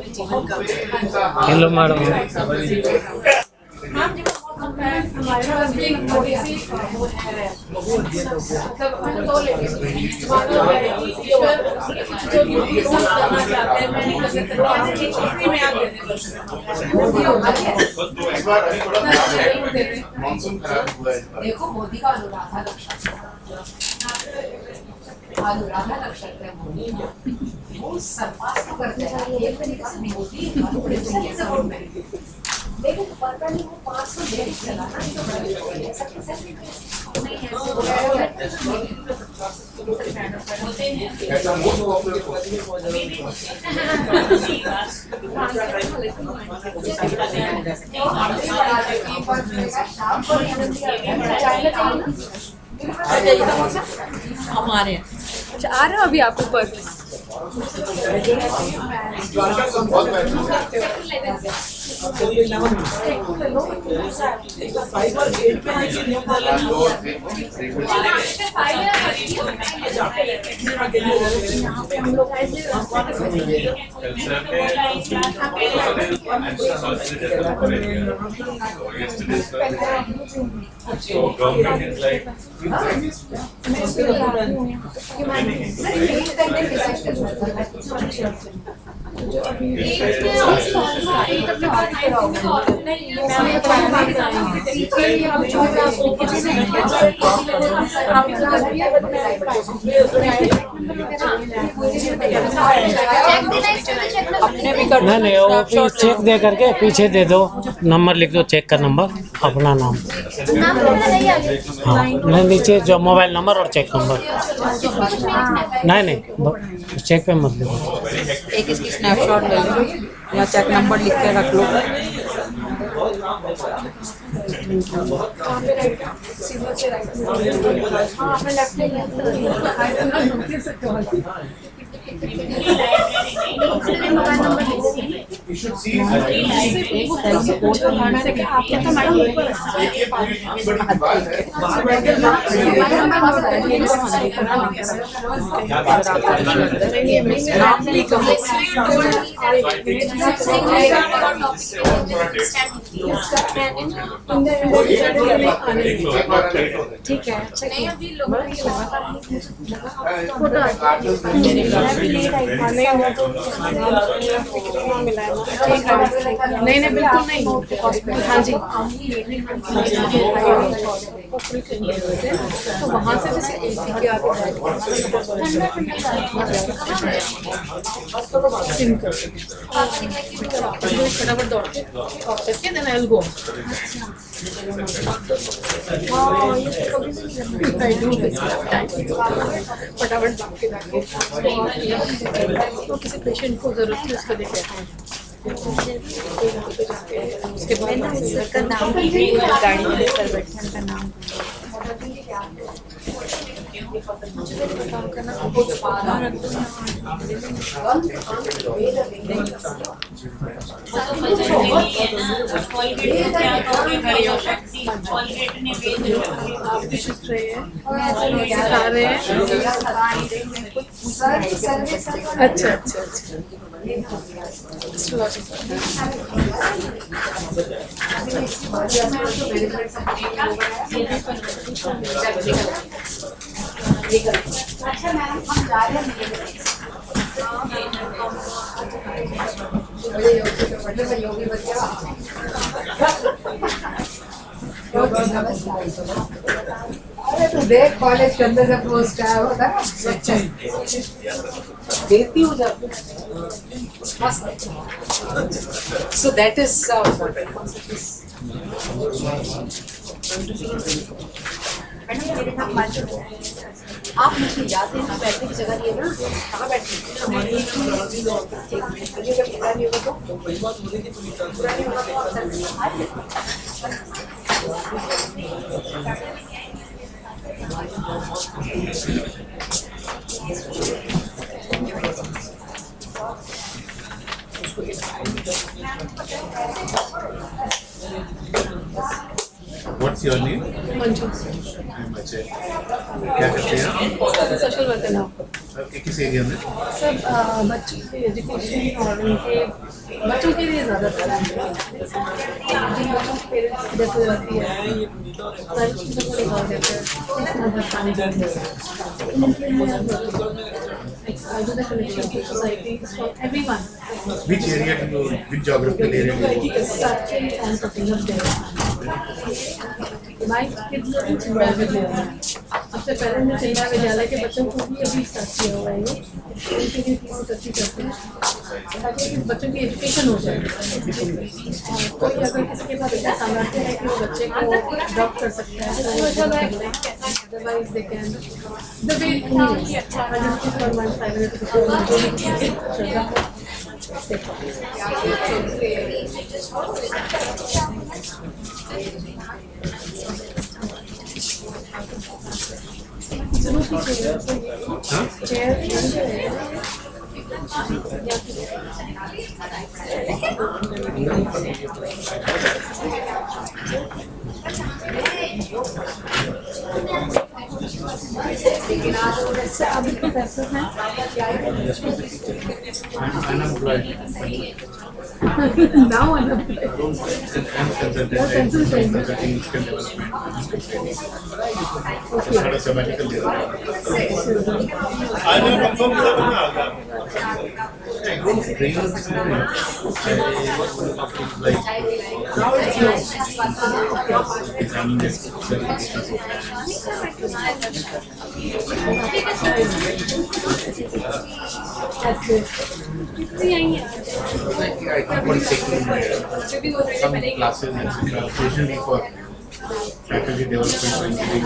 Hello madam. हमारे पास भी थोड़ी सी वो है, मतलब हम दो लेडीज जो ड्यूटी सब करना चाहते हैं, मैं नहीं कर सकती, छुट्टी में आप दे दें। देखो मोदी का अनुराधा नक्षत्र, अनुराधा नक्षत्र है मोदी, वो सरपास तो करते हैं एक तरीके से मोदी बड़े सही सपोर्ट में, लेकिन पता नहीं वो 500 डेढ़ चलाना तो बड़ा सबके साथ नहीं है हमारे अच्छा आ रहा अभी आप ऊपर अपने भी कर नहीं वो चेक दे करके पीछे दे दो, नंबर लिख दो, चेक का नंबर, अपना नाम, हाँ नहीं नीचे जो मोबाइल नंबर और चेक नंबर, नहीं चेक पे मत लिखो, एक इसकी स्नैपशॉट ले लो या चेक नंबर लिख के रख लो। ठीक है नहीं नहीं बिल्कुल नहीं, हाँ जी तो वहाँ से जैसे एसी के आगे फटाफट दौड़ के ऑफिस के देन आई विल गो। फटाफट जाके तो किसी पेशेंट को जरूरत थी उसको देखे उसके बाद सर का नाम गाड़ी में सर बैठने का नाम सिखा रहे हैं। अच्छा अच्छा अच्छा अच्छा मैम हम जा रहे हैं योगी बच्चा अरे तो देख कॉलेज के अंदर से पोस्ट आया होता है देखती हूँ जब सो दैट इज आप मुझे याद है बैठने की जगह नहीं है ना, कहाँ बैठे जब पूरा नहीं होगा तो पूरा नहीं What's your name? मंजू क्या करते हैं? Social worker. किस एरिया में? सब बच्चों के एजुकेशन और उनके बच्चों के लिए ज़्यादातर जिन बच्चों के पेरेंट्स की डेथ हो जाती है सारी चीज़ों को निकाल देते हैं पानी उनके लिए do the connection to society for everyone. Which area do you, which geographical area do you? Starting and putting up there. My kids are in Chinmaya विद्यालय. अब से पहले मैं चिन्मय विद्यालय के बच्चों को भी अभी स्टार्ट किया हुआ है ये उनके लिए फीस इकट्ठी करते हैं ताकि बच्चों की एजुकेशन हो जाए और कोई अगर किसी के पास इतना सामर्थ्य है कि वो बच्चे को ड्रॉप कर सकता है otherwise they can the way अभी प्रोफेसर हैं now unemployed. Some classes occasionally for faculty development and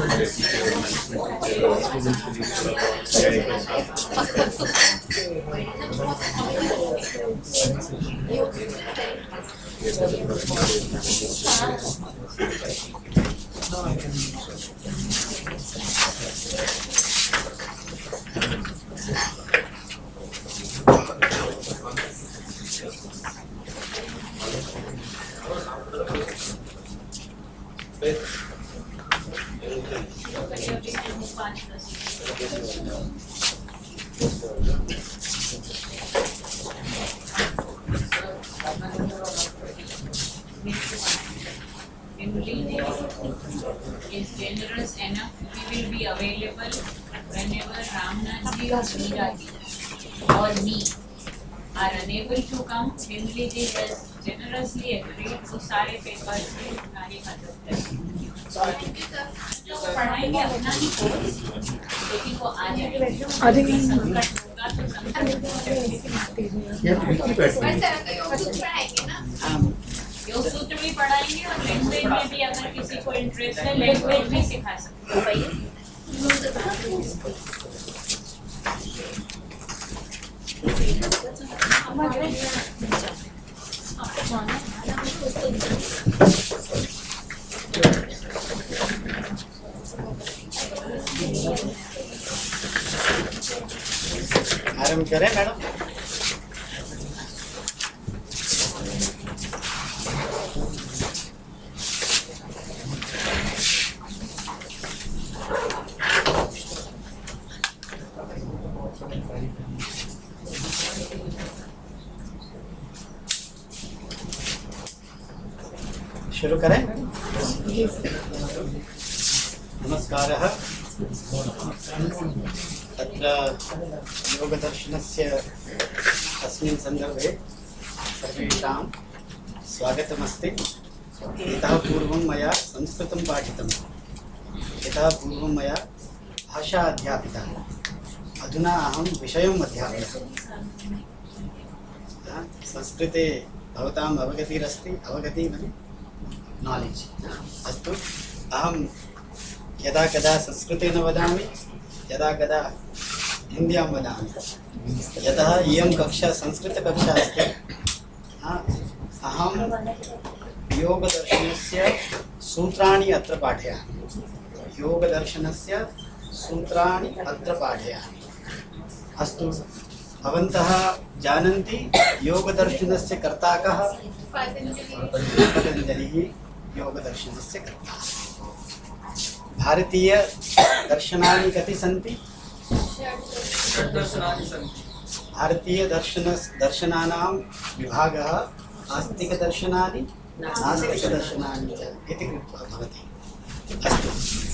is generous enough, we will be available whenever Ramnathji or Meeraji or me are unable to come. Himliji has generously agreed to सारे papers में हमारी मदद करें। जो पढ़ाएंगे अपना ही course, लेकिन वो आ जाएंगे। संकट होगा तो संकट योग सूत्र भी पढ़ाएंगे और लैंग्वेज में भी अगर किसी को इंटरेस्ट है लैंग्वेज भी सिखा सकते हैं। आरंभ करें मैडम। शुरू करें। नमस्कारः। तत्र योगदर्शनस्य अस्मिन् सन्दर्भे सर्वेषां स्वागतमस्ति। इतः पूर्वं मया संस्कृतं पाठितम्, इतः पूर्वं मया भाषा अध्यापिता, अधुना अहं विषयम् अध्यापयामि। संस्कृते भवताम् अवगतिरस्ति, अवगति नालेज्। अस्तु, अहं यदा कदा संस्कृतेन वदामि, यदा कदा हिन्द्यां वदामि। यतः इयं कक्षा संस्कृतकक्षा अस्ति, अहं योगदर्शनस्य सूत्राणि अत्र पाठयामि। योगदर्शनस्य सूत्राणि अत्र पाठयामि। अस्तु, भवन्तः जानन्ति योगदर्शनस्य कर्ता कः? पतञ्जलिः योगदर्शनस्य कर्ता। भारतीय दर्शनानि कति सन्ति? षड्दर्शनानि सन्ति। भारतीय दर्शनानां विभागः आस्तिकदर्शनानि नास्तिकदर्शनानि च इति कृत्वा भवति। अस्तु,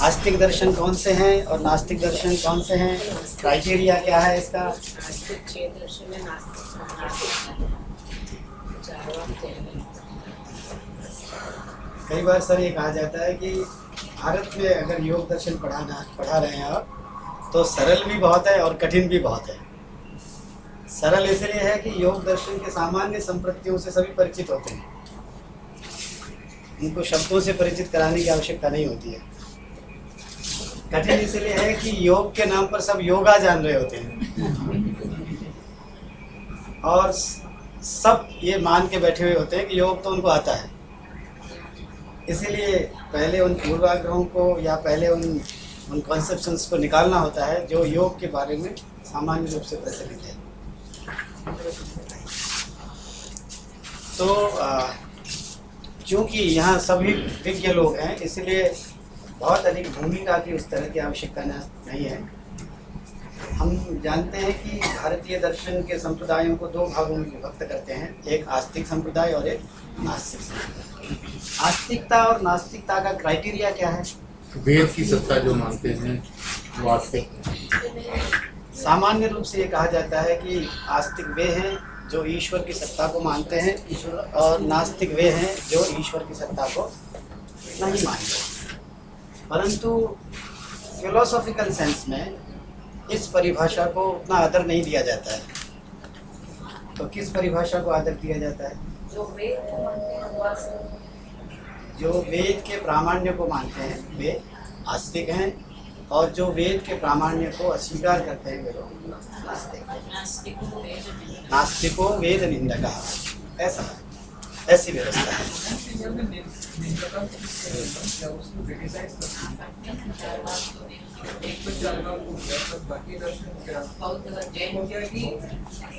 आस्तिक दर्शन कौन से हैं और नास्तिक दर्शन कौन से हैं? क्राइटेरिया क्या है इसका? कई बार सर ये कहा जाता है कि भारत में अगर योग दर्शन पढ़ा रहे हैं आप, तो सरल भी बहुत है और कठिन भी बहुत है। सरल इसलिए है कि योग दर्शन के सामान्य संप्रत्तियों से सभी परिचित होते हैं, उनको शब्दों से परिचित कराने की आवश्यकता नहीं होती है। कठिन इसलिए है कि योग के नाम पर सब योगा जान रहे होते हैं और सब ये मान के बैठे हुए होते हैं कि योग तो उनको आता है। इसीलिए पहले उन पूर्वाग्रहों को या पहले उन कॉन्सेप्शंस को निकालना होता है जो योग के बारे में सामान्य रूप से प्रचलित है। तो क्योंकि यहाँ सभी विज्ञ लोग हैं, इसलिए बहुत अधिक भूमिका की उस तरह की आवश्यकता नहीं है। हम जानते हैं कि भारतीय दर्शन के संप्रदायों को दो भागों में विभक्त करते हैं, एक आस्तिक संप्रदाय और एक नास्तिक संप्रदाय। आस्तिकता और नास्तिकता का क्राइटेरिया क्या है? वेद की सत्ता जो मानते हैं वो आस्तिक। सामान्य रूप से ये कहा जाता है कि आस्तिक वे हैं जो ईश्वर की सत्ता को मानते हैं और नास्तिक वे हैं जो ईश्वर की सत्ता को नहीं मानते। परंतु फिलोसॉफिकल सेंस में इस परिभाषा को उतना आदर नहीं दिया जाता है। तो किस परिभाषा को आदर दिया जाता है? जो वेद को मानते हैं वो आस्तिक। जो वेद के प्रामाण्य को मानते हैं वे आस्तिक हैं, और जो वेद के प्रामाण्य को अस्वीकार करते हैं वे लोग नास्तिक। नास्तिको वेद निंदकः, ऐसा है, ऐसी व्यवस्था है। एक तो जानना बाकी दर्शन क्या हो गया कि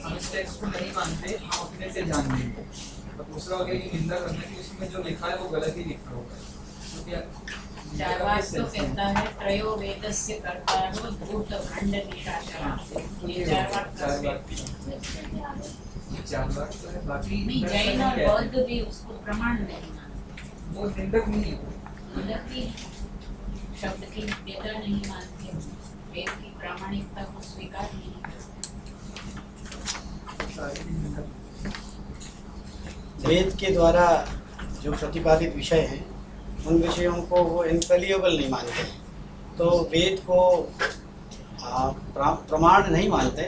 हम इस टेक्स्ट को नहीं मानते, हम अपने से जान लेंगे। और दूसरा हो गया कि निंदा करना कि उसमें जो लिखा है वो गलत ही लिखा होगा। तो क्या चारवाक तो कहता है त्रयो वेदस्य कर्तारो भूत भंड निशाचर। ये चारवाक तो है, बाकी नहीं, जैन और बौद्ध भी उसको प्रमाण नहीं मानते। वो निंदक नहीं है। मतलब कि शब्द की नित्यता नहीं मानते, वेद की प्रामाणिकता को स्वीकार नहीं करते। वेद के द्वारा जो प्रतिपादित विषय हैं उन विषयों को वो इनफेलिएबल नहीं मानते, तो वेद को प्रमाण नहीं मानते।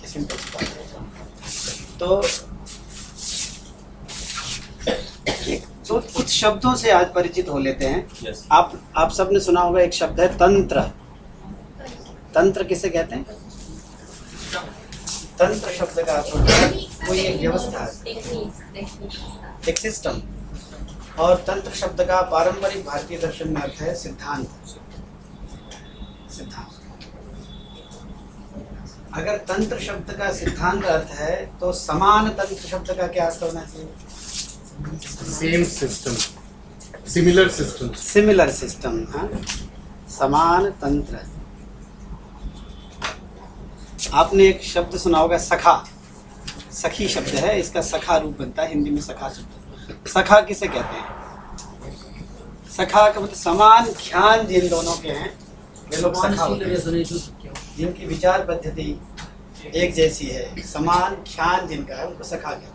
सिंपल सी बात है। तो कुछ शब्दों से आज परिचित हो लेते हैं। आप सबने सुना होगा एक शब्द है तंत्र। तंत्र किसे कहते हैं? तंत्र शब्द का अर्थ होता है कोई एक व्यवस्था है, एक सिस्टम। और तंत्र शब्द का पारंपरिक भारतीय दर्शन में अर्थ है सिद्धांत। सिद्धांत। अगर तंत्र शब्द का सिद्धांत अर्थ है तो समान तंत्र शब्द का क्या अर्थ होना चाहिए? Same system, similar system. Similar system, हाँ, समान तंत्र। आपने एक शब्द सुना होगा सखा। सखी शब्द है, इसका सखा रूप बनता है हिंदी में सखा शब्द। सखा किसे कहते हैं? सखा का मतलब समान ख्याल जिन दोनों के हैं वे लोग सखा होते हैं। जिनकी विचार पद्धति एक जैसी है, समान ख्याल जिनका है उनको सखा कहते हैं।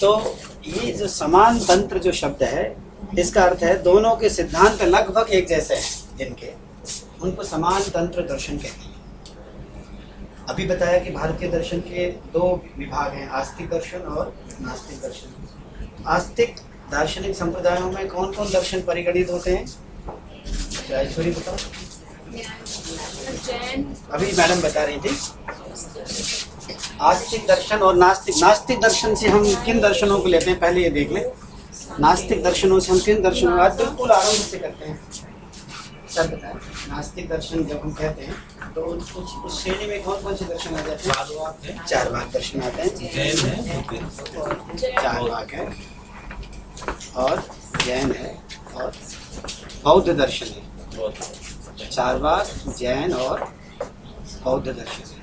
तो ये जो समान तंत्र जो शब्द है, इसका अर्थ है दोनों के सिद्धांत लगभग एक जैसे हैं जिनके, उनको समान तंत्र दर्शन कहते हैं। अभी बताया कि भारतीय दर्शन के दो विभाग हैं, आस्तिक दर्शन और नास्तिक दर्शन। आस्तिक दार्शनिक संप्रदायों में कौन कौन दर्शन परिगणित होते हैं? ऐश्वरी बताओ। अभी मैडम बता रही थी। आस्तिक दर्शन और नास्तिक। नास्तिक दर्शन से हम किन दर्शनों को लेते हैं पहले ये देख लें। नास्तिक दर्शनों से हम किन दर्शनों आज बिल्कुल आरंभ से करते हैं? सर बताएं। नास्तिक दर्शन जब हम कहते हैं तो उस श्रेणी में कौन कौन से दर्शन आ जाते हैं? चारवाक दर्शन आते हैं, चारवाक है और जैन है और बौद्ध दर्शन है। चारवाक, जैन और बौद्ध दर्शन है।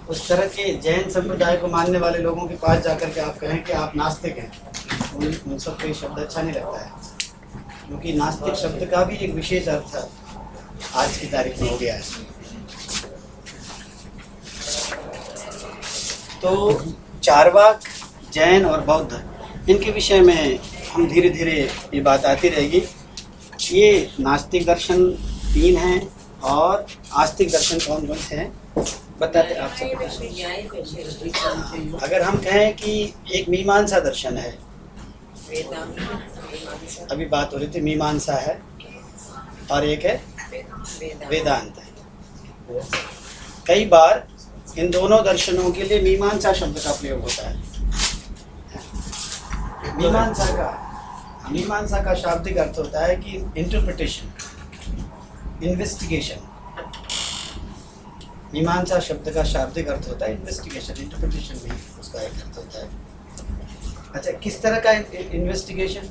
उस तरह के जैन संप्रदाय को मानने वाले लोगों के पास जाकर के आप कहें कि आप नास्तिक हैं, उन सबको ये शब्द अच्छा नहीं लगता है, क्योंकि नास्तिक शब्द का भी एक विशेष अर्थ आज की तारीख में हो गया है। तो चारवाक, जैन और बौद्ध, इनके विषय में हम धीरे धीरे ये बात आती रहेगी। ये नास्तिक दर्शन 3 हैं और आस्तिक दर्शन कौन कौन से हैं बताते आप सब। अगर हम कहें कि एक मीमांसा दर्शन है, अभी बात हो रही थी मीमांसा है, और एक है वेदांत है। कई बार इन दोनों दर्शनों के लिए मीमांसा शब्द का प्रयोग होता है। मीमांसा का शाब्दिक अर्थ होता है कि इंटरप्रिटेशन, इन्वेस्टिगेशन। मीमांसा शब्द का शाब्दिक अर्थ होता है इन्वेस्टिगेशन, इंटरप्रिटेशन भी उसका एक अर्थ होता है। अच्छा, किस तरह का इन्वेस्टिगेशन?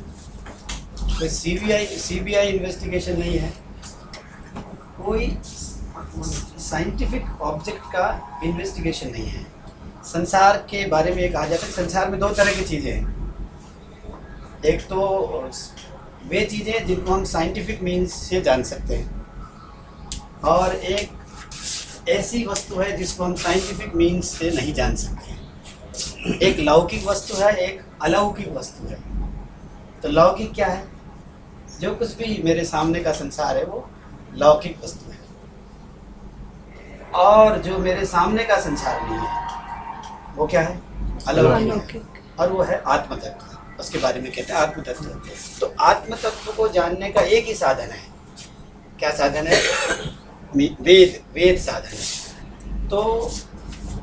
कोई सीबीआई इन्वेस्टिगेशन नहीं है, कोई साइंटिफिक ऑब्जेक्ट का इन्वेस्टिगेशन नहीं है। संसार के बारे में कहा जाता है संसार में 2 तरह की चीज़ें हैं। एक तो वे चीज़ें जिनको हम साइंटिफिक मीन्स से जान सकते हैं, और एक ऐसी वस्तु है जिसको हम साइंटिफिक मीन्स से नहीं जान सकते। एक लौकिक वस्तु है, एक अलौकिक वस्तु है। तो लौकिक क्या है? जो कुछ भी मेरे सामने का संसार है वो लौकिक वस्तु है, और जो मेरे सामने का संसार नहीं है वो क्या है? अलौकिक, और वो है आत्म तत्व। उसके बारे में कहते हैं आत्म तत्व। तो आत्म तत्व को जानने का एक ही साधन है। क्या साधन है? वेद साधन है। तो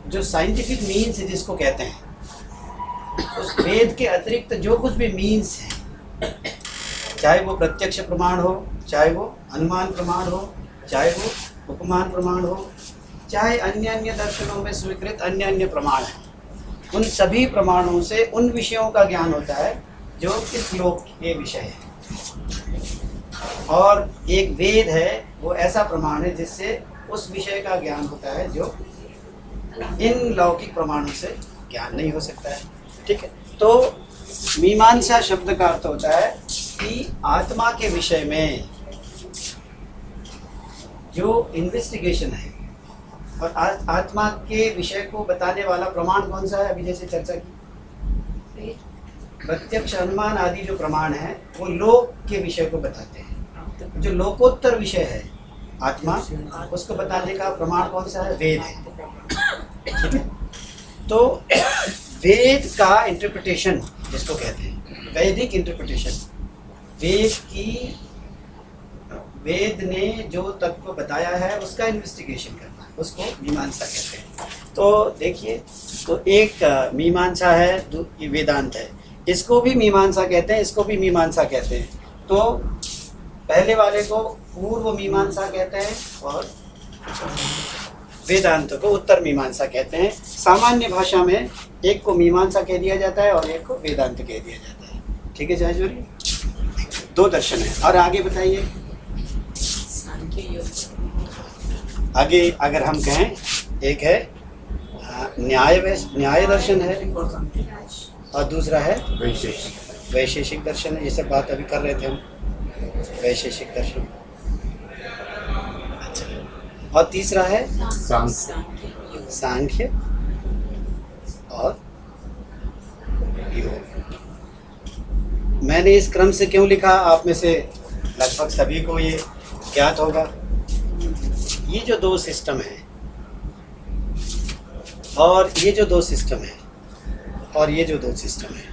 जो साइंटिफिक मीन्स है जिसको कहते हैं, उस वेद के अतिरिक्त जो कुछ भी मीन्स है, चाहे वो प्रत्यक्ष प्रमाण हो, चाहे वो अनुमान प्रमाण हो, चाहे वो उपमान प्रमाण हो, चाहे अन्य दर्शनों में स्वीकृत अन्य प्रमाण हैं, उन सभी प्रमाणों से उन विषयों का ज्ञान होता है जो इस लोक के विषय है। और एक वेद है वो ऐसा प्रमाण है जिससे उस विषय का ज्ञान होता है जो इन लौकिक प्रमाणों से ज्ञान नहीं हो सकता है। ठीक है, तो मीमांसा शब्द का अर्थ होता है कि आत्मा के विषय में जो इन्वेस्टिगेशन है, और आत्मा के विषय को बताने वाला प्रमाण कौन सा है? अभी जैसे चर्चा की, प्रत्यक्ष, अनुमान आदि जो प्रमाण है वो लोक के विषय को बताते हैं। जो लोकोत्तर विषय है आत्मा, उसको बताने का प्रमाण कौन सा है? वेद है। ठीक है, तो वेद का इंटरप्रिटेशन जिसको कहते हैं, वैदिक इंटरप्रिटेशन, वेद ने जो तत्व बताया है उसका इन्वेस्टिगेशन करना, उसको मीमांसा कहते हैं। तो देखिए, तो एक मीमांसा है, ये वेदांत है, इसको भी मीमांसा कहते हैं, इसको भी मीमांसा कहते हैं। तो पहले वाले को पूर्व मीमांसा कहते हैं और वेदांत को उत्तर मीमांसा कहते हैं। सामान्य भाषा में एक को मीमांसा कह दिया जाता है और एक को वेदांत कह दिया जाता है। ठीक है जयजोरी, 2 दर्शन है। और आगे बताइए, आगे अगर हम कहें, एक है न्याय दर्शन है और दूसरा है वैशेषिक दर्शन है। ये सब बात अभी कर रहे थे हम, वैशेषिक दर्शन। अच्छा, और तीसरा है सांख्य और योग। मैंने इस क्रम से क्यों लिखा, आप में से लगभग सभी को ये ज्ञात होगा। ये जो 2 सिस्टम है और ये जो 2 सिस्टम है और ये जो 2 सिस्टम है,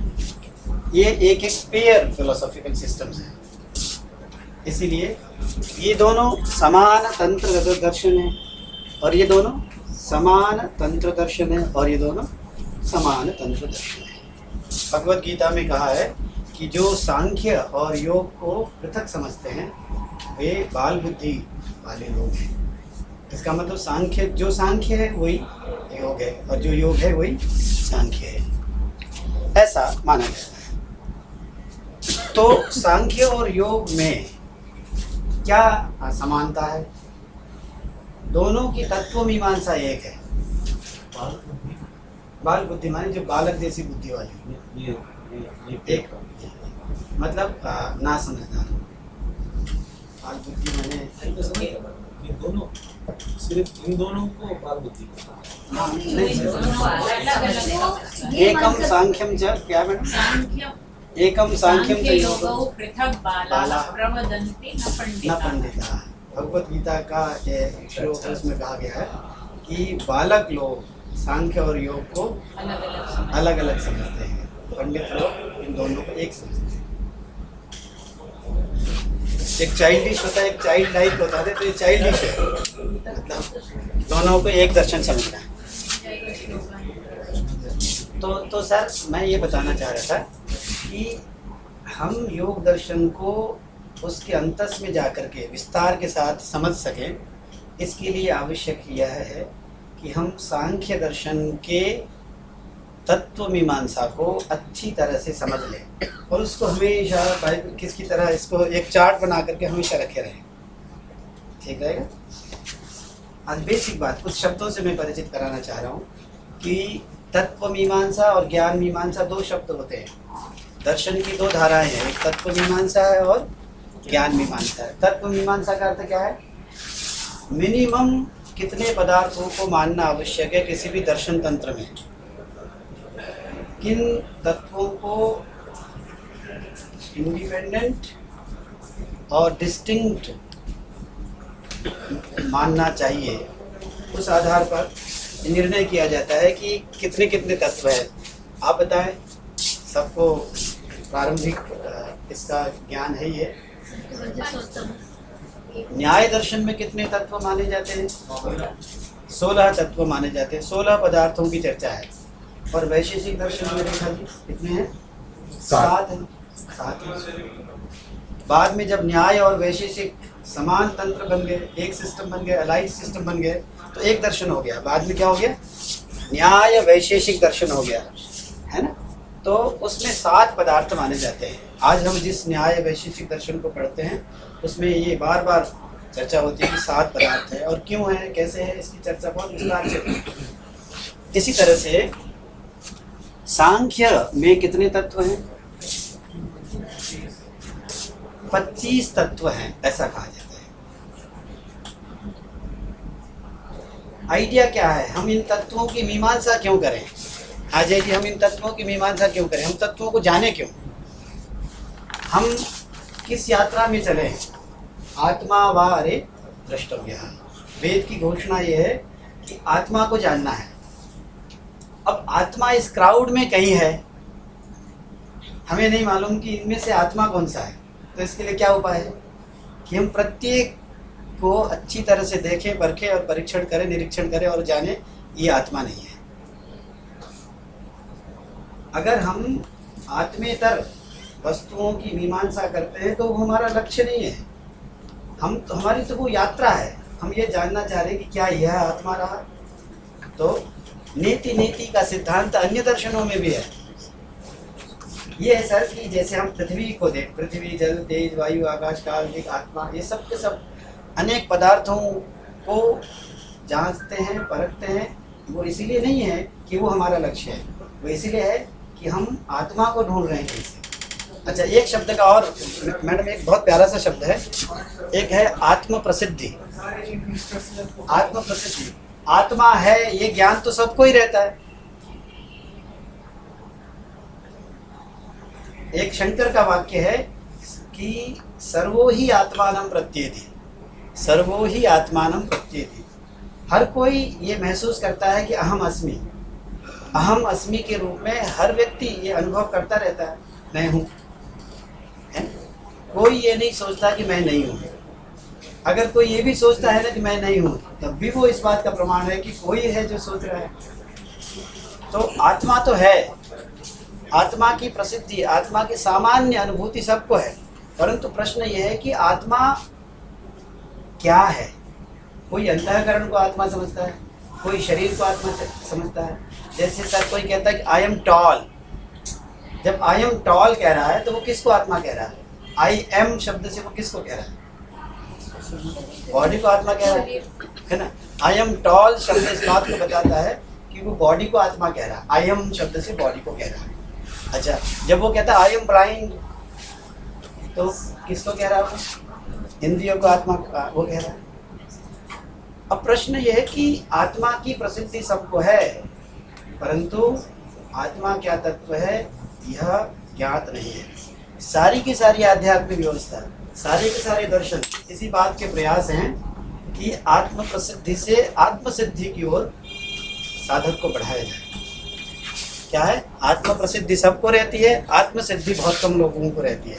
ये एक पेयर फिलोसॉफिकल सिस्टम्स हैं। इसीलिए ये दोनों समान तंत्र दर्शन है और ये दोनों समान तंत्र दर्शन है और ये दोनों समान तंत्र दर्शन है। भगवद गीता में कहा है कि जो सांख्य और योग को पृथक समझते हैं वे बाल बुद्धि वाले लोग हैं। इसका मतलब जो सांख्य है वही योग है और जो योग है वही सांख्य है, ऐसा माना जाता है। तो सांख्य और योग में क्या समानता है? दोनों की तत्व मीमांसा एक है। बाल बुद्धि माने जो बालक जैसी बुद्धि वाली, एक मतलब ना समझदार। बाल बुद्धि माने ये दोनों, सिर्फ इन दोनों को बाल बुद्धि एकम सांख्यम च, क्या मैडम? सांख्य एकम सांख्यम च योगौ पृथक बाला प्रवदन्ति न न पंडिता। पंडिता। भगवत गीता का ये श्लोक है, उसमें कहा गया है कि बालक लोग सांख्य और योग को अलग अलग अलग अलग समझते हैं, पंडित लोग इन दोनों को एक समझते हैं। एक चाइल्डिश होता है, एक चाइल्ड लाइक होता है, तो ये चाइल्डिश है, मतलब दोनों को एक दर्शन समझना है। तो सर मैं ये बताना चाह रहा था कि हम योग दर्शन को उसके अंतस में जाकर के विस्तार के साथ समझ सकें, इसके लिए आवश्यक यह है कि हम सांख्य दर्शन के तत्व मीमांसा को अच्छी तरह से समझ लें और उसको हमेशा किसकी तरह इसको एक चार्ट बना करके हमेशा रखे रहें। ठीक रहेगा? आज बेसिक बात कुछ शब्दों से मैं परिचित कराना चाह रहा हूँ कि तत्व मीमांसा और ज्ञान मीमांसा दो शब्द होते हैं। दर्शन की दो धाराएं हैं, एक तत्व मीमांसा है और ज्ञान मीमांसा है। तत्व मीमांसा का अर्थ क्या है? मिनिमम कितने पदार्थों को मानना आवश्यक है किसी भी दर्शन तंत्र में, किन तत्वों को इंडिपेंडेंट और डिस्टिंक्ट मानना चाहिए, उस आधार पर निर्णय किया जाता है कि कितने कितने तत्व हैं। आप बताएं, सबको प्रारंभिक इसका ज्ञान है ये। न्याय दर्शन में कितने तत्व माने जाते हैं? 16 तत्व माने जाते हैं, 16 पदार्थों की चर्चा है। और वैशेषिक दर्शन में रेखा जी कितने हैं? 7 हैं। 7 हैं। बाद में जब न्याय और वैशेषिक समान तंत्र बन गए, एक सिस्टम बन गए, अलाइड सिस्टम बन गए, तो एक दर्शन हो गया। बाद में क्या हो गया? न्याय वैशेषिक दर्शन हो गया, है ना? तो उसमें 7 पदार्थ माने जाते हैं। आज हम जिस न्याय वैशेषिक दर्शन को पढ़ते हैं उसमें ये बार बार चर्चा होती है कि 7 पदार्थ है, और क्यों है, कैसे है, इसकी चर्चा बहुत विस्तार से होती है। इसी तरह से सांख्य में कितने तत्व हैं? 25 तत्व हैं, ऐसा कहा जाता है। आइडिया क्या है? हम इन तत्वों की मीमांसा क्यों करें? अजय जी, हम इन तत्वों की मीमांसा क्यों करें? हम तत्वों को जाने क्यों? हम किस यात्रा में चले हैं? आत्मा वा अरे द्रष्टव्यः। वेद की घोषणा ये है कि आत्मा को जानना है। अब आत्मा इस क्राउड में कहीं है, हमें नहीं मालूम कि इनमें से आत्मा कौन सा है। तो इसके लिए क्या उपाय है कि हम प्रत्येक को अच्छी तरह से देखें, परखें और परीक्षण करें, निरीक्षण करें और जाने ये आत्मा नहीं है। अगर हम आत्मेतर वस्तुओं की मीमांसा करते हैं तो वो हमारा लक्ष्य नहीं है। हमारी तो वो यात्रा है। हम ये जानना चाह रहे हैं कि क्या यह आत्मा रहा। तो नीति नीति का सिद्धांत अन्य दर्शनों में भी है। ये है सर कि जैसे हम पृथ्वी को देख, पृथ्वी, जल, तेज, वायु, आकाश, काल, दिक, आत्मा, ये सब के सब अनेक पदार्थों को जांचते हैं, परखते हैं। वो इसीलिए नहीं है कि वो हमारा लक्ष्य है, वो इसीलिए है कि हम आत्मा को ढूंढ रहे हैं कहीं। अच्छा, एक शब्द का और मैडम, एक बहुत प्यारा सा शब्द है, एक है आत्म प्रसिद्धि। आत्म प्रसिद्धि, आत्मा है ये ज्ञान तो सबको ही रहता है। एक शंकर का वाक्य है कि सर्वो ही आत्मानं प्रत्येति, सर्वो ही आत्मानं प्रत्येति। हर कोई ये महसूस करता है कि अहम अस्मि, अहम अस्मि के रूप में हर व्यक्ति ये अनुभव करता रहता है, मैं हूँ। कोई ये नहीं सोचता कि मैं नहीं हूँ। अगर कोई ये भी सोचता है ना कि मैं नहीं हूँ, तब भी वो इस बात का प्रमाण है कि कोई है जो सोच रहा है। तो आत्मा तो है, आत्मा की प्रसिद्धि, आत्मा की सामान्य अनुभूति सबको है, परंतु प्रश्न ये है कि आत्मा क्या है। कोई अंतःकरण को आत्मा समझता है, कोई शरीर को आत्मा समझता है। जैसे सर कोई कहता है कि आई एम टॉल, जब आई एम टॉल कह रहा है तो वो किसको आत्मा कह रहा है? आई एम शब्द से वो किसको कह रहा है? बॉडी को आत्मा कह रहा है ना। आई एम टॉल शब्द इस बात को बताता है कि वो बॉडी को आत्मा कह रहा है, आई एम शब्द से बॉडी को कह रहा है। अच्छा, जब वो कहता है आई एम ब्लाइंड तो किसको कह रहा है? इंद्रियों को आत्मा वो कह रहा है। अब प्रश्न यह है कि आत्मा की प्रसिद्धि सबको है, परंतु आत्मा क्या तत्व है यह ज्ञात नहीं है। सारी की सारी आध्यात्मिक व्यवस्था, सारे के सारे दर्शन इसी बात के प्रयास हैं कि आत्म प्रसिद्धि से आत्मसिद्धि की ओर साधक को बढ़ाया जाए। क्या है? आत्म प्रसिद्धि सबको रहती है, आत्मसिद्धि बहुत कम लोगों को रहती है।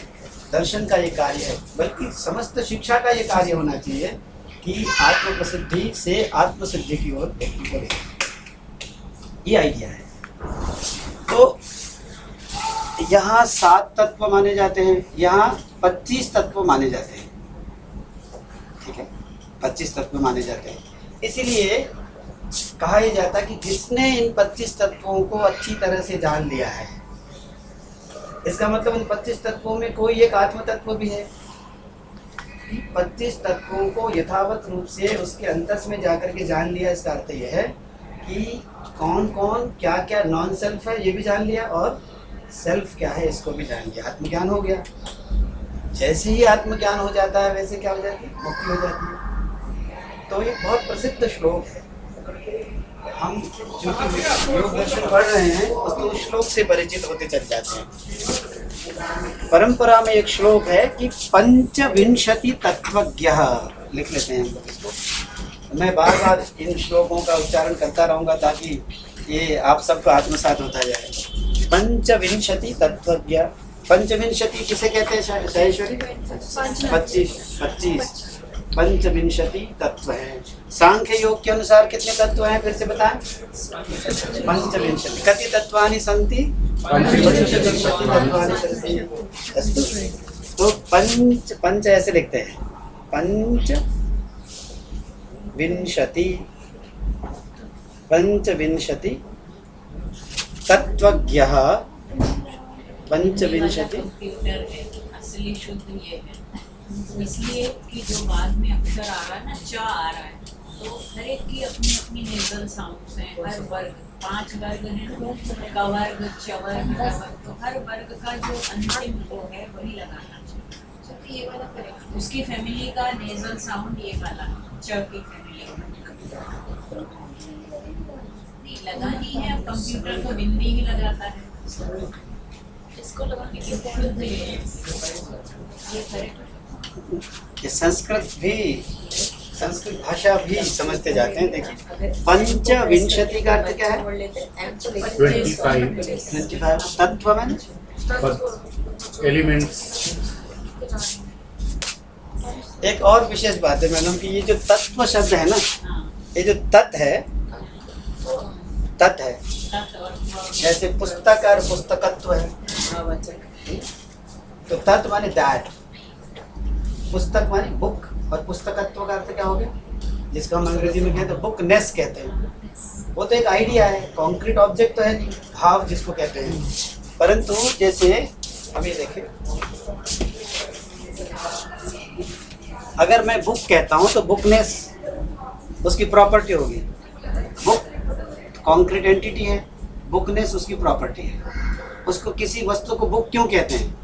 दर्शन का ये कार्य है, बल्कि समस्त शिक्षा का ये कार्य होना चाहिए कि आत्म प्रसिद्धि से आत्मसिद्धि की ओर व्यक्ति को ले, ये आइडिया है। तो यहाँ 7 तत्व माने जाते हैं, यहाँ 25 तत्व माने जाते हैं। ठीक है, 25 तत्व माने जाते हैं। इसीलिए कहा यह जाता है कि जिसने इन 25 तत्वों को अच्छी तरह से जान लिया है, इसका मतलब इन 25 तत्वों में कोई एक आत्म तत्व भी है। 25 तत्वों को यथावत रूप से उसके अंतस में जाकर के जान लिया, इसका अर्थ यह है कि कौन कौन क्या क्या नॉन सेल्फ है ये भी जान लिया, और सेल्फ क्या है इसको भी जान लिया। आत्मज्ञान हो गया। जैसे ही आत्मज्ञान हो जाता है वैसे क्या हो जाती है? मुक्ति हो जाती है। तो ये बहुत प्रसिद्ध श्लोक है। हम चूंकि योग दर्शन पढ़ रहे हैं तो उस श्लोक से परिचित होते चल जाते हैं। परंपरा में एक श्लोक है कि 25 तत्वज्ञः, लिख लेते हैं हम लोग इसको। मैं बार बार इन श्लोकों का उच्चारण करता रहूंगा ताकि ये आप सबको आत्मसात होता जाए। 25 तत्वज्ञ। पंचविंशति किसे कहते हैं शायश्वरी? 25 पंचविंशति तत्व है। सांख्य योग के अनुसार कितने तत्व हैं फिर से बताएं? पंचविंशति। कति तत्वानि सन्ति? पंचविंशति तत्वानि सन्ति। अस्तु, तो पंच ऐसे लिखते हैं, पंचविंशति तत्वज्ञः। पंचविंशति कंप्यूटर है, असली शुद्ध ये है, इसलिए कि जो बाद में अक्षर आ रहा है ना, च आ रहा है, तो हर एक की अपनी अपनी नेजल साउंड्स हैं। हर वर्ग 5 वर्ग हैं, कवर्ग, चवर्ग, तो हर वर्ग का जो अंतिम वो है वही लगाना चाहिए। उसकी फैमिली का नेजल साउंड ये वाला, च की फैमिली लगानी है। अब कंप्यूटर तो बिंदी ही लगाता है, इसको लगाने की जरूरत नहीं है। ये करेक्ट। ये संस्कृत भाषा भी समझते जाते हैं। देखिए, पंचविंशति का अर्थ क्या है? 25 तत्व में एलिमेंट्स। एक और विशेष बात है मैडम कि ये जो तत्व शब्द है ना, ये जो तत् है, जैसे पुस्तक और पुस्तकत्व है, तो तत् माने दैट, पुस्तक माने बुक, और पुस्तकत्व का अर्थ क्या हो गया? जिसको हम अंग्रेजी में कहते हैं बुकनेस कहते हैं। वो तो एक आइडिया है, कॉन्क्रीट ऑब्जेक्ट तो है नहीं, भाव जिसको कहते हैं। परंतु जैसे अभी देखिए, अगर मैं बुक कहता हूँ तो बुकनेस उसकी प्रॉपर्टी होगी। बुक कॉन्क्रीट एंटिटी है, बुकनेस उसकी प्रॉपर्टी है। उसको किसी वस्तु को बुक क्यों कहते हैं?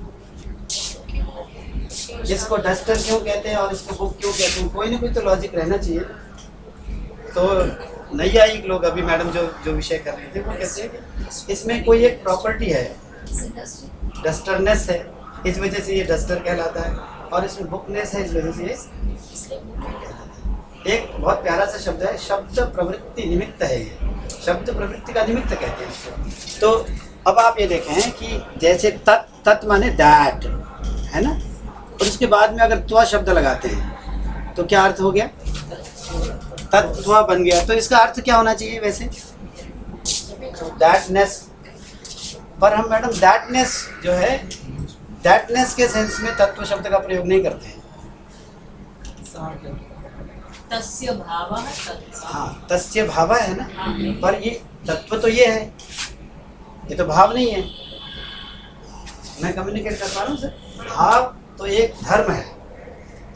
जिसको डस्टर क्यों कहते हैं और इसको बुक क्यों कहते हैं? कोई ना कोई तो लॉजिक रहना चाहिए। तो नैयायिक लोग अभी मैडम जो विषय कर रहे थे वो कहते हैं कि इसमें कोई एक प्रॉपर्टी है, डस्टरनेस है, इस वजह से ये डस्टर कहलाता है, और इसमें बुकनेस है, इस वजह से ये। एक बहुत प्यारा सा शब्द है, शब्द प्रवृत्ति निमित्त है। ये शब्द प्रवृत्ति का निमित्त कहते हैं इसको। तो अब आप ये देखें कि जैसे तत् माने दैट है ना, और उसके बाद में अगर त्व शब्द लगाते हैं तो क्या अर्थ हो गया? तत्व बन गया। तो इसका अर्थ क्या होना चाहिए वैसे? दैटनेस। पर हम मैडम दैटनेस जो है, दैटनेस के सेंस में तत्व शब्द का प्रयोग नहीं करते हैं। तस्य भावः तत्। हाँ, तस्य भाव है ना, पर ये तत्व तो ये है, ये तो भाव नहीं है। मैं कम्युनिकेट कर पा रहा हूँ सर? भाव तो एक धर्म है,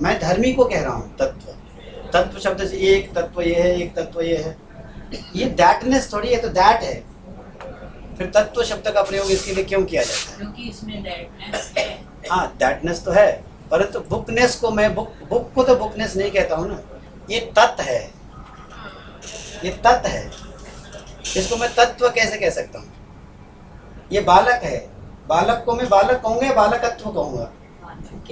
मैं धर्मी को कह रहा हूँ तत्व। तत्व शब्द से एक तत्व ये है, एक तत्व ये है, ये दैटनेस थोड़ी है, तो दैट है। फिर तत्व शब्द का प्रयोग इसके लिए क्यों किया जाता है? क्योंकि इसमें दैटनेस है। हाँ, दैटनेस तो है, परंतु बुकनेस को मैं बुक को तो बुकनेस नहीं कहता हूँ ना, ये तत्व है, ये तत्व है, इसको मैं तत्व कैसे कह सकता हूँ? ये बालक है, बालक को मैं बालक कहूँगा या बालकत्व कहूँगा?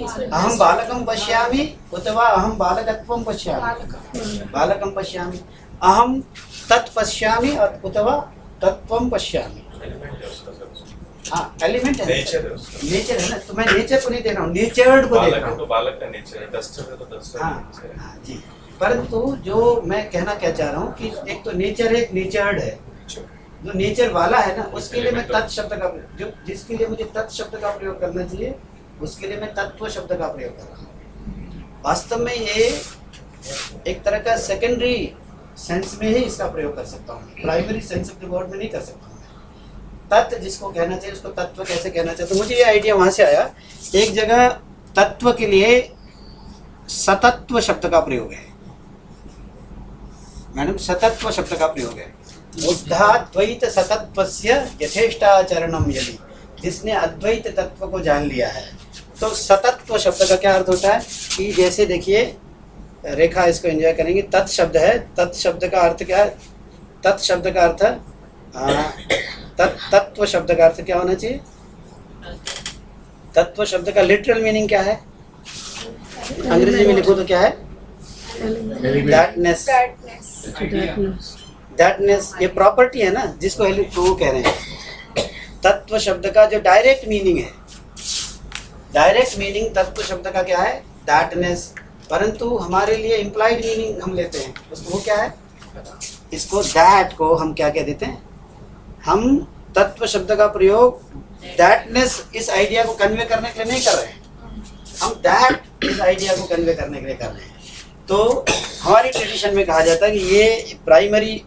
अहम बालकम पश्यामि अथवा अहम बालकत्वम पश्यामि? बालकम पश्यामि, अहम तत् पश्यामि अथवा तत्वम पश्यामि। हाँ, एलिमेंट है, नेचर है ना, तो मैं नेचर को नहीं देख रहा हूँ, नेचर्ड को देख रहा हूँ। बालक का नेचर है, डस्टर है तो डस्टर हाँ, नेचर है। हाँ जी, परंतु जो मैं कहना क्या चाह रहा हूँ कि एक तो नेचर है, एक नेचर्ड है। जो नेचर वाला है ना, उसके लिए मैं तत् शब्द का, जो जिसके लिए मुझे तत् शब्द का प्रयोग करना चाहिए, उसके लिए मैं तत्व शब्द का प्रयोग कर रहा हूँ। वास्तव में ये एक तरह का सेकेंडरी सेंस में ही इसका प्रयोग कर सकता हूँ, primary sense of the word में नहीं कर सकता हूँ। तत्व जिसको कहना चाहिए उसको तत्व कैसे कहना चाहिए, तो मुझे ये आइडिया वहाँ से आया। एक जगह तत्व के लिए सतत्व शब्द का प्रयोग है मैडम, सतत्व शब्द का प्रयोग है। बुद्धाद्वैत सतत्वस्य यथेष्टाचरणम यदि, जिसने अद्वैत तत्व को जान लिया है, तो सतत्व शब्द का क्या अर्थ होता है कि जैसे देखिए रेखा इसको एंजॉय करेंगे, तत् शब्द है, तत् शब्द का अर्थ क्या है? तत् शब्द का अर्थ तत्व शब्द का अर्थ क्या होना चाहिए? तत्व शब्द का लिटरल मीनिंग क्या है? अंग्रेजी में लिखो तो क्या है? दैटनेस। दैटनेस ये प्रॉपर्टी है ना, जिसको वो कह रहे हैं। तत्व शब्द का जो डायरेक्ट मीनिंग है, डायरेक्ट मीनिंग तत्व शब्द का क्या है? दैटनेस। परंतु हमारे लिए इम्प्लाइड मीनिंग हम लेते हैं, उसको वो क्या है? इसको दैट को हम क्या कह देते हैं? हम तत्व शब्द का प्रयोग दैटनेस इस आइडिया को कन्वे करने के लिए नहीं कर रहे हैं, हम दैट इस आइडिया को कन्वे करने के लिए कर रहे हैं। तो हमारी ट्रेडिशन में कहा जाता है कि ये primary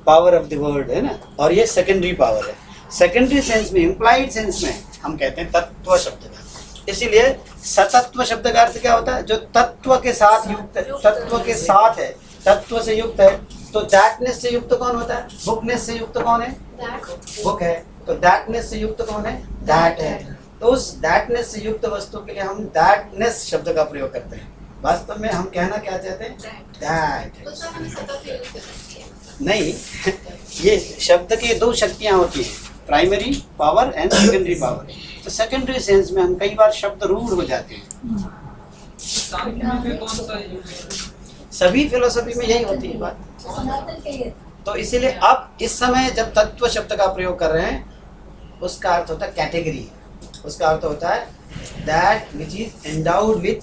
power of the word है ना, और ये सेकेंडरी पावर है। सेकेंडरी सेंस में, इम्प्लाइड सेंस में हम कहते हैं तत्व शब्द का। इसीलिए सतत्व शब्द का अर्थ क्या होता है? जो तत्व के साथ युक्त है, तत्व के साथ है, तत्व से युक्त है। तो दैटनेस से युक्त कौन होता है? बुकनेस से युक्त कौन है? बुक है। तो दैटनेस से युक्त कौन है? दैट है। तो उस दैटनेस से युक्त वस्तु के लिए हम दैटनेस शब्द का प्रयोग करते हैं। वास्तव में हम कहना क्या चाहते हैं? दैट नहीं, ये शब्द की दो शक्तियाँ होती हैं, primary power and secondary power. तो सेकेंडरी सेंस में हम कई बार शब्द रूढ़ हो जाते हैं। सांख्य में कौन सा यूज है? सभी फिलोसफी में यही होती है बात। तो इसीलिए अब इस समय जब तत्व शब्द का प्रयोग कर रहे हैं, उसका अर्थ होता है कैटेगरी, उसका अर्थ होता है that which is endowed with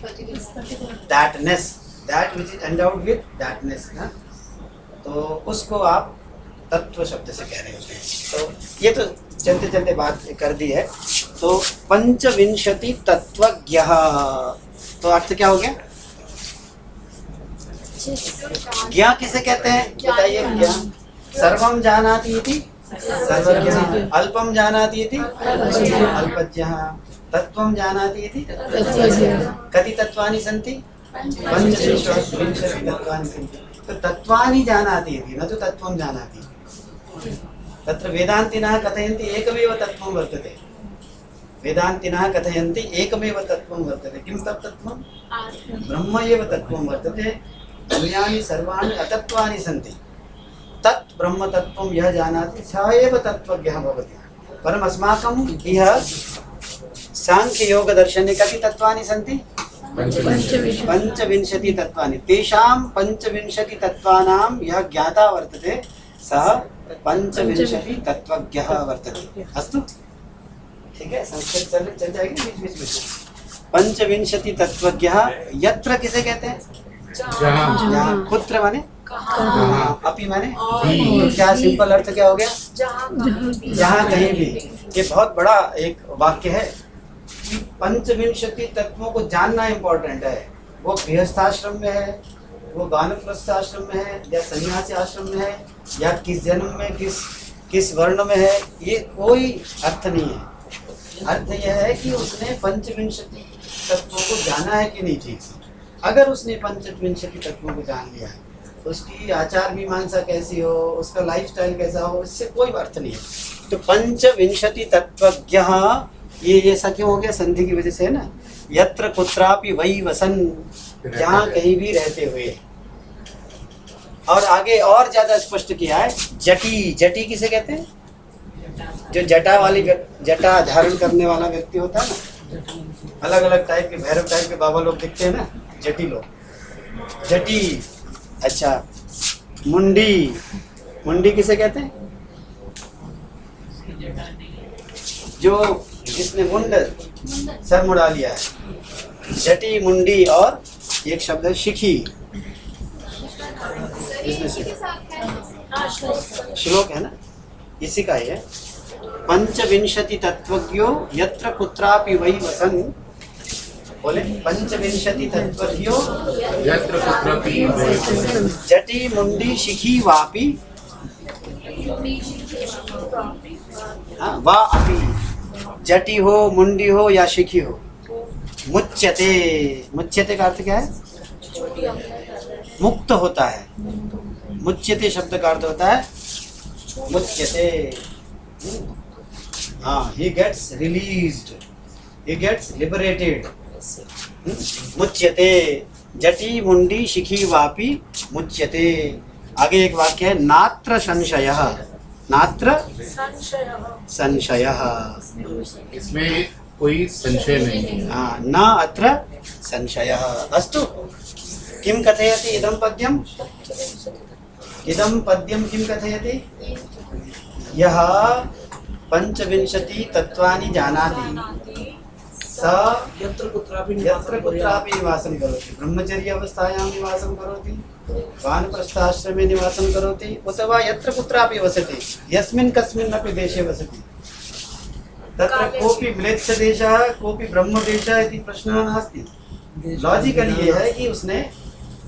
thatness, that which is endowed with thatness ना, तो उसको आप तत्व शब्द से कह रहे होते हैं। तो ये तो चलते चलते बात कर दी है। तो पंचविंशति तत्वज्ञः, तो अर्थ क्या हो गया? ज्ञा किसे कहते हैं बताइए? ज्ञान सर्वम जानाति इति सर्वज्ञः, अल्पम जानाति इति अल्पज्ञः, तत्वम जानाति इति तत्वज्ञः। कति तत्वानि सन्ति? पंचविंशति तत्वानि सन्ति। तो तत्वानि जानाति इति न तो तत्वम जानाति। तत्र वेदान्तिनः कथयन्ति एकमेव तत्वं वर्तते, वेदान्तिनः कथयन्ति एकमेव तत्वं वर्तते। किं तत् तत्वं? ब्रह्म एव तत्वं वर्तते, अन्यानि सर्वाणि अतत्वानि सन्ति। तत् ब्रह्म तत्वं यः जानाति सः एव तत्त्वज्ञः भवति। परम् अस्माकं इह सांख्ययोगदर्शने कति तत्वानि सन्ति? पंचविंशति तत्वानि। तेषां पंचविंशति तत्वानां यः ज्ञाता वर्तते सः पंचविंशति तत्वज्ञः वर्तते। अस्तु, ठीक है, संस्कृत चल जाएगी बीच बीच में। पंचविंशति तत्वज्ञः यत्र किसे कहते हैं? जहाँ। पुत्र माने अपि माने तो क्या सिंपल अर्थ क्या हो गया? जहाँ कहीं भी। ये बहुत बड़ा एक वाक्य है कि पंचविंशति तत्वों को जानना इम्पोर्टेंट है। वो गृहस्थाश्रम में है, वो वानप्रस्थाश्रम में है, या सन्यासी आश्रम में है, या किस जन्म में किस वर्ण में है, ये कोई अर्थ नहीं है। अर्थ यह है कि उसने पंचविंशति तत्वों को जाना है कि नहीं ठीक से। अगर उसने पंचविंशति तत्वों को जान लिया है, उसकी आचार मीमांसा कैसी हो, उसका लाइफस्टाइल कैसा हो, इससे कोई अर्थ नहीं है। तो पंचविंशति तत्वज्ञ, ये ऐसा क्यों हो गया? संधि की वजह से है ना। यत्र कुत्रापि वही वसन, जहाँ कहीं भी रहते हुए। और आगे और ज्यादा स्पष्ट किया है, जटी। जटी किसे कहते हैं? जो जटा वाली जटा धारण करने वाला व्यक्ति होता है ना, अलग अलग टाइप के भैरव टाइप के बाबा लोग दिखते हैं ना, जटी लोग। जटी। अच्छा, मुंडी। मुंडी किसे कहते हैं? जो जिसने मुंड सर मुड़ा लिया है, जटी, मुंडी। और एक शब्द है शिखी, श्लोक है ना, इसी का ही है। पंचविंशति तत्वज्ञो यत्र कुत्रापि वही वसन। बोले, पंचविंशति तत्वज्ञो यत्र कुत्रापि वही वसन। जटी, मुंडी, शिखी वापि, हाँ, वा अपि। जटी हो, मुंडी हो या शिखी हो, मुच्यते। मुच्यते का अर्थ क्या है? मुक्त होता है। मुच्यते शब्द का अर्थ होता है मुच्यते, हाँ, he gets released, he gets liberated। मुच्यते, जटी, मुंडी, शिखी वापि मुच्यते। आगे एक वाक्य है, नात्र संशयः। नात्र संशयः, इसमें कोई संशय नहीं है। हाँ, न अत्र संशयः। अस्तु, किं कथयति इदं पद्यम्? इदं पद्यं किं कथयति? यः पंचविंशति तत्वानि जानाति स यत्र कुत्रापि निवासं करोति। ब्रह्मचर्य अवस्थायां निवासं करोति, वानप्रस्थाश्रमे निवासं करोति, अथवा यत्र कुत्रापि वसति, यस्मिन् कस्मिन्नपि देशे वसति। तत्र कोऽपि म्लेच्छदेशः, कोऽपि ब्रह्मदेशः इति प्रश्नः नास्ति। लॉजिकली ये है कि उसने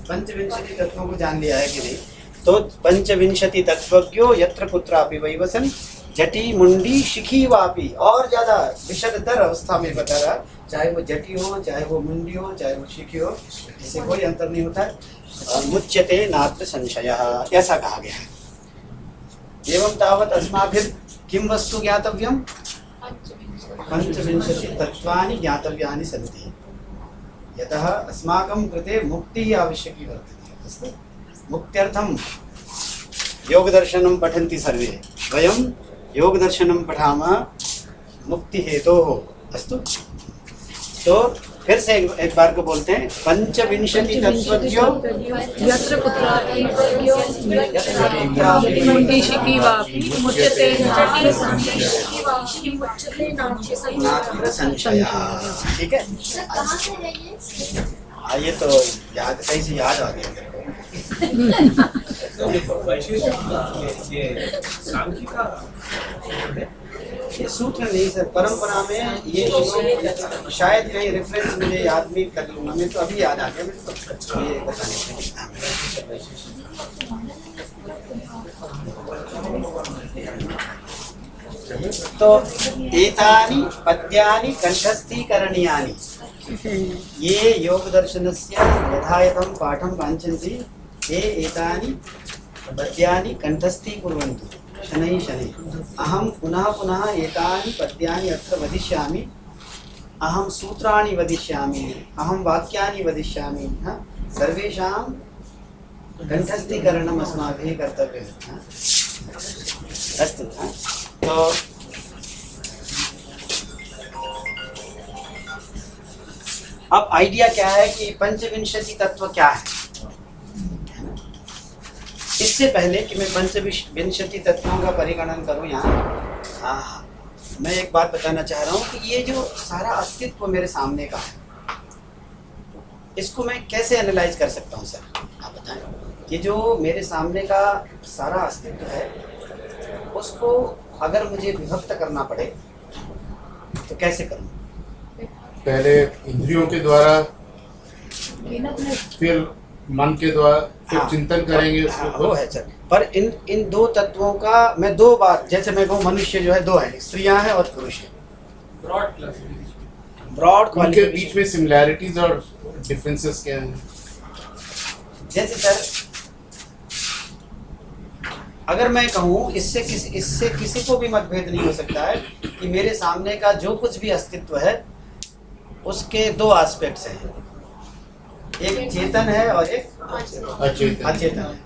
पंचविंशति तत्वों को जान लिया है कि नहीं। तो पंचविंशति तत्वज्ञो यत्र कुत्रापि वही वसन, जटी, मुंडी, शिखी वापि। और ज्यादा विशदतर अवस्था में बता रहा, चाहे वो जटी हो, चाहे वो मुंडी हो, चाहे वो शिखी हो, इससे कोई अंतर नहीं होता है। मुच्यते नात्र संशयः, ऐसा कहा गया है। एवं तावत् अस्माभिः किं वस्तु ज्ञातव्यम्? पंचविंशति तत्वानि ज्ञातव्यानि सन्ति। यतः अस्माकं कृते मुक्तिः आवश्यकी वर्तते। मुक्त्यर्थं योगदर्शनं पठन्ति सर्वे। वयं योगदर्शनं पठामः मुक्तिहेतोः। अस्तु, तो फिर से एक बार को बोलते हैं, पंचविंशति तत्वज्ञो यत्र कुत्रापि मुंडी, शिखी वापि मुच्यते नात्र संशयः। ठीक है, ये तो याद, कहीं से याद आ गया मेरे को। ये सूत्र नहीं सर, परंपरा में ये श्लोक शायद कहीं रेफरेंस मुझे याद नहीं कर लूँगा मैं, तो अभी याद आ गया मेरे को ये बताने के। तो एतानि पद्यानि कंठस्थीकरणीयानि, ये योग दर्शनस्य यथा यथं पाठं वाञ्छन्ति ते एतानि पद्यानि कंठस्थीकुर्वन्तु शनैः शनैः। अहं पुनः पुनः एतानि पद्यानि अत्र वदिष्यामि, अहं सूत्राणि वदिष्यामि, अहं वाक्यानि वदिष्यामि। सर्वेषां कंठस्थीकरणम् अस्माभिः कर्तव्यम्। अस्तु, तो अब आइडिया क्या है कि पंचविंशति तत्व क्या है। इससे पहले कि मैं पंचविंशति तत्वों का परिगणन करूं यहाँ, मैं एक बात बताना चाह रहा हूँ कि ये जो सारा अस्तित्व मेरे सामने का है, इसको मैं कैसे एनालाइज कर सकता हूँ सर, आप बताएं। ये जो मेरे सामने का सारा अस्तित्व है, उसको अगर मुझे विभक्त करना पड़े तो कैसे करूँ? पहले इंद्रियों के द्वारा, फिर मन के द्वारा, फिर चिंतन करेंगे उसके वो है सर। पर इन दो तत्वों का मैं दो बार, जैसे मैं कहूँ मनुष्य जो है दो है, स्त्रियां हैं और पुरुष है। Broad classification. ब्रॉड उनके क्वालिफिकेशन बीच में सिमिलैरिटीज और डिफरेंसेस क्या हैं? जैसे सर अगर मैं कहूँ इससे किसी को भी मतभेद नहीं हो सकता है कि मेरे सामने का जो कुछ भी अस्तित्व है उसके दो एस्पेक्ट्स हैं, एक चेतन है और एक अचेतन है।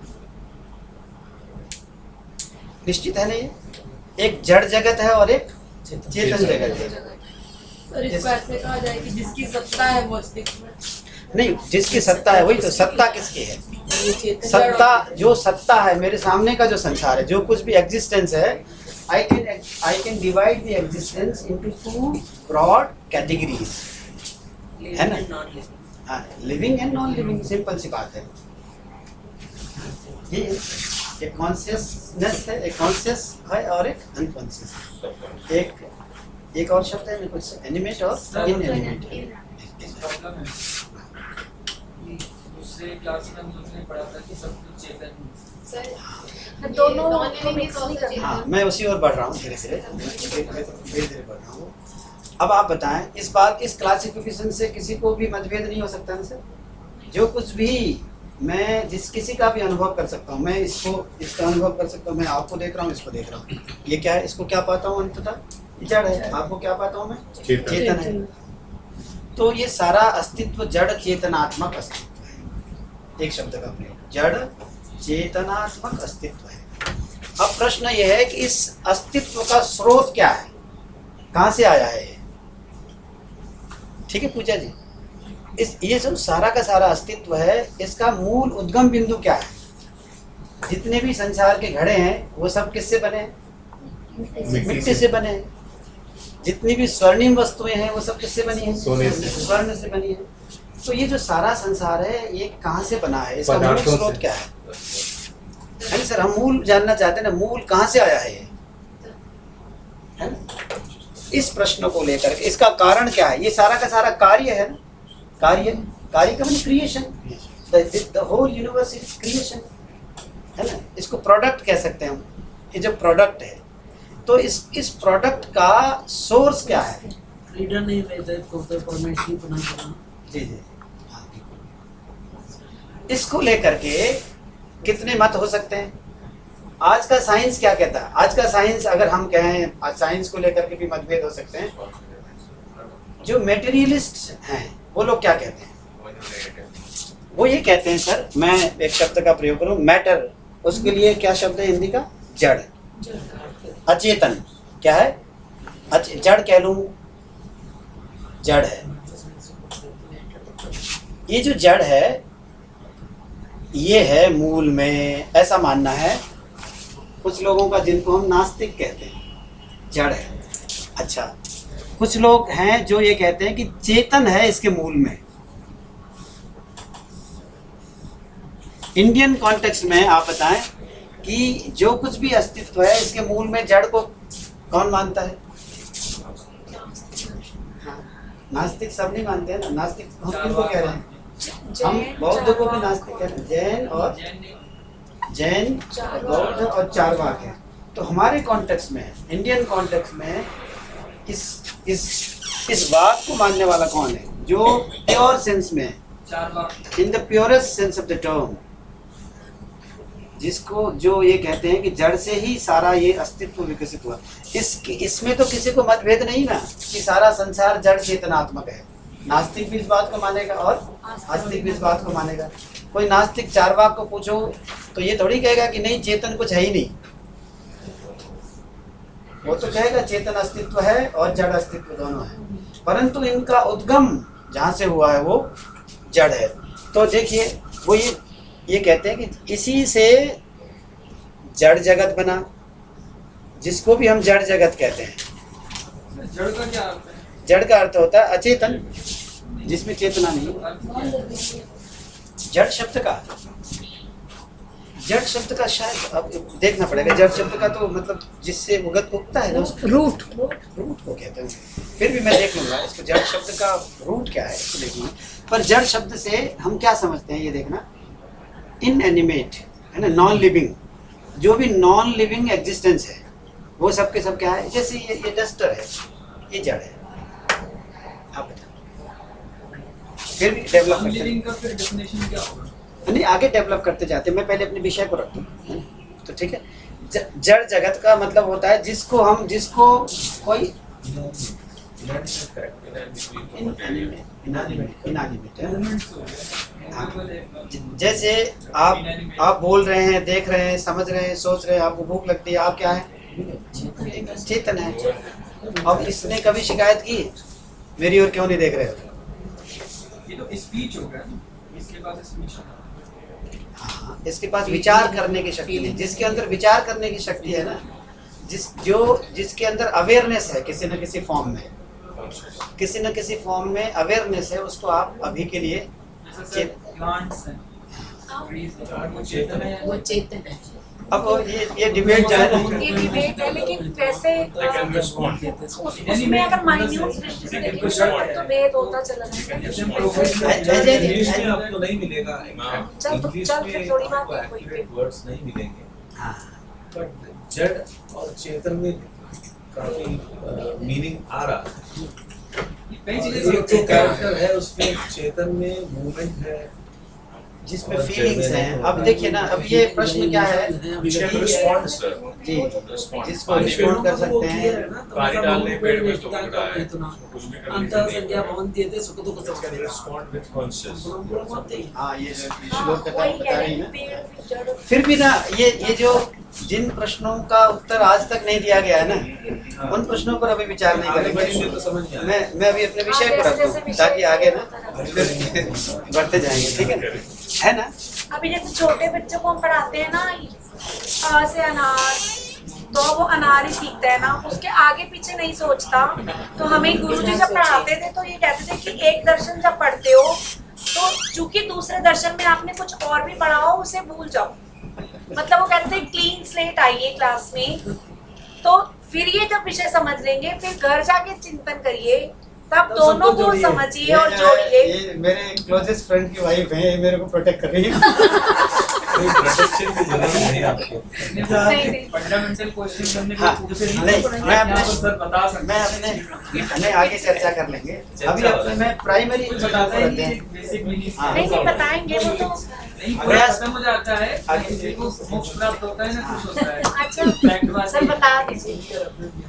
निश्चित है नहीं, एक जड़ जगत है और एक चेतन जगत है। सर इसको ऐसे कहा जाए कि जिसकी सत्ता है वो अस्तित्व है। नहीं, जिसकी सत्ता है वही तो, सत्ता किसकी है? ये चेतन सत्ता, जो सत्ता है मेरे सामने का जो संसार है, जो कुछ भी एग्जिस्टेंस है, I can divide the existence into two broad categories, है ना? हाँ, living and non living, simple सी बात है। ये एक कॉन्शियसनेस है, एक कॉन्शियस है और एक अनकॉन्शियस। एक और शब्द है ना कुछ, एनिमेट और इनएनिमेट। प्रॉब्लम है कि दूसरे क्लास में हम लोग ने पढ़ा था कि सब कुछ चेतन है। दोनों को मिक्स नहीं करना। हाँ, मैं उसी ओर बढ़ रहा हूँ धीरे धीरे बढ़ रहा हूँ। अब आप बताएं, इस क्लासिफिकेशन से किसी को भी मतभेद नहीं हो सकता ना सर? जो कुछ भी मैं किसी का भी अनुभव कर सकता हूँ, मैं इसका अनुभव कर सकता हूँ, मैं आपको देख रहा हूँ, इसको देख रहा हूँ, ये क्या है? इसको क्या पाता हूँ? अंततः जड़ है। आपको क्या पाता हूँ मैं? चेतन है। तो ये सारा अस्तित्व जड़ चेतनात्मक अस्तित्व है। एक शब्द का प्रयोग, जड़ चेतनात्मक अस्तित्व है। अब प्रश्न ये है कि इस अस्तित्व का स्रोत क्या है, कहाँ से आया है? ठीक है पूजा जी, ये जो सारा का सारा अस्तित्व है, इसका मूल उद्गम बिंदु क्या है? जितने भी संसार के घड़े हैं वो सब किससे बने हैं? मिट्टी से बने हैं। जितनी भी स्वर्णिम वस्तुएं हैं वो सब किससे बनी है? सोने से। स्वर्ण से बनी है। तो ये जो सारा संसार है ये कहाँ से बना है? इसका मूल स्रोत क्या है? नहीं सर, हम मूल जानना चाहते हैं ना, मूल कहाँ से आया है ये, है ना? इस प्रश्न को लेकर के इसका कारण क्या है? ये सारा का सारा कार्य है ना, कार्य का मतलब creation, the whole universe is creation, है ना? इसको प्रोडक्ट कह सकते हैं हम, ये जो प्रोडक्ट है। तो इस प्रोडक्ट का सोर्स क्या है? रीडर नहीं भेजा तो परमेश्वर बना बना। जी जी, इसको लेकर के कितने मत हो सकते हैं? आज का साइंस क्या कहता है? आज का साइंस अगर हम कहें, आज साइंस को लेकर के भी मतभेद हो सकते हैं। जो मेटेरियलिस्ट हैं वो लोग क्या कहते हैं? वो ये कहते हैं सर, मैं एक शब्द का प्रयोग करूं, मैटर, उसके लिए क्या शब्द है हिंदी का? जड़। अचेतन क्या है? जड़ कह लूं, जड़ है। ये जो जड़ है ये है मूल में, ऐसा मानना है कुछ लोगों का, जिनको हम नास्तिक कहते हैं। जड़ है। अच्छा, कुछ लोग हैं जो ये कहते हैं कि चेतन है इसके मूल में। इंडियन कॉन्टेक्स्ट में आप बताएं कि जो कुछ भी अस्तित्व है इसके मूल में जड़ को कौन मानता है? नास्तिक सब नहीं मानते हैं ना। नास्तिक हम किनको कह रहे हैं? हम बौद्ध को भी नास्तिक कहते हैं। जैन, बौद्ध और चारवाक है। तो हमारे कॉन्टेक्स्ट में, इंडियन कॉन्टेक्स्ट में इस बात को मानने वाला कौन है? जो प्योर सेंस में, in the purest sense of the term, जिसको जो ये कहते हैं कि जड़ से ही सारा ये अस्तित्व विकसित हुआ। इसमें तो किसी को मतभेद नहीं ना कि सारा संसार जड़ चेतनात्मक है। नास्तिक भी इस बात को मानेगा और आस्तिक भी इस बात को मानेगा। कोई नास्तिक चारवाक को पूछो तो ये थोड़ी कहेगा कि नहीं चेतन कुछ है ही नहीं। वो तो कहेगा चेतन अस्तित्व है और जड़ अस्तित्व दोनों है, परंतु इनका उद्गम जहाँ से हुआ है वो जड़ है। तो देखिए वो ये कहते हैं कि इसी से जड़ जगत बना, जिसको भी हम जड़ जगत कहते हैं। जड़ का क्या अर्थ है? जड़ का अर्थ होता है अचेतन, जिसमें चेतना नहीं। जड़ शब्द का शायद अब देखना पड़ेगा। जड़ शब्द का तो मतलब जिससे उगता है ना, रूट को कहते हैं। फिर भी मैं देख लूंगा इसको, जड़ शब्द का रूट क्या है इसको देखूंगा। पर जड़ शब्द से हम क्या समझते हैं ये देखना, इनएनिमेट है ना, नॉन लिविंग। जो भी नॉन लिविंग एग्जिस्टेंस है वो सब के सब क्या है? जैसे ये डस्टर है, ये जड़ है फिर भी डेवलप करते लिविंग का फिर डेफिनेशन क्या होगा? नहीं, आगे डेवलप करते जाते हैं। मैं पहले अपने विषय को रख दूं, है ना? तो ठीक है। जड़ जगत का मतलब होता है जिसको कोई इनएनिमेट है। हाँ। जैसे आप बोल रहे हैं, देख रहे हैं, समझ रहे हैं, सोच रहे हैं, आपको भूख लगती है, आप क्या है? चेतन है। अब इसने कभी शिकायत की मेरी ओर क्यों नहीं देख रहे हो? ये तो स्पीच हो गया, इसके पास स्पीच है। हाँ, इसके पास विचार करने की शक्ति नहीं। जिसके अंदर विचार करने की शक्ति है ना, जिसके अंदर अवेयरनेस है किसी न किसी फॉर्म में अवेयरनेस है, उसको आप अभी के लिए प्लांट्स हैं, वो चेतन है। वो चेतन है। अब ये डिबेट जो है ना, ये डिबेट है, लेकिन वैसे उसमें अगर माइन्यूट दृष्टि से देखेंगे तो भेद होता चला जाएगा। इंग्लिश में आपको नहीं मिलेगा चल फिर थोड़ी बात कोई वर्ड्स नहीं मिलेंगे, हाँ, बट जड़ और चेतन में काफी मीनिंग आ रहा है। कई चीजें एक जो कैरेक्टर है उसमें चेतन में मूवमेंट है, जिसमें फीलिंग्स हैं। अब देखिए ना, अब ये प्रश्न क्या है जी, जिसको रिस्पॉन्ड कर सकते हैं। पानी डालने पेड़ में तो अंतर संज्ञा भवन्ति यते सुख दुख respond with conscious हाँ, ये श्लोक कथा बता रही है ना। फिर भी ना, ये जो जिन प्रश्नों का उत्तर आज तक नहीं दिया गया है ना, उन प्रश्नों पर अभी विचार नहीं करेंगे। तो समझ में मैं अभी अपने विषय को रखूं ताकि आगे ना फिर बढ़ते जाएंगे, ठीक है ना? अभी जैसे छोटे बच्चों को हम पढ़ाते हैं ना, आ से अनार, तो वो अनार ही सीखता है ना, उसके आगे पीछे नहीं सोचता। तो हमें गुरुजी जब पढ़ाते थे तो ये कहते थे कि एक दर्शन जब पढ़ते हो तो चूंकि दूसरे दर्शन में आपने कुछ और भी पढ़ा हो, उसे भूल जाओ। मतलब वो कहते थे क्लीन स्लेट आइए क्लास में, तो फिर ये जब विषय समझ लेंगे फिर घर जाके चिंतन करिए, तब दोनों को समझिए और जोड़िए। ये मेरे क्लोजेस्ट फ्रेंड की वाइफ है, ये मेरे को प्रोटेक्ट कर रही है। प्रोटेक्शन की जरूरत नहीं आपको। फंडामेंटल क्वेश्चन करने हाँ, के लिए नहीं, मैं अपने सर बता सकता मैं अपने आगे चर्चा कर लेंगे। अभी अपने मैं प्राइमरी बताते रहते हैं। बेसिक मीनिंग हाँ। नहीं बताएंगे वो तो। नहीं, पूरा खत्म हो जाता है, किसी को मोक्ष प्राप्त होता है ना, कुछ होता है। अच्छा सर बता दीजिए।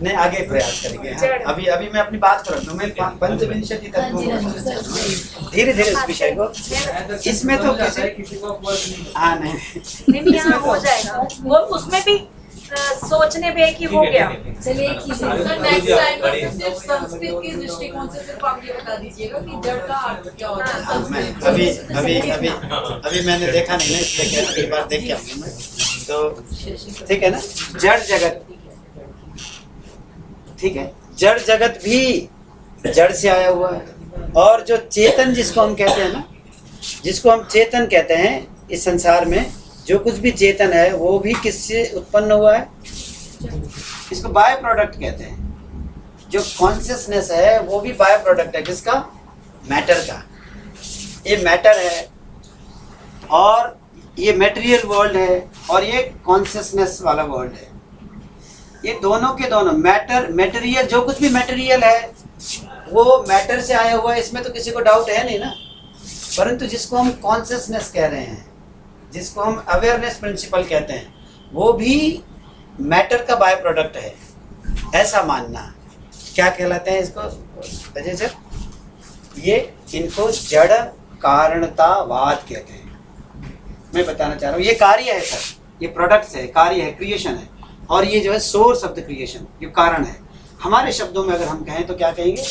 नहीं, आगे प्रयास करेंगे। हाँ, अभी मैं अपनी बात कर रहा हूँ। मैं पंचविंशति तत्वों को धीरे धीरे इस विषय को, इसमें तो किसी को अपवर्ड नहीं। हाँ नहीं, नहीं यहाँ हो जाएगा वो, उसमें भी सोचने पे कि हो गया। चलिए एक ही सर, नेक्स्ट टाइम पर सिर्फ संस्कृत के दृष्टिकोण से सिर्फ आप ये बता दीजिएगा कि जड़ का अर्थ क्या होता है संस्कृत। अभी मैंने देखा नहीं ना, इसलिए अगली बार देख के आऊंगा मैं। तो ठीक है ना, जड़ जगत, ठीक है, जड़ जगत भी जड़ से आया हुआ है। और जो चेतन जिसको हम कहते हैं ना, जिसको हम चेतन कहते हैं, इस संसार में जो कुछ भी चेतन है वो भी किससे उत्पन्न हुआ है? इसको बाय प्रोडक्ट कहते हैं। जो कॉन्शियसनेस है वो भी बाय प्रोडक्ट है, किसका? मैटर का। ये मैटर है और ये मटेरियल वर्ल्ड है और ये कॉन्शियसनेस वाला वर्ल्ड है। ये दोनों के दोनों मटेरियल, जो कुछ भी मटेरियल है वो मैटर से आया हुआ है, इसमें तो किसी को डाउट है नहीं ना। परंतु जिसको हम कॉन्शियसनेस कह रहे हैं, जिसको हम अवेयरनेस प्रिंसिपल कहते हैं, वो भी मैटर का बाय प्रोडक्ट है, ऐसा मानना। क्या कहलाते हैं इसको अजय सर? ये इनको जड़ कारणतावाद कहते हैं। मैं बताना चाह रहा हूँ, ये कार्य है सर, ये प्रोडक्ट्स है, कार्य है, क्रिएशन है। और ये जो है सोर्स ऑफ द क्रिएशन, ये कारण है। हमारे शब्दों में अगर हम कहें तो क्या कहेंगे?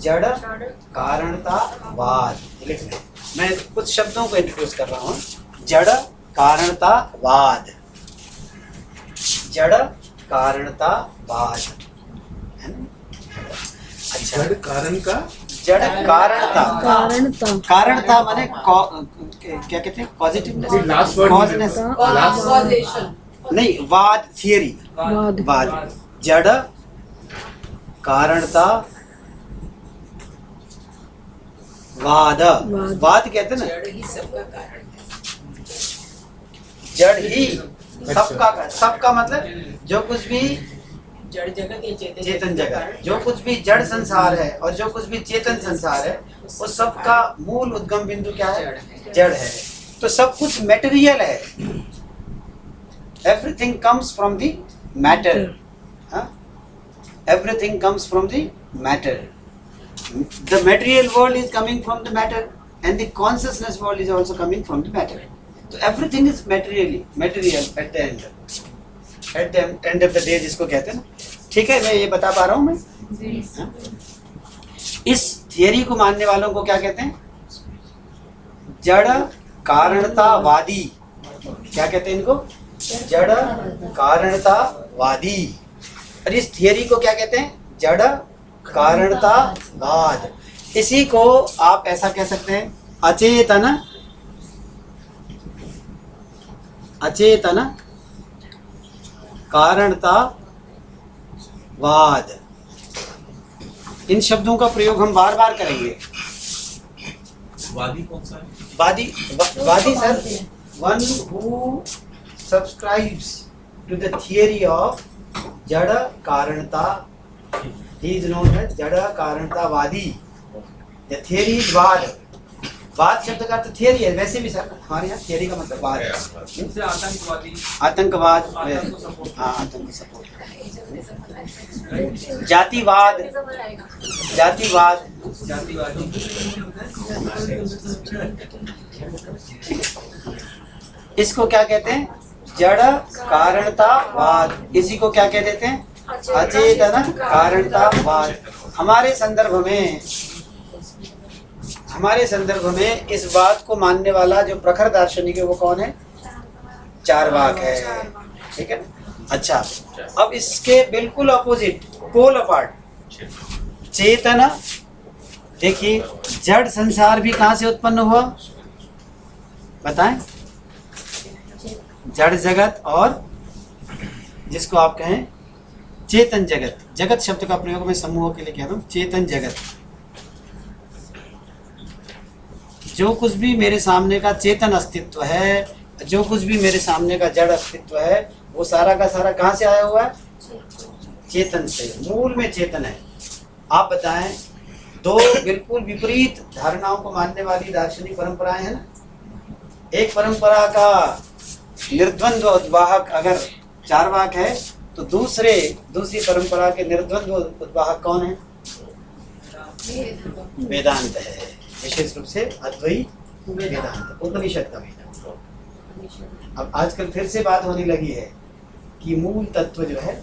जड़ कारणतावाद। लिख लें, मैं कुछ शब्दों को इंट्रोड्यूस कर रहा हूँ। जड़ कारणतावाद, जड़ कारणतावाद, है ना? अच्छा, जड़ कारण का, जड़ कारणता, कारणता माने क्या कहते हैं? कॉजिटिवनेस, Causation। नहीं, वाद, थियरी, वाद। जड़ कारणता वाद, वाद कहते हैं ना, जड़ ही सबका कारण है। जड़ ही सबका, सबका मतलब जो कुछ भी जड़ जगत या चेतन जगत, जो कुछ भी जड़ संसार है और जो कुछ भी चेतन संसार है, वो सब का मूल उद्गम बिंदु क्या है? जड़ है। तो सब कुछ मटेरियल है। Everything comes from the matter. Everything comes from the matter. The material world is coming from the matter and the consciousness world is also coming from the matter. तो everything is material at the end, at the end of the day जिसको कहते हैं ना। ठीक है, मैं ये बता पा रहा हूँ मैं। इस थियरी को मानने वालों को क्या कहते हैं? जड़ कारणतावादी। क्या कहते हैं इनको? जड़ कारणतावादी। और इस थियरी को क्या कहते हैं? जड़ कारणतावाद। इसी को आप ऐसा कह सकते हैं, अचेतन कारणतावाद। इन शब्दों का प्रयोग हम बार बार करेंगे। वादी कौन सा है? वादी sir, one who subscribes to the theory of जड़ कारणता, ही इज नोन एज जड़ कारणतावादी। द थियरी इज वाद। वाद शब्द का अर्थ थियरी है। वैसे भी सर हमारे यहाँ थियरी का मतलब वाद है। इनसे आतंकवादी, आतंकवाद, आतंक सपोर्ट, हाँ आतंक सपोर्ट, जातिवाद, जातिवाद, जातिवादी, इसको क्या कहते हैं? जड़ कारणतावाद। इसी को क्या कह देते हैं? अचेतन कारणतावाद। हमारे संदर्भ में इस बात को मानने वाला जो प्रखर दार्शनिक है वो कौन है? चार्वाक है। ठीक है ना? अच्छा, अब इसके बिल्कुल अपोजिट, पोल अपार्ट, चेतन। देखिए, जड़ संसार भी कहाँ से उत्पन्न हुआ बताएं? जड़ जगत और जिसको आप कहें चेतन जगत। जगत शब्द का प्रयोग मैं समूह के लिए कह रहा हूँ। चेतन जगत, जो कुछ भी मेरे सामने का चेतन अस्तित्व है, जो कुछ भी मेरे सामने का जड़ अस्तित्व है, वो सारा का सारा कहाँ से आया हुआ है? चेतन से। मूल में चेतन है। आप बताएं, दो बिल्कुल विपरीत धारणाओं को मानने वाली दार्शनिक परंपराएं हैं ना। एक परंपरा का निर्द्वंद्व उद्वाहक अगर चार्वाक है, तो दूसरी परंपरा के निर्द्वंद्व उद्वाहक कौन है? वेदांत है। विशेष रूप से अद्वैत वेदांत, उपनिषद का वेदांत। अब आजकल फिर से बात होने लगी है कि मूल तत्व जो है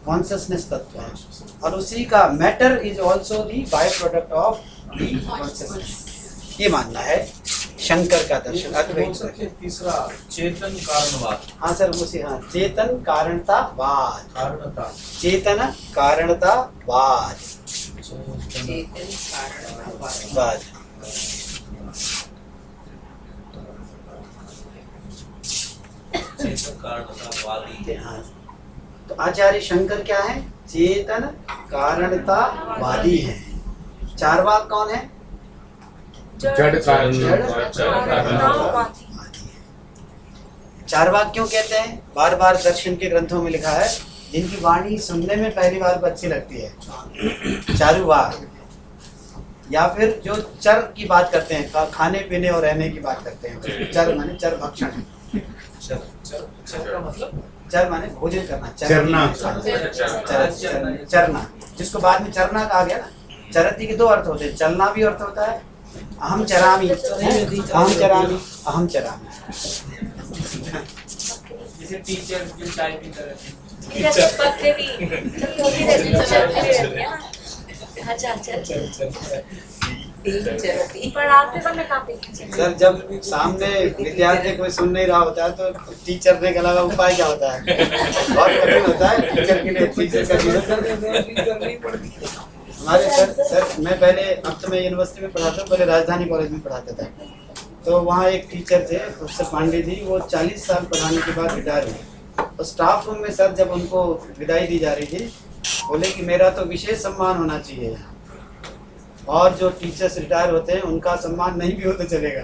कॉन्शियसनेस तत्व है, और उसी का matter is also the by product of the consciousness. ये मानना है शंकर का दर्शन, अद्वैत। तीसरा चेतन कारणवाद। हाँ सर, उसी, हाँ, चेतन कारणतावाद, कारणता, चेतन कारणतावाद, वाद। चेतन कारणतावादी। हाँ, तो आचार्य शंकर क्या है? चेतन कारणतावादी है। चार्वाक कौन है? जड़ कारण, चार्वाक क्यों कहते हैं? बार बार दर्शन के ग्रंथों में लिखा है, जिनकी वाणी सुनने में पहली बार को अच्छी लगती है, चारुवाक। या फिर जो चर की बात करते हैं, खाने पीने और रहने की बात करते हैं। चर माने चर भक्षण, चर का मतलब चर माने भोजन करना, चरना, चरना, जिसको बाद में चरना कहा गया ना। चरती के दो अर्थ होते हैं, चलना भी अर्थ होता है, अहम चरामी, अहम चरामी, अहम चरामी। जैसे टीचर जो चाय पीता रहते हैं, पत्ते भी होती रहती है ना। अच्छा, पढ़ाते समय काफी। सर, जब सामने विद्यार्थी कोई सुन नहीं रहा होता है तो टीचर ने के अलावा उपाय क्या होता है? बहुत कठिन होता है टीचर के लिए। टीचर का जीवन करनी पड़ती है। हमारे सर मैं पहले, अब तो मैं यूनिवर्सिटी में पढ़ाता हूँ, पहले राजधानी कॉलेज में पढ़ाता था। तो वहाँ एक टीचर थे, प्रोफेसर पांडे जी, वो 40 साल पढ़ाने के बाद रिटायर हुए। और स्टाफ रूम में सर जब उनको विदाई दी जा रही थी, बोले कि मेरा तो विशेष सम्मान होना चाहिए, और जो टीचर्स रिटायर होते हैं उनका सम्मान नहीं भी हो तो चलेगा।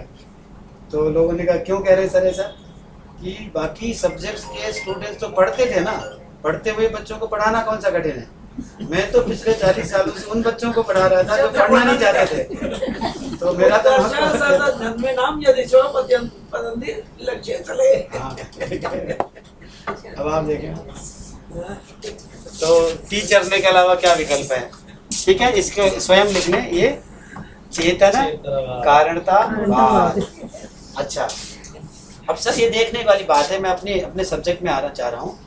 तो लोगों ने कहा क्यों कह रहे हैं सर ऐसा? कि बाकी सब्जेक्ट्स के स्टूडेंट्स तो पढ़ते थे ना, पढ़ते हुए बच्चों को पढ़ाना कौन सा कठिन है? मैं तो पिछले 40 सालों से उन बच्चों को पढ़ा रहा था जो पढ़ना नहीं चाहते थे, तो मेरा तो हाँ। अब आप देखें, तो टीचर ने के अलावा क्या विकल्प है? ठीक है, इसके स्वयं लिख लें, ये चेतन कारणता वाद। अच्छा, अब सर ये देखने वाली बात है, मैं अपने सब्जेक्ट में आना चाह रहा हूँ।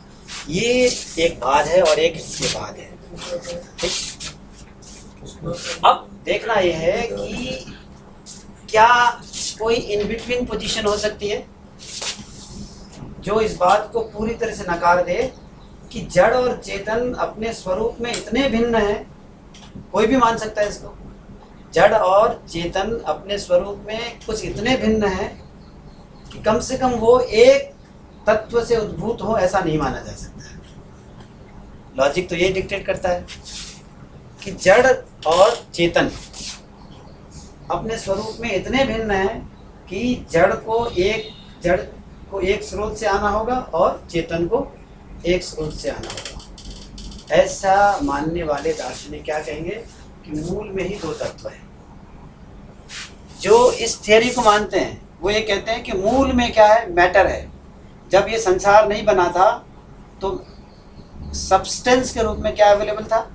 ये एक वाद है और एक ये वाद है, ठीक। अब देखना ये है कि क्या कोई इन बिटवीन पोजीशन हो सकती है जो इस बात को पूरी तरह से नकार दे कि जड़ और चेतन अपने स्वरूप में इतने भिन्न हैं। कोई भी मान सकता है इसको, जड़ और चेतन अपने स्वरूप में कुछ इतने भिन्न हैं कि कम से कम वो एक तत्व से उद्भूत हो, ऐसा नहीं माना जा सकता है। लॉजिक तो ये डिक्टेट करता है कि जड़ और चेतन अपने स्वरूप में इतने भिन्न हैं कि जड़ को एक स्रोत से आना होगा और चेतन को एक स्रोत से आना होगा। ऐसा मानने वाले दार्शनिक क्या कहेंगे कि मूल में ही दो तत्व हैं। जो इस थियरी को मानते हैं वो ये कहते हैं कि मूल में क्या है? मैटर है। जब ये संसार नहीं बना था तो सब्सटेंस के रूप में क्या अवेलेबल था?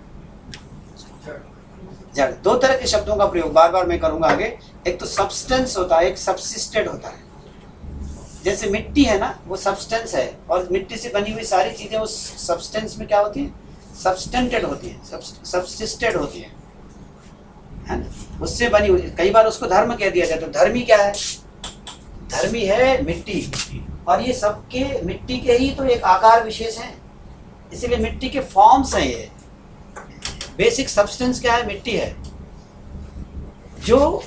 जड़। दो तरह के शब्दों का प्रयोग बार बार मैं करूंगा आगे। एक तो सब्सटेंस होता है, एक सबसिस्टेड होता है। जैसे मिट्टी है ना, वो सब्सटेंस है, और मिट्टी से बनी हुई सारी चीजें उस सब्सटेंस में क्या होती है? सब्सटेंटेड होती है, सबसिस्टेड होती है ना, उससे बनी हुई। कई बार उसको धर्म कह दिया जाए तो धर्मी क्या है? धर्मी है मिट्टी, और ये सबके मिट्टी के ही तो एक आकार विशेष है, इसीलिए मिट्टी के फॉर्म्स हैं। ये बेसिक सब्सटेंस क्या है? मिट्टी है। जो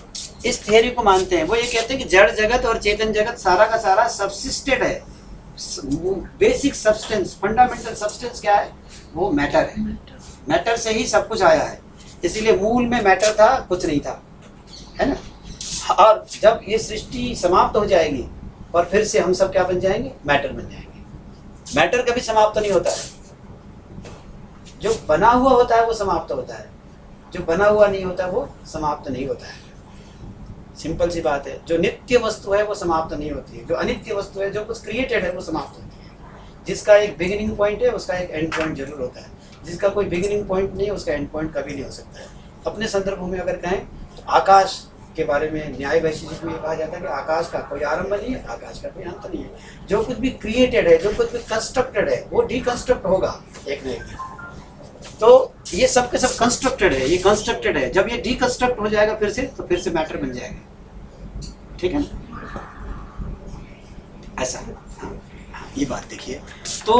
इस थियरी को मानते हैं वो ये कहते हैं कि जड़ जगत और चेतन जगत सारा का सारा सबसिस्टेड है। बेसिक सब्सटेंस, फंडामेंटल सब्सटेंस क्या है? वो मैटर है। मैटर से ही सब कुछ आया है, इसीलिए मूल में मैटर था, कुछ नहीं था, है ना। और जब ये सृष्टि समाप्त हो जाएगी और फिर से हम सब क्या बन जाएंगे? मैटर बन जाएंगे। मैटर कभी समाप्त नहीं होता है। जो बना हुआ होता है वो समाप्त होता है, जो बना हुआ नहीं होता वो समाप्त नहीं होता है। सिंपल सी बात है। जो नित्य वस्तु है वो समाप्त नहीं होती है, जो अनित्य वस्तु है, जो कुछ क्रिएटेड है, वो समाप्त होती है। जिसका एक बिगिनिंग पॉइंट है उसका एक एंड पॉइंट जरूर होता है, जिसका कोई बिगिनिंग पॉइंट नहीं है उसका एंड पॉइंट कभी नहीं हो सकता है। अपने संदर्भ में अगर कहें तो आकाश के बारे में न्याय वैशेषिक में कहा जाता है कि आकाश का कोई आरंभ नहीं है, आकाश का कोई अंत नहीं है। जो कुछ भी क्रिएटेड है, जो कुछ भी कंस्ट्रक्टेड है, वो डिकंस्ट्रक्ट होगा एक न एक दिन। तो ये सब के सब कंस्ट्रक्टेड है, ये कंस्ट्रक्टेड है। जब ये डिकंस्ट्रक्ट हो जाएगा फिर से, तो फिर से मैटर बन जाएगा। ठीक है, ऐसा ये बात देखिए। तो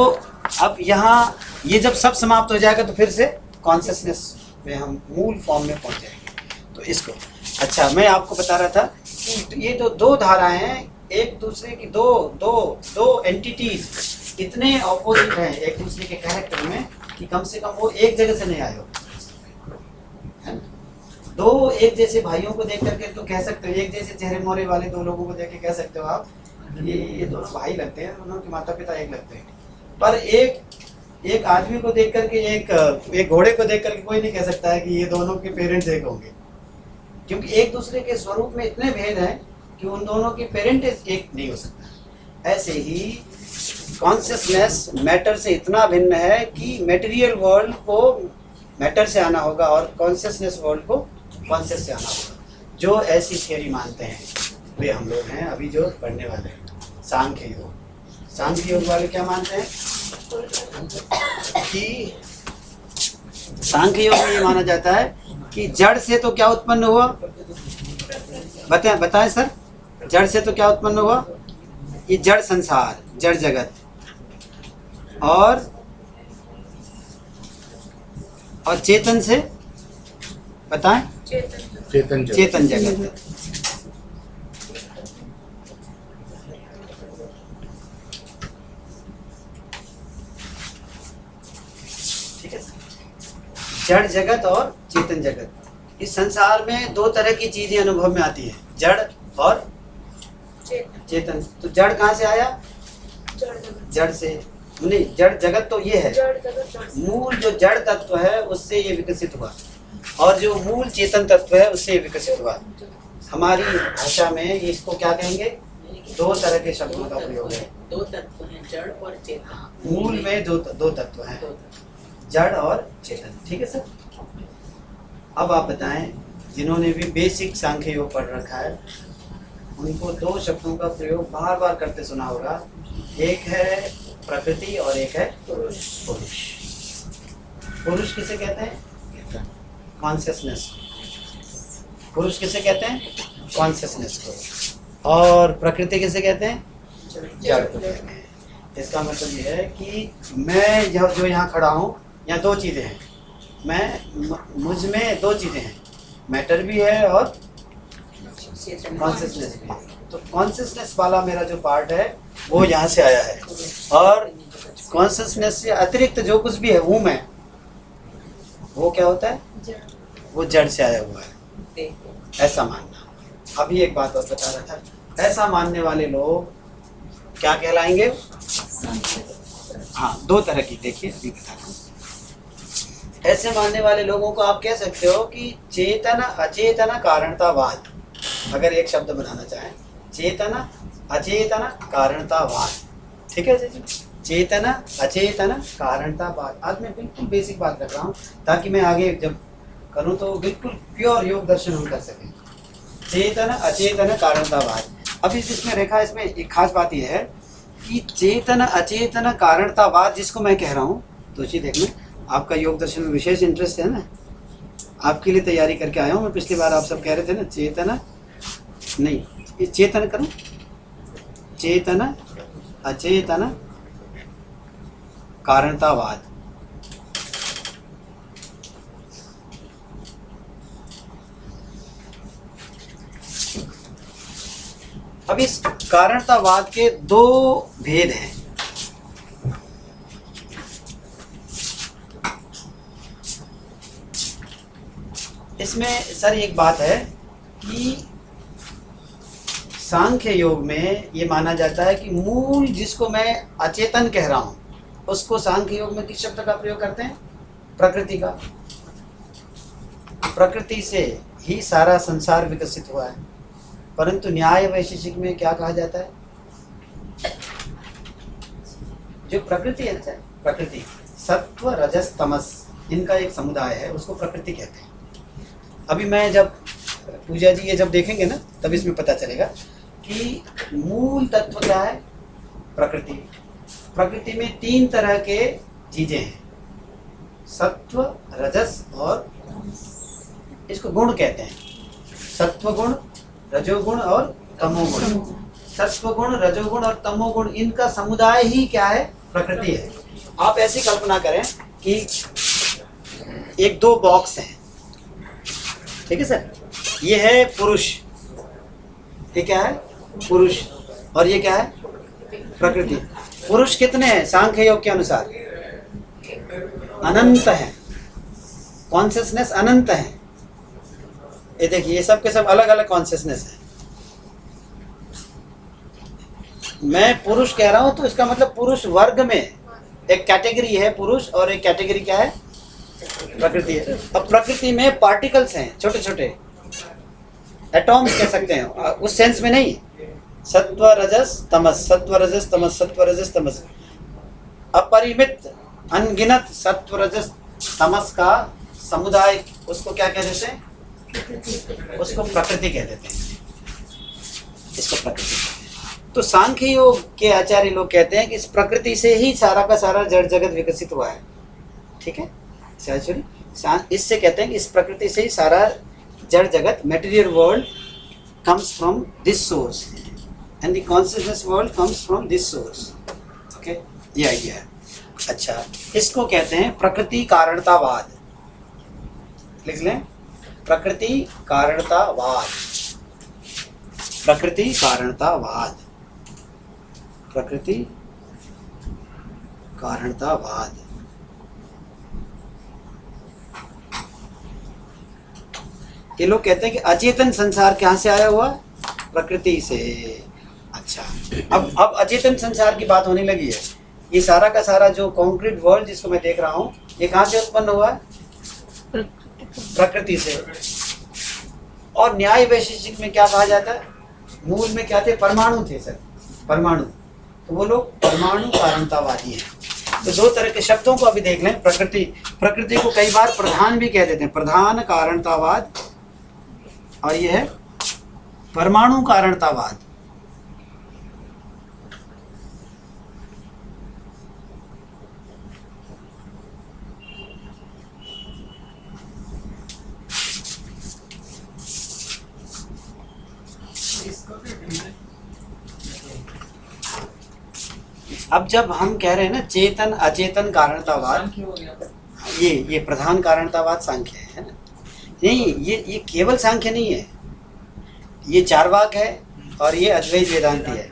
अब यहाँ ये जब सब समाप्त हो जाएगा तो फिर से कॉन्शियसनेस में हम मूल फॉर्म में पहुंच जाएंगे। तो इसको अच्छा, मैं आपको बता रहा था कि ये जो दो धाराएं हैं, एक दूसरे की दो एंटिटीज इतने ऑपोजिट हैं एक दूसरे के कैरेक्टर में कि कम से कम वो एक जगह से नहीं आए हो, है ना। दो एक जैसे भाइयों को देख करके तो कह सकते हो, एक जैसे चेहरे मोहरे वाले दो लोगों को देख के कह सकते हो आप ये दोनों भाई लगते हैं, दोनों के माता पिता एक लगते हैं। पर एक आदमी को देख करके, एक घोड़े को देख करके कोई नहीं कह सकता है कि ये दोनों के पेरेंट्स एक होंगे, क्योंकि एक दूसरे के स्वरूप में इतने भेद हैं कि उन दोनों के पेरेंट एक नहीं हो सकता। ऐसे ही कॉन्शियसनेस मैटर से इतना भिन्न है कि मटेरियल वर्ल्ड को मैटर से आना होगा और कॉन्शियसनेस वर्ल्ड को कॉन्शियस से आना होगा। जो ऐसी थियरी मानते हैं वे हम लोग हैं अभी जो पढ़ने वाले हैं, सांख्य योग। सांख्य योग वाले क्या मानते हैं कि सांख्य योग में ये माना जाता है कि जड़ से तो क्या उत्पन्न हुआ? बताएं सर, जड़ से तो क्या उत्पन्न हुआ? ये जड़ संसार, जड़ जगत, और चेतन से बताएं? चेतन जगत। ठीक है, जड़ जगत और चेतन जगत। इस संसार में दो तरह की चीजें अनुभव में आती है, जड़ और चेतन। तो जड़ कहाँ से आया? जड़ से। नहीं, जड़ जगत तो ये है, जड़ जगत जड़ से। मूल जो जड़ तत्व है उससे ये विकसित हुआ, और जो मूल चेतन तत्व है उससे ये विकसित हुआ। हमारी भाषा में इसको क्या कहेंगे? दो तरह के शब्दों का प्रयोग है। दो तत्व हैं, जड़ और चेतन। मूल में दो तत्व हैं, जड़ और चेतन। ठीक है सर। अब आप बताएं, जिन्होंने भी बेसिक सांख्य योग पढ़ रखा है उनको दो शब्दों का प्रयोग बार बार करते सुना होगा। एक है प्रकृति और एक है पुरुष। पुरुष किसे कहते हैं? कॉन्शियसनेस। पुरुष किसे कहते हैं? कॉन्शियसनेस को। और प्रकृति किसे कहते हैं? जड़ को कहते हैं। इसका मतलब ये है कि मैं जो यहाँ खड़ा हूँ, यहाँ दो चीज़ें हैं। मुझ में दो चीज़ें हैं, मैटर भी है और कॉन्शियसनेस भी है। तो कॉन्शियसनेस वाला मेरा जो पार्ट है वो यहाँ से आया है, और कॉन्शियसनेस से अतिरिक्त जो कुछ भी है वो मैं, वो क्या होता है? वो जड़ से आया हुआ है, ऐसा मानना। अभी एक बात और बता रहा था, ऐसा मानने वाले लोग क्या कहलाएंगे? हाँ, दो तरह की, देखिए अभी बता रहा हूँ। ऐसे मानने वाले लोगों को आप कह सकते हो कि चेतन अचेतन कारणतावाद, अगर एक शब्द बनाना चाहें, चेतन अचेतन कारणतावाद। ठीक है जी, चेतन अचेतन कारणतावाद। आज मैं बिल्कुल बेसिक बात कर रहा हूँ ताकि मैं आगे जब करूँ तो बिल्कुल प्योर योग दर्शन हम कर सकें। चेतन अचेतन कारणतावाद। अभी जिसमें रेखा, इसमें एक खास बात यह है कि चेतन अचेतन कारणतावाद जिसको मैं कह रहा हूँ, तो जी देख लें, आपका योग दर्शन में विशेष इंटरेस्ट है ना, आपके लिए तैयारी करके आया हूँ मैं। पिछली बार आप सब कह रहे थे ना चेतन नहीं, चेतन करूँ, चेतन अचेतन कारणतावाद। अब इस कारणतावाद के दो भेद हैं। इसमें सर एक बात है कि सांख्य योग में ये माना जाता है कि मूल जिसको मैं अचेतन कह रहा हूँ उसको सांख्य योग में किस शब्द का प्रयोग करते हैं? प्रकृति का। प्रकृति से ही सारा संसार विकसित हुआ है, परंतु न्याय वैशेषिक में क्या कहा जाता है? जो प्रकृति है ना, प्रकृति सत्व रजस तमस, इनका एक समुदाय है, उसको प्रकृति कहते हैं। अभी मैं जब पूजा जी ये जब देखेंगे ना तब इसमें पता चलेगा कि मूल तत्व क्या है? प्रकृति। प्रकृति में तीन तरह के चीजें हैं, सत्व, रजस और इसको गुण कहते हैं। सत्व गुण, रजोगुण और तमोगुण। सत्व गुण, रजोगुण और तमोगुण, इनका समुदाय ही क्या है? प्रकृति है। आप ऐसी कल्पना करें कि एक दो बॉक्स हैं, ठीक है सर, ये है पुरुष, ये क्या है? पुरुष, और ये क्या है? प्रकृति। पुरुष कितने हैं सांख्य योग के अनुसार? अनंत है, कॉन्शियसनेस अनंत है। ये देखिए, ये सब के सब अलग अलग कॉन्शियसनेस है। मैं पुरुष कह रहा हूं तो इसका मतलब पुरुष वर्ग में एक कैटेगरी है पुरुष, और एक कैटेगरी क्या है? प्रकृति है। अब प्रकृति में पार्टिकल्स हैं, छोटे छोटे एटॉम्स कह सकते हैं, उस सेंस में नहीं। सत्व रजस तमस, सत्व रजस तमस, सत्व रजस तमस, अपरिमित अनगिनत सत्व रजस तमस का समुदाय, उसको क्या कह देते हैं? उसको प्रकृति कह देते हैं। इसको प्रकृति कहते हैं। तो सांख्य योग के आचार्य लोग कहते हैं कि इस प्रकृति से ही सारा का सारा जड़ जगत विकसित हुआ है। ठीक है, इससे कहते हैं कि इस प्रकृति से ही सारा जड़ जगत, material world comes from this source and the consciousness world comes from this source. Okay, ये आइडिया है। अच्छा, इसको कहते हैं प्रकृति कारणतावाद। लिख लें, प्रकृति कारणतावाद। प्रकृति कारणतावाद, प्रकृति कारणतावाद। ये लोग कहते हैं कि अचेतन संसार कहाँ से आया हुआ? प्रकृति से। अच्छा, अब अचेतन संसार की बात होने लगी है। ये सारा का सारा जो कॉन्क्रीट वर्ल्ड जिसको मैं देख रहा हूँ, ये कहाँ से उत्पन्न हुआ है? प्रकृति से। और न्याय वैशेषिक में क्या कहा जाता है? मूल में क्या थे? परमाणु थे सर, परमाणु। तो वो लोग परमाणु कारणतावादी हैं। तो दो तरह के शब्दों को अभी देख लें। प्रकृति, प्रकृति को कई बार प्रधान भी कह देते हैं, प्रधान कारणतावाद, और ये है परमाणु कारणतावाद। अब जब हम कह रहे हैं ना चेतन अचेतन कारणतावाद, ये प्रधान कारणतावाद सांख्य है ना? नहीं, ये केवल सांख्य नहीं है, ये चार्वाक है और ये अद्वैत वेदांति है।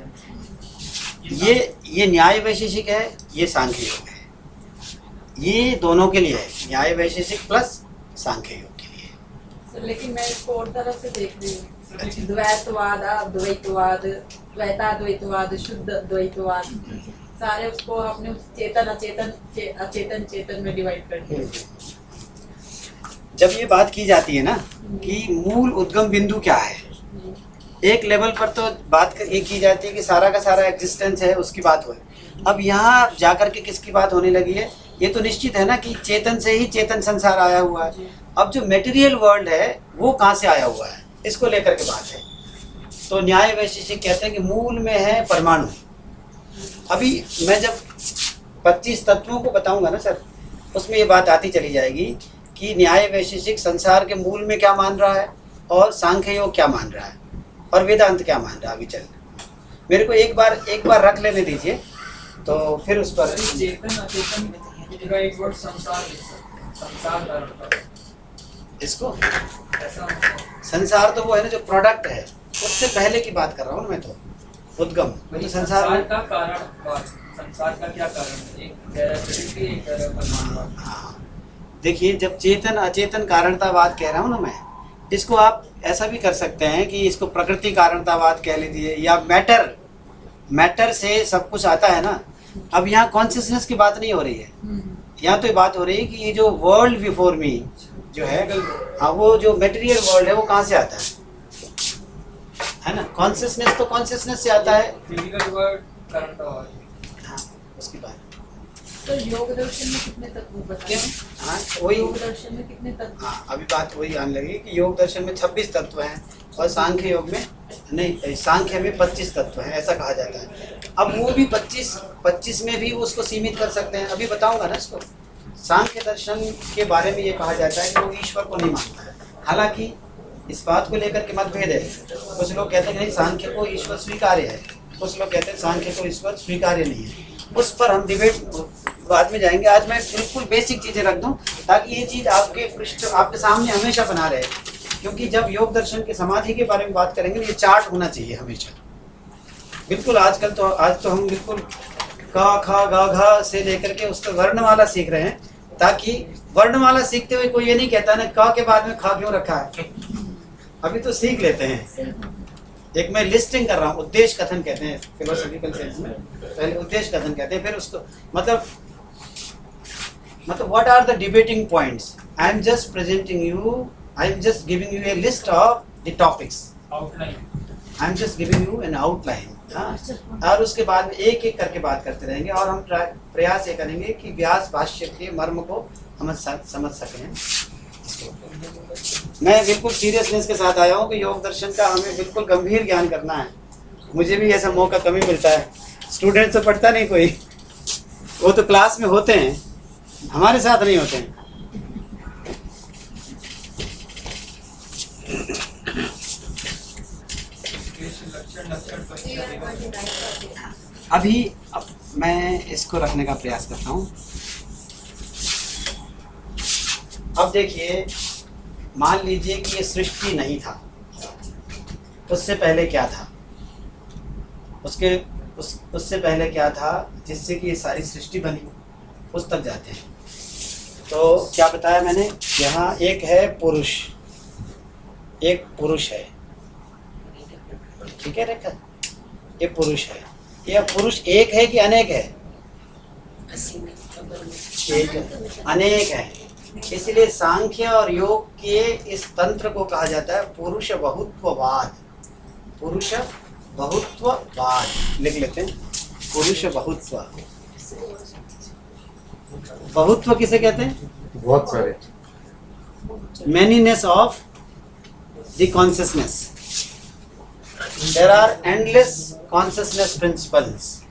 ये न्याय वैशेषिक है, ये सांख्य योग है। ये दोनों के लिए है, न्याय वैशेषिक प्लस सांख्य योग के लिए। लेकिन मैं इसको और तरफ से देख रही हूँ, द्वैतवाद, अद्वैतवाद, द्वैताद्वैतवाद, शुद्ध द्वैतवाद, सारे उसको आपने चेतन अचेतन अचेतन चेतन में डिवाइड कर दिया। जब ये बात की जाती है ना कि मूल उद्गम बिंदु क्या है, एक लेवल पर तो बात ये की जाती है कि सारा का सारा एग्जिस्टेंस है, उसकी बात हो। अब यहाँ जाकर के किसकी बात होने लगी है? ये तो निश्चित है ना कि चेतन से ही चेतन संसार आया हुआ है। अब जो मेटीरियल वर्ल्ड है वो कहाँ से आया हुआ है, इसको लेकर के बात है। तो न्याय वैशेषिक कहते हैं कि मूल में है परमाणु। अभी मैं जब 25 तत्वों को बताऊंगा ना सर, उसमें ये बात आती चली जाएगी कि न्याय वैशेषिक संसार के मूल में क्या मान रहा है और सांख्य योग क्या मान रहा है और वेदांत क्या मान रहा है। अभी चल मेरे को एक बार रख लेने दीजिए, तो फिर उस पर चेतन अचेतन का एक वर्ड संसार इसको संसार तो वो है ना जो प्रोडक्ट है, उससे पहले की बात कर रहा हूँ मैं। तो उद्गम मतलब संसार का कारण, संसार का क्या कारण है? एक परमाणु। देखिए, जब चेतन अचेतन कारणतावाद कह रहा हूँ ना मैं, इसको आप ऐसा भी कर सकते हैं कि इसको प्रकृति कारणतावाद कह लीजिए, या मैटर से सब कुछ आता है ना। अब यहाँ कॉन्शियसनेस की बात नहीं हो रही है, यहाँ तो ये बात हो रही है कि ये जो वर्ल्ड बिफोर मी जो है, हाँ, वो जो मटेरियल वर्ल्ड है वो कहाँ से आता है ना? कॉन्शियसनेस तो कॉन्शियसनेस से आता है, फिजिकल वर्ल्ड कारणतावाद। हाँ, उसकी बात। तो योग दर्शन में कितने तत्व बताएं? हाँ, वही योग दर्शन में कितने तत्व? हाँ, अभी बात वही आने लगी कि योग दर्शन में 26 तत्व हैं और सांख्य योग में नहीं, सांख्य में 25 तत्व हैं, ऐसा कहा जाता है। अब वो भी 25 में भी उसको सीमित कर सकते हैं, अभी बताऊंगा ना इसको। सांख्य दर्शन के बारे में ये कहा जाता है कि वो ईश्वर को नहीं मानता है। हालांकि इस बात को लेकर के मतभेद है। कुछ लोग कहते हैं नहीं, सांख्य को ईश्वर स्वीकार्य है, कुछ लोग कहते हैं सांख्य को ईश्वर स्वीकार्य नहीं है। उस पर हम डिबेट बाद में जाएंगे। आज मैं बिल्कुल बेसिक चीज़ें रख दूं ताकि ये चीज़ आपके सामने हमेशा बना रहे, क्योंकि जब योग दर्शन के समाधि के बारे में बात करेंगे ये चार्ट होना चाहिए हमेशा। बिल्कुल आज तो हम बिल्कुल का खा गा घा से लेकर के उसका वर्णमाला सीख रहे हैं, ताकि वर्णमाला सीखते हुए कोई ये नहीं कहता ना का के बाद में खा क्यों रखा है। अभी तो सीख लेते हैं। एक मैं लिस्टिंग कर रहा हूँ, उद्देश्य कथन कहते हैं फिलोसॉफिकल सेंस में। पहले उद्देश्य कथन कहते हैं, फिर उसको मतलब what are the debating points. I am just presenting you, I am just giving you a list of the topics, outline. I am just giving you an outline. हाँ, और उसके बाद में एक एक करके बात करते रहेंगे और हम प्रयास ये करेंगे कि व्यास भाष्य के मर्म को हम समझ सकें। मैं बिल्कुल सीरियसनेस के साथ आया हूँ कि योग दर्शन का हमें बिल्कुल गंभीर ज्ञान करना है। मुझे भी ऐसा मौका कमी मिलता है, स्टूडेंट तो पढ़ता नहीं कोई, वो तो क्लास में होते हैं, हमारे साथ नहीं होते हैं। अब मैं इसको रखने का प्रयास करता हूँ। अब देखिए, मान लीजिए कि ये सृष्टि नहीं था, उससे पहले क्या था, उससे पहले क्या था जिससे कि ये सारी सृष्टि बनी, उस तक जाते हैं। तो क्या बताया मैंने, यहाँ एक है पुरुष, एक पुरुष है, ठीक है रेखा, ये पुरुष है। ये पुरुष एक है कि अनेक है? एक अनेक है। इसलिए सांख्य और योग के इस तंत्र को कहा जाता है पुरुष बहुत्ववाद। पुरुष बहुत्ववाद लिख लेते हैं, पुरुष बहुत्व। बहुत्व किसे कहते हैं? बहुत सारे। Manyness of the consciousness. There are endless consciousness principles.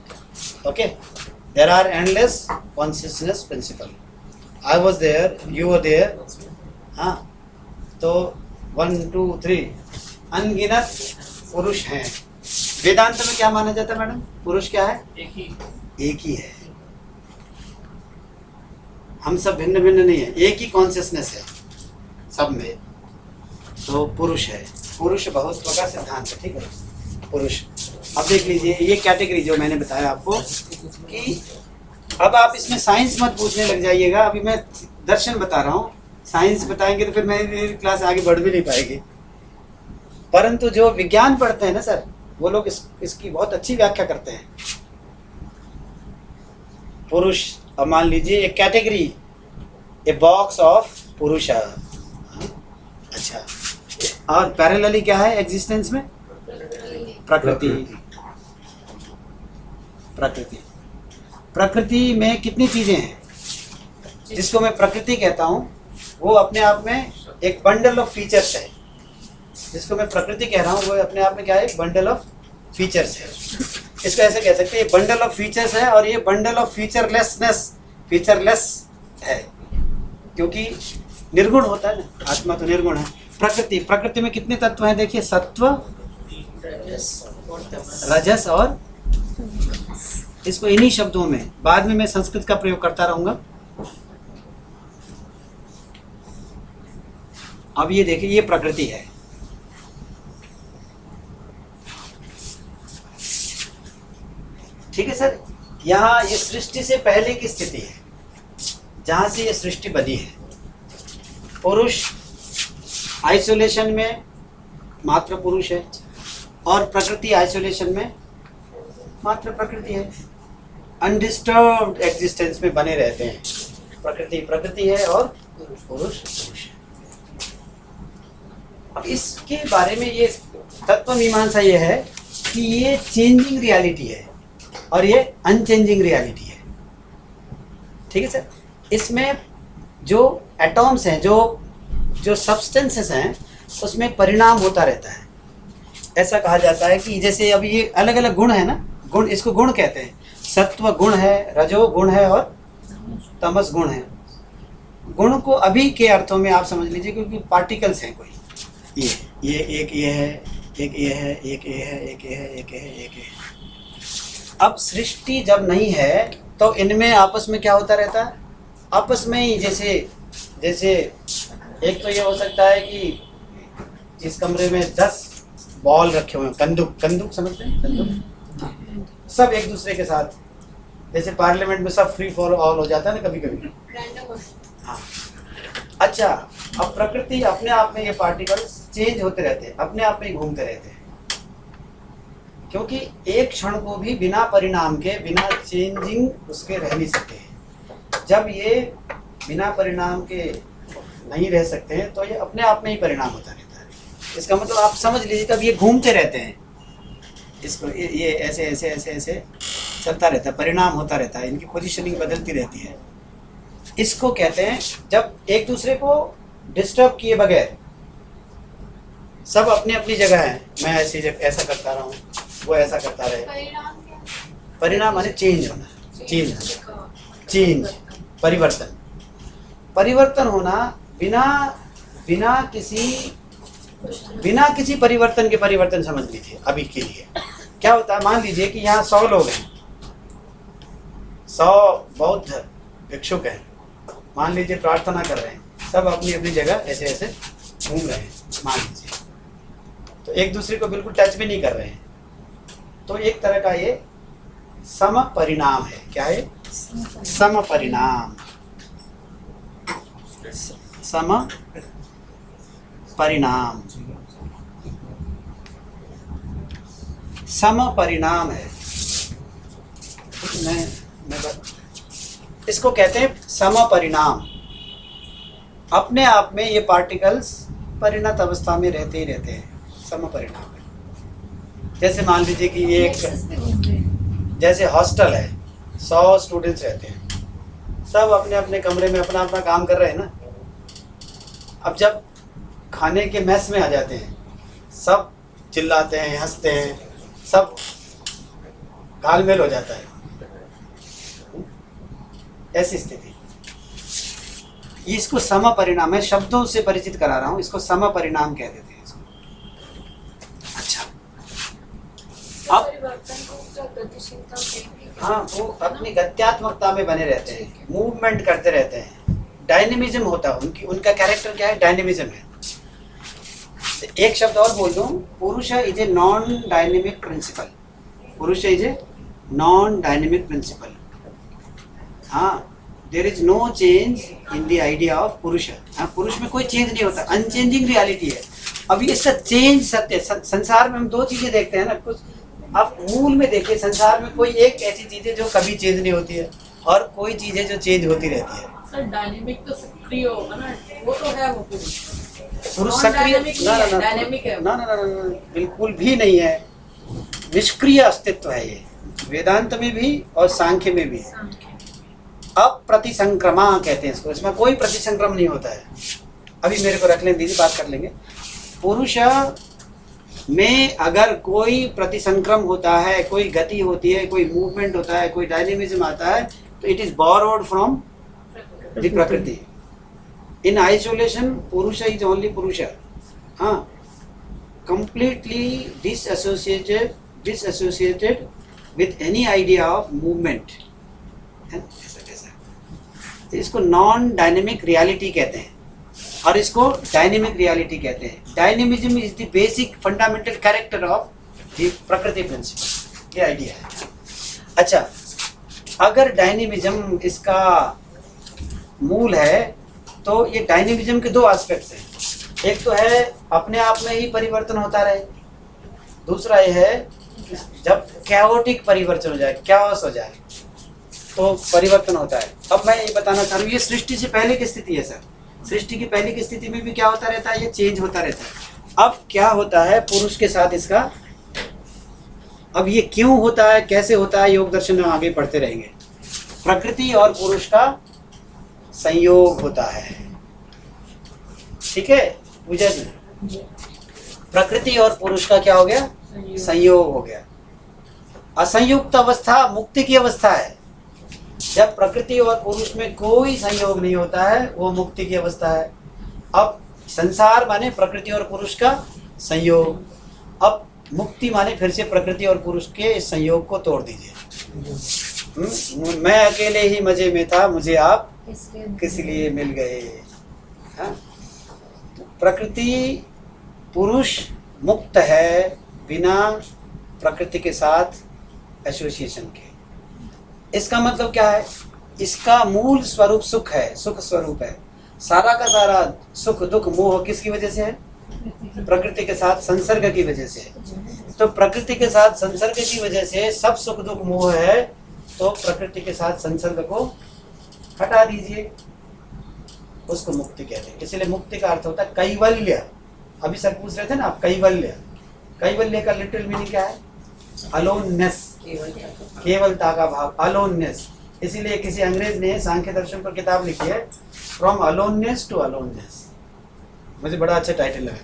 Okay, there are endless consciousness principle. I was there, you were there, हाँ, तो 1 2 3 अनगिनत पुरुष हैं। वेदांत में क्या माना जाता है मैडम? पुरुष क्या है? एक ही है। हम सब भिन्न भिन्न नहीं है, एक ही कॉन्शियसनेस है सब में, तो पुरुष है। पुरुष बहुत्व का सिद्धांत है, ठीक है, पुरुष। अब देख लीजिए ये कैटेगरी जो मैंने बताया आपको, कि अब आप इसमें साइंस मत पूछने लग जाइएगा। अभी मैं दर्शन बता रहा हूँ, साइंस बताएंगे तो फिर मेरी क्लास आगे बढ़ भी नहीं पाएगी। परंतु जो विज्ञान पढ़ते हैं ना सर, वो लोग इसकी बहुत अच्छी व्याख्या करते हैं। पुरुष, अब मान लीजिए एक कैटेगरी, ए बॉक्स ऑफ पुरुष। अच्छा, और पैरेलली क्या है एग्जिस्टेंस में? प्रकृति। प्रकृति, प्रकृति में कितनी चीजें हैं? जिसको मैं प्रकृति कहता हूँ वो अपने आप में एक बंडल ऑफ फीचर्स है। जिसको मैं प्रकृति कह रहा हूँ वो अपने आप में क्या है? एक बंडल ऑफ फीचर्स है। इसको ऐसे कह सकते हैं, ये बंडल ऑफ फीचर्स है और ये बंडल ऑफ फीचरलेस है, क्योंकि निर्गुण होता है ना, आत्मा तो निर्गुण है। प्रकृति में कितने तत्व हैं? देखिए, सत्व, रजस और, इसको इन्हीं शब्दों में, बाद में मैं संस्कृत का प्रयोग करता रहूंगा। अब ये देखिए, ये प्रकृति है। ठीक है सर, यहाँ ये सृष्टि से पहले की स्थिति है, जहां से ये सृष्टि बनी है। पुरुष आइसोलेशन में मात्र पुरुष है और प्रकृति आइसोलेशन में मात्र प्रकृति है। अनडिस्टर्ब्ड एग्जिस्टेंस में बने रहते हैं। प्रकृति है और पुरुष है। अब इसके बारे में ये तत्व मीमांसा ये है कि ये चेंजिंग रियलिटी है और ये अनचेंजिंग रियलिटी है। ठीक है सर, इसमें जो एटॉम्स हैं, जो सब्सटेंसेस हैं, उसमें परिणाम होता रहता है। ऐसा कहा जाता है कि जैसे अभी ये अलग अलग गुण है ना, गुण, इसको गुण कहते हैं। सत्व गुण है, रजो गुण है और तमस गुण है। गुण को अभी के अर्थों में आप समझ लीजिए, क्योंकि पार्टिकल्स हैं। कोई ये एक ये है, एक ये है, एक ये है, एक ये है, एक ये है, एक ये है। अब सृष्टि जब नहीं है तो इनमें आपस में क्या होता रहता है? आपस में ही जैसे एक तो ये हो सकता है कि इस कमरे में 10 बॉल रखे हुए हैं, कंदुक समझते हैं? कंदुक सब एक दूसरे के साथ, जैसे पार्लियामेंट में सब फ्री फॉर ऑल हो जाता है ना कभी कभी। हाँ, अच्छा, अब प्रकृति अपने आप में ये पार्टिकल्स चेंज होते रहते हैं, अपने आप में ही घूमते रहते हैं, क्योंकि एक क्षण को भी बिना परिणाम के, बिना चेंजिंग उसके रह नहीं सकते। जब ये बिना परिणाम के नहीं रह सकते हैं तो ये अपने आप में ही परिणाम होता रहता है। इसका मतलब आप समझ लीजिए, कब ये घूमते रहते हैं, इसको ये ऐसे ऐसे ऐसे ऐसे चलता रहता है, परिणाम होता रहता है, इनकी पोजीशनिंग बदलती रहती है। इसको कहते हैं जब एक दूसरे को डिस्टर्ब किए बगैर सब अपनी अपनी जगह है, मैं ऐसा करता रहा हूँ, वो ऐसा करता रहे। परिणाम माने चेंज होना, चेंज परिवर्तन होना बिना किसी परिवर्तन के परिवर्तन समझ लीजिए। अभी के लिए क्या होता है, मान लीजिए कि यहाँ 100 लोग हैं, 100 बौद्ध भिक्षुक हैं, मान लीजिए प्रार्थना कर रहे हैं, सब अपनी अपनी जगह ऐसे ऐसे घूम रहे हैं, मान लीजिए, तो एक दूसरे को बिल्कुल टच भी नहीं कर रहे हैं, तो एक तरह का ये सम परिणाम है। क्या है? सम परिणाम, सम परिणाम, सम परिणाम है। मैं इसको कहते हैं समपरिणाम। अपने आप में ये पार्टिकल्स परिणत अवस्था में रहते ही रहते हैं, समपरिणाम है। जैसे मान लीजिए कि ये एक जैसे हॉस्टल है, 100 स्टूडेंट्स रहते हैं, सब अपने अपने कमरे में अपना अपना काम कर रहे हैं ना। अब जब खाने के मैस में आ जाते हैं, सब चिल्लाते हैं, हंसते हैं, सब घालमेल हो जाता है, ऐसी स्थिति। इसको समपरिणाम है, शब्दों से परिचित करा रहा हूं, इसको समपरिणाम कह देते हैं इसको। अच्छा, अब हाँ, वो अपनी गत्यात्मकता में बने रहते हैं, मूवमेंट करते रहते हैं, डायनेमिज्म होता है उनका कैरेक्टर क्या है, डायनेमिज्म है। एक शब्द और बोल दूं, purusha is a non dynamic principle. Purusha is a non dynamic principle. हाँ, there is no change in the idea of purusha. हाँ, पुरुष में कोई चेंज नहीं होता, अनचेंजिंग रियलिटी है। अभी इसका चेंज सत्य। संसार में हम दो चीजें देखते हैं ना, कुछ आप मूल में देखिए, संसार में कोई एक ऐसी चीज है जो कभी चेंज नहीं होती है और कोई चीज है जो चेंज होती रहती है। सर डायनेमिक तो सक्रिय होगा ना, वो तो है, वो पुरुष सक्रिय डायनेमिक है ना, बिल्कुल भी नहीं है, निष्क्रिय अस्तित्व है ये, वेदांत में भी और सांख्य में भी। अप्रतिसंक्रमा कहते हैं इसको, इसमें कोई प्रतिसंक्रम नहीं होता है। अभी मेरे को रख लें दीदी, बात कर लेंगे। पुरुष में अगर कोई प्रतिसंक्रम होता है, कोई गति होती है, कोई मूवमेंट होता है, कोई डायनेमिज्म आता है, तो it is borrowed from the प्रकृति। इन आइसोलेशन पुरुष इज ओनली पुरुष। हाँ, completely disassociated with any idea of movement। इसको नॉन डायनेमिक रियलिटी कहते हैं और इसको डायनेमिक रियलिटी कहते हैं। Dynamism is the basic fundamental character of the प्रकृति प्रिंसिपल, ये आइडिया है। अच्छा, अगर डायनेमिज्म इसका मूल है तो ये डायनेमिज्म के दो एस्पेक्ट्स हैं। एक तो है अपने आप में ही परिवर्तन होता रहे, दूसरा ये है जब कैओटिक परिवर्तन हो जाए, कैओस हो जाए, तो परिवर्तन होता है। अब मैं ये बताना चाह रहा हूँ, ये सृष्टि से पहले की स्थिति है सर। सृष्टि की पहले की स्थिति में भी क्या होता रहता है, ये चेंज होता रहता है। अब क्या होता है पुरुष के साथ इसका, अब ये क्यों होता है, कैसे होता है, योग दर्शन में आगे पढ़ते रहेंगे। प्रकृति और पुरुष का संयोग होता है, ठीक है पूजा जी। प्रकृति और पुरुष का क्या हो गया, संयोग हो गया। असंयुक्त अवस्था मुक्ति की अवस्था है। जब प्रकृति और पुरुष में कोई संयोग नहीं होता है, वो मुक्ति की अवस्था है। अब संसार माने प्रकृति और पुरुष का संयोग, अब मुक्ति माने फिर से प्रकृति और पुरुष के इस संयोग को तोड़ दीजिए। मैं अकेले ही मजे में था, मुझे आप किस लिए मिल गए। हाँ? प्रकृति पुरुष मुक्त है बिना प्रकृति के साथ एसोसिएशन के। इसका मतलब क्या है, इसका मूल स्वरूप सुख है, सुख स्वरूप है। सारा का सारा सुख दुख मोह किसकी वजह से है, प्रकृति के साथ संसर्ग की वजह से। तो प्रकृति के साथ संसर्ग की वजह से सब सुख दुख मोह है, तो प्रकृति के साथ संसर्ग को हटा दीजिए, उसको मुक्ति कहते हैं। इसलिए मुक्ति का अर्थ होता है कैवल्य। अभी सर पूछ रहे थे ना आप, कैवल्य, कैवल्य का लिटिल मीनिंग क्या है, अलोननेस, केवलता का भाव, अलोननेस। इसीलिए किसी अंग्रेज ने सांख्य दर्शन पर किताब लिखी है, फ्रॉम अलोननेस टू अलोननेस। मुझे बड़ा अच्छा टाइटल लगा,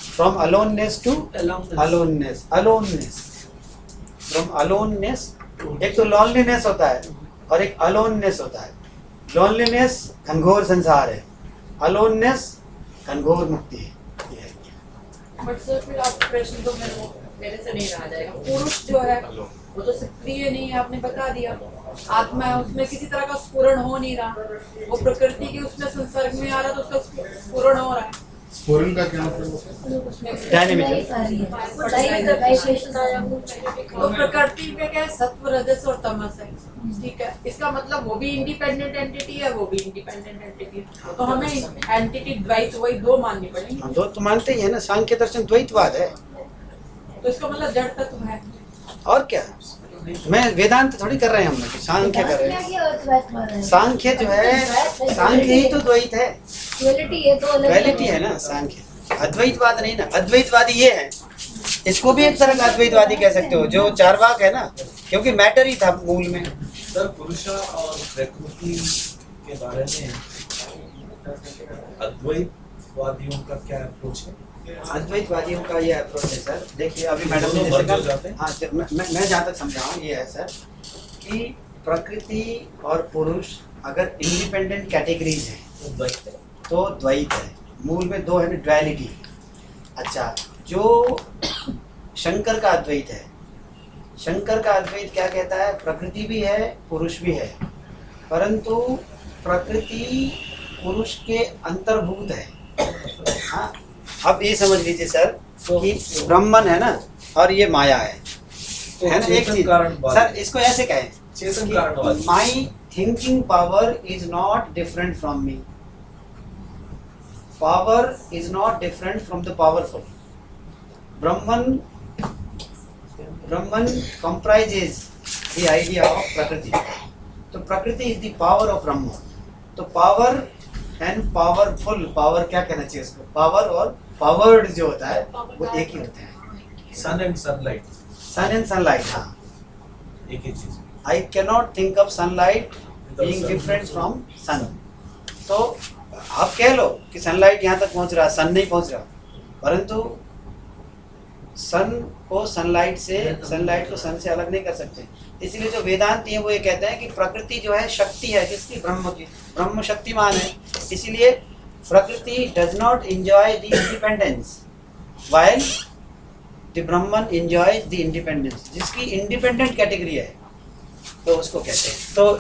from aloneness to aloneness. Aloneness, from aloneness, एक तो लॉनलीनेस होता है और एक अलोननेस होता है। लॉनलीनेस घनघोर संसार है, अलोननेस घनघोर मुक्ति है। बट सर फिर आप प्रश्न तो मेरे से नहीं रहा जाएगा। पुरुष जो है वो तो सक्रिय नहीं है, आपने बता दिया। आत्मा है, उसमें किसी तरह का स्फुरण हो नहीं रहा, वो प्रकृति के उसमें संसर्ग में आ रहा तो उसका स्फुरण हो रहा है। स्फुरण का क्या मतलब, तो प्रकृति में क्या है, सत्व रजस और तमस है, ठीक है। इसका मतलब वो भी इंडिपेंडेंट एंटिटी है, वो भी इंडिपेंडेंट एंटिटी है, तो हमें एंटिटी द्वैत वही दो माननी पड़ेगी। दो तो मानते ही है ना, सांख्य दर्शन द्वैतवाद है। तो इसका मतलब जड़ तत्व है और क्या, मैं वेदांत थोड़ी कर रहे हैं हम लोग, सांख्य कर रहे हैं। सांख्य जो है, सांख्य ही तो द्वैत है, क्वालिटी है ना सांख्य, अद्वैतवाद नहीं ना। अद्वैतवादी ये है, इसको भी एक तरह का अद्वैतवादी कह सकते हो, जो चार्वाक है ना, क्योंकि मैटर ही था मूल में। सर पुरुष और प्रकृति के बारे में अद्वैतवादियों का क्या अप्रोच है? अद्वैतवादियों का ये अप्रोच है सर, देखिए अभी मैडम ने जैसे कहा, हाँ मैं जहाँ तक समझा हूँ ये है सर कि प्रकृति और पुरुष अगर इंडिपेंडेंट कैटेगरीज हैं तो द्वैत है, मूल में दो है ना, ड्युअलिटी। अच्छा, जो शंकर का अद्वैत है, शंकर का अद्वैत क्या कहता है, प्रकृति भी है पुरुष भी है, परंतु प्रकृति पुरुष के अंतर्भूत है। हाँ, अब ये समझ लीजिए सर कि ब्रह्मन है ना और ये माया है ना, एक चीज सर, इसको ऐसे कहें, चेतन कारण my thinking power is not different from me, power is not different from the powerful. Brahman comprises the idea of प्रकृति, तो प्रकृति इज द पावर ऑफ ब्रह्म। तो पावर एंड पावरफुल, पावर क्या कहना चाहिए उसको, पावर और पावर्ड जो होता है वो एक ही होते हैं। Sun and sunlight, sun and sunlight, हाँ एक ही चीज। I can not think of sunlight being different from sun. तो आप कह लो कि सनलाइट यहाँ तक पहुँच रहा, सन नहीं पहुँच रहा, परंतु सन को सनलाइट को सन से अलग नहीं कर सकते। इसलिए जो वेदांती हैं वो ये कहते हैं कि प्रकृति जो है शक्ति है, किसकी, ब्रह्म की, ब्रह्म शक्तिमान है, इसलिए प्रकृति does not enjoy the independence while the Brahman enjoys the independence. जिसकी इंडिपेंडेंट कैटेगरी है तो उसको कहते हैं। तो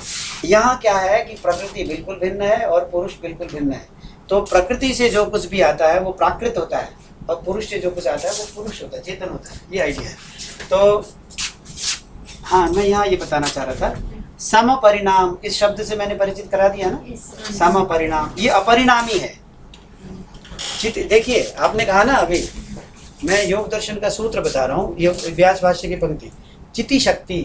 यहाँ क्या है कि प्रकृति बिल्कुल भिन्न है और पुरुष बिल्कुल भिन्न है। तो प्रकृति से जो कुछ भी आता है वो प्राकृत होता है और पुरुष से जो कुछ आता है वो पुरुष होता है, चेतन होता है, ये आइडिया है। तो हाँ, मैं यहाँ ये बताना चाह रहा था, सम परिणाम, इस शब्द से मैंने परिचित करा दिया ना, सम परिणाम, ये अपरिणामी है। देखिए आपने कहा ना, अभी मैं योग दर्शन का सूत्र बता रहा हूँ, ये व्यास भाष्य की पंक्ति, चिति शक्ति,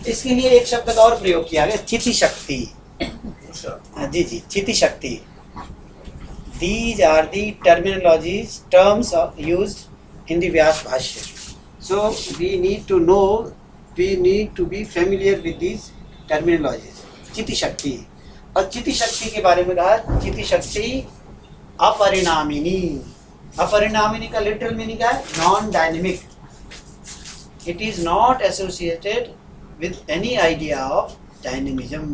इसके लिए एक शब्द का और प्रयोग किया गया, चिति शक्ति। जी जी, चिति शक्ति। These are the terminologies, terms used in the Vyas Bhashya. So we need to know, we need to be familiar with these terminologies. चिति शक्ति, और चिति शक्ति के बारे में कहा, चिति शक्ति अपरिणामिनी। अपरिणामिनी का लिटरल मीनिंग क्या है, non dynamic. It is not associated with any idea of dynamism.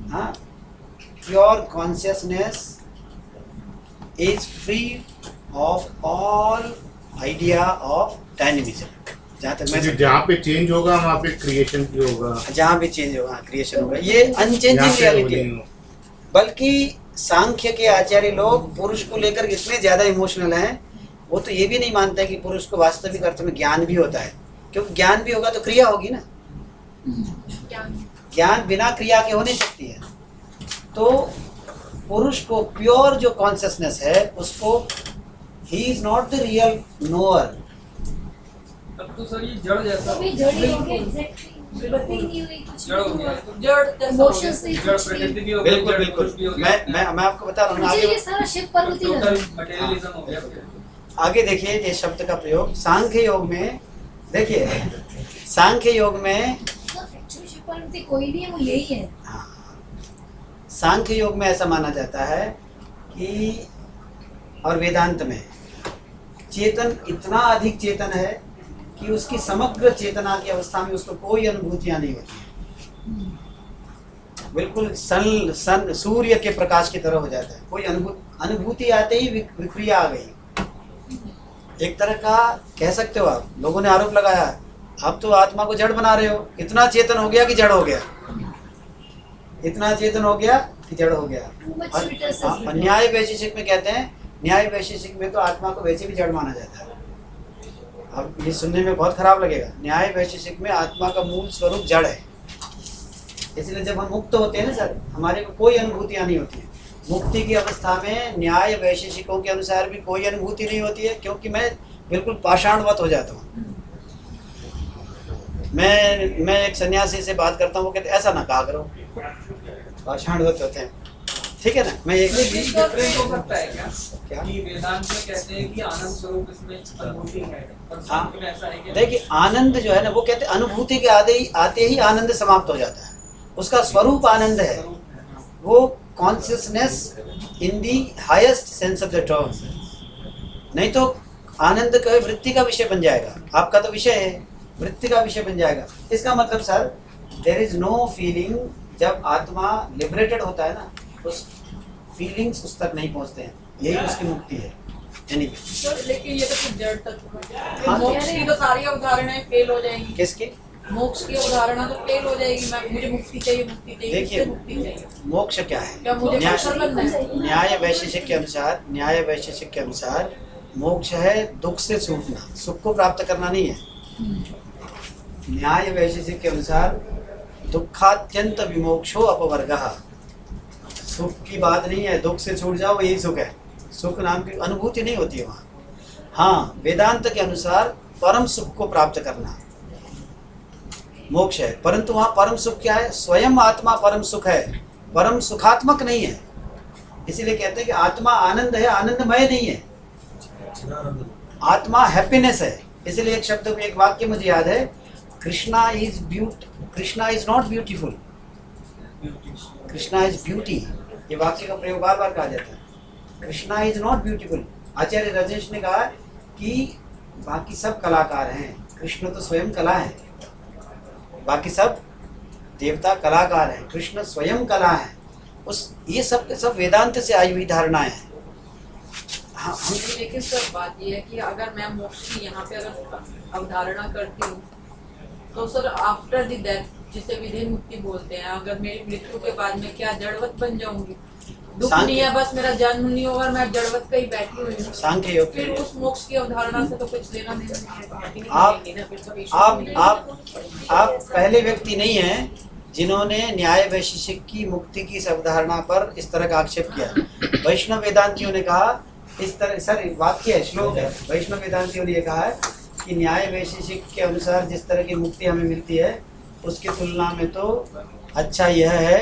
हाँ, pure consciousness is free of all idea of dynamism. जहाँ तक मैं, जहाँ पे चेंज होगा वहाँ पे क्रिएशन भी होगा, जहाँ भी चेंज होगा क्रिएशन होगा, ये अनचेंजिंग रियलिटी है। बल्कि सांख्य के आचार्य लोग पुरुष को लेकर इतने ज्यादा इमोशनल हैं, वो तो ये भी नहीं मानते कि पुरुष को वास्तविक अर्थ में ज्ञान भी होता है, क्योंकि ज्ञान भी होगा तो क्रिया होगी ना, ज्ञान बिना क्रिया के हो नहीं सकती है। तो पुरुष को प्योर जो कॉन्शियसनेस है उसको, he is not the real knower. तब तो सर ये जड़ जैसा तो भी जड़ ही हो गया, एग्जैक्टली बात ही नहीं हुई, कुछ जड़ हो गया, तो जड़ इमोशंस से जड़ प्रकृति भी हो गया, बिल्कुल जड़ बिल्कुल, पुरुष भी हो गया। मैं आपको बता रहा हूँ ना, मुझे आगे ये सारा शिव पार्वती लगा। टोटल मटेरियलिज्म हो गया। आगे देखिए इस शब्द का प्रयोग सांख्य योग में, देखिए सांख्य योग में, एक्चुअली शिव पार्वती कोई नहीं है, वो यही है। सांख्य योग में ऐसा माना जाता है कि, और वेदांत में, चेतन इतना अधिक चेतन है कि उसकी समग्र चेतना की अवस्था में उसको कोई अनुभूतियां नहीं होती है, बिल्कुल सन सूर्य के प्रकाश की तरह हो जाता है, कोई अनुभूति आते ही विक्रिया आ गई। एक तरह का कह सकते हो आप, लोगों ने आरोप लगाया आप तो आत्मा को जड़ बना रहे हो, इतना चेतन हो गया कि जड़ हो गया, इतना चेतन हो गया कि जड़ हो गया। और न्याय वैशेषिक में कहते हैं, न्याय वैशेषिक में तो आत्मा को वैसे भी जड़ माना जाता है। अब ये सुनने में बहुत खराब लगेगा, न्याय वैशेषिक में आत्मा का मूल स्वरूप जड़ है। इसलिए जब हम मुक्त होते हैं ना सर, हमारे को कोई अनुभूतियाँ नहीं होती है। मुक्ति की अवस्था में न्याय वैशेषिकों के अनुसार भी कोई अनुभूति नहीं होती है, क्योंकि मैं बिल्कुल पाषाणवत हो जाता हूँ। मैं एक सन्यासी से बात करता हूँ, वो कहते ऐसा ना कहा करो, भाषण होते हैं, ठीक है ना। मैं एक डिफरेंस हो सकता है क्या क्या? कि वेदांत में कहते हैं कि आनंद स्वरूप इसमें अनुभूति है, और हाँ। सांख्य में ऐसा है कि देखिए आनंद जो है ना, वो कहते हैं अनुभूति के आते ही आनंद समाप्त हो जाता है, उसका स्वरूप आनंद है, वो consciousness in the highest sense of the term. नहीं तो आनंद का वृत्ति का विषय बन जाएगा, आपका तो विषय है, वृत्ति का विषय बन जाएगा। इसका मतलब sir there is no feeling. जब आत्मा लिबरेटेड होता है ना, उस फीलिंग्स उस तक नहीं पहुंचते हैं, यही उसकी मुक्ति है। सर लेकिन ये तो फिर जड़ तत्व है। हाँ। मोक्ष की तो सारी अवधारणाएं फेल हो जाएंगी। किसकी? मोक्ष की अवधारणा तो फेल हो जाएगी। मैं मुझे मुक्ति चाहिए, मुक्ति चाहिए, देखिए, इससे मुक्ति चाहिए। मोक्ष क्या है? क्या मुझे ईश्वर बनना है? न्याय वैशेषिक के अनुसार मोक्ष है दुख से छूटना, सुख को प्राप्त करना नहीं है। न्याय वैशेषिक के अनुसार दुखात्यंत विमोक्षो अपवर्गः, सुख की बात नहीं है, दुख से छूट जाओ यही सुख है, सुख नाम की अनुभूति नहीं होती है वहाँ। हाँ, वेदांत के अनुसार परम सुख को प्राप्त करना मोक्ष है, परंतु वहाँ परम सुख क्या है? स्वयं आत्मा परम सुख है, परम सुखात्मक नहीं है। इसीलिए कहते हैं कि आत्मा आनंद है, आनंदमय नहीं है, आत्मा हैप्पीनेस है। इसलिए एक शब्द में एक वाक्य मुझे याद है, Krishna is not beautiful, Krishna is beauty. ये वाक्य का प्रयोग बार बार कहा जाता है, कृष्णा इज नॉट ब्यूटीफुल। आचार्य राजेश ने कहा कि बाकी सब कलाकार हैं, कृष्ण तो स्वयं कला है, बाकी सब देवता कलाकार हैं, कृष्ण स्वयं कला है। उस ये सब वेदांत से आई हुई धारणाएं हैं। हाँ, लेकिन सर बात ये है कि अगर मैं मोक्ष की यहाँ पे अगर अवधारणा करती हूँ तो सर आफ्टर द डेथ, जिसे विधि मुक्ति बोलते हैं, अगर मेरी मृत्यु के बाद में क्या जड़वत बन जाऊंगी? दुख नहीं है, बस मेरा जन्म नहीं होगा, मैं जड़वत कहीं बैठी हुई हूँ। सांख्य योग फिर उस मोक्ष की अवधारणा से तो कुछ लेना देना नहीं है। आप पहले व्यक्ति नहीं हैं जिन्होंने न्याय वैशेषिक की मुक्ति की इस अवधारणा पर इस तरह का आक्षेप किया। वैष्णव वेदांतियों ने कहा इस तरह, सर वाक्य है, श्लोक है, वैष्णव वेदांतियों ने कहा है कि न्याय वैशेषिक के अनुसार जिस तरह की मुक्ति हमें मिलती है उसकी तुलना में तो अच्छा यह है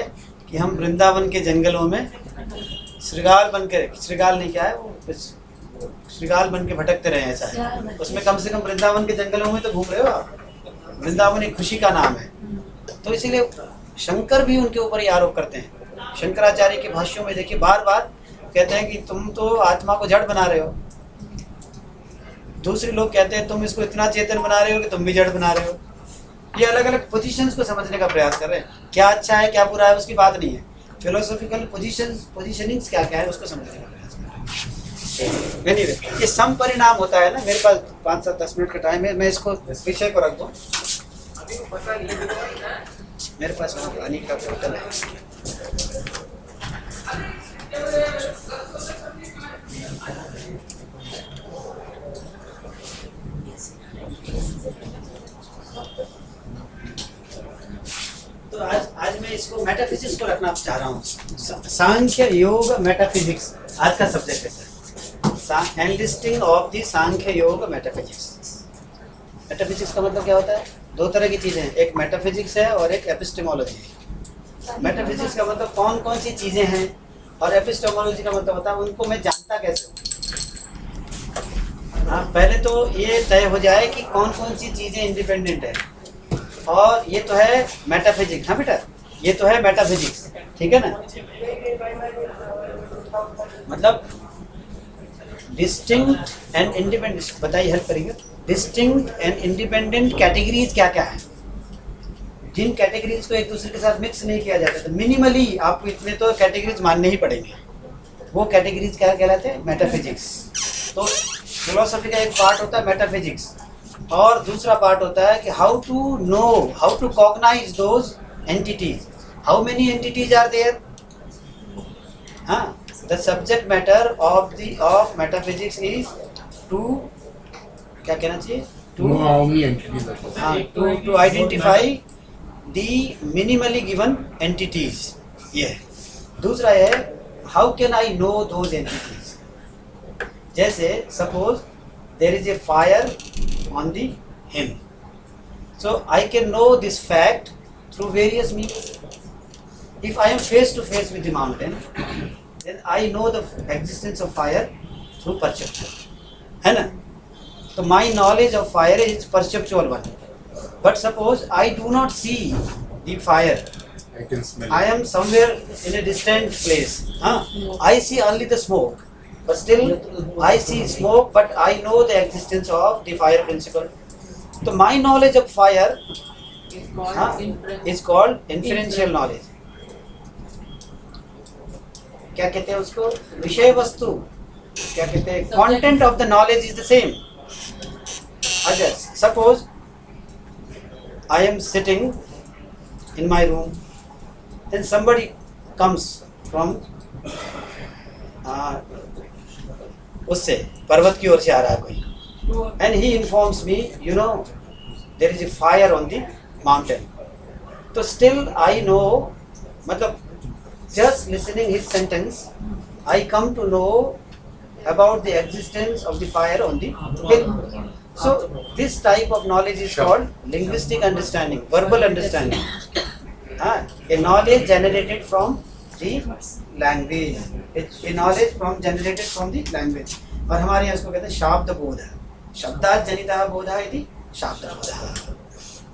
कि हम वृंदावन के जंगलों में श्रृगाल बन के, श्रृगाल नहीं क्या है वो, श्रृगाल बन के भटकते रहे, ऐसा है। उसमें कम से कम वृंदावन के जंगलों में तो घूम रहे हो आप, वृंदावन एक खुशी का नाम है। तो इसीलिए शंकर भी उनके ऊपर ही आरोप करते हैं। शंकराचार्य के भाष्यों में देखिए बार बार कहते हैं कि तुम तो आत्मा को जड़ बना रहे हो, दूसरे लोग कहते हैं तुम इसको इतना चेतन बना रहे हो कि तुम भी जड़ बना रहे हो। ये अलग अलग पोजीशंस को समझने का प्रयास कर रहे हैं। क्या अच्छा है क्या बुरा है उसकी बात नहीं है, फिलोसॉफिकल पोजीशनिंग्स क्या क्या है उसको समझने का प्रयास कर रहे हैं। anyway, ये सम परिणाम होता है ना। मेरे पास 5-7-10 मिनट का टाइम है, मैं इसको विषय को रख दूँ। मेरे पास पानी का बोतल है। तो आज मैं इसको मेटाफिजिक्स को रखना चाह रहा हूँ। सांख्य योग मेटाफिजिक्स आज का सब्जेक्ट है सर। एनलिस्टिंग ऑफ द सांख्य योग मेटाफिजिक्स। मेटाफिजिक्स का मतलब क्या होता है? दो तरह की चीजें हैं, एक मेटाफिजिक्स है और एक एपिस्टेमोलॉजी है। मेटाफिजिक्स का मतलब कौन कौन सी चीजें हैं, और एपिस्टेमोलॉजी का मतलब होता है उनको मैं जानता कैसे हूँ। हाँ, पहले तो ये तय हो जाए कि कौन कौन सी चीजें इंडिपेंडेंट है, और ये तो है मेटाफिजिक्स। हाँ बेटा, ये तो है मेटाफिजिक्स, ठीक है ना। मतलब डिस्टिंक्ट एंड इंडिपेंडेंट, बताइए हेल्प करिएगा। डिस्टिंक्ट एंड इंडिपेंडेंट कैटेगरीज क्या क्या है, जिन कैटेगरीज को एक दूसरे के साथ मिक्स नहीं किया जाता, तो मिनिमली आपको इतने तो कैटेगरीज मानने ही पड़ेंगे। वो कैटेगरीज क्या कहलाते हैं? मेटाफिजिक्स। तो फिलोसफी का एक पार्ट होता है मेटाफिजिक्स, और दूसरा पार्ट होता है कि how to know, how to cognize those entities. How many entities are there? हाँ, the subject matter of metaphysics is to, क्या कहना चाहिए? To identify the minimally given entities. ये है। दूसरा है how can I know those entities. जैसे suppose there is a fire on the him, So I can know this fact through various means. If I am face to face with the mountain, then I know the existence of fire through perception. है ना? So my knowledge of fire is perceptual one. But suppose I do not see the fire. I can smell I am somewhere in a distant place. I see only the smoke. But still I see smoke, but I know the existence of the fire principle. So my knowledge of fire is called inferential knowledge. क्या कहते हैं उसको? विषय वस्तु. क्या कहते हैं? Content of the knowledge is the same. अच्छा, suppose I am sitting in my room, then somebody comes from उससे पर्वत की ओर से आ रहा है कोई, and he informs me, you know, there is a fire on the mountain. तो still I know, मतलब just listening his sentence, I come to know about the existence of the fire on the hill. So this type of knowledge is called linguistic understanding, verbal understanding. A knowledge generated from the language. A knowledge generated from the language. और हमारे यहाँ इसको कहते हैं शाब्द बोध. शब्दात् जनितः बोधः इति शाब्द बोधः.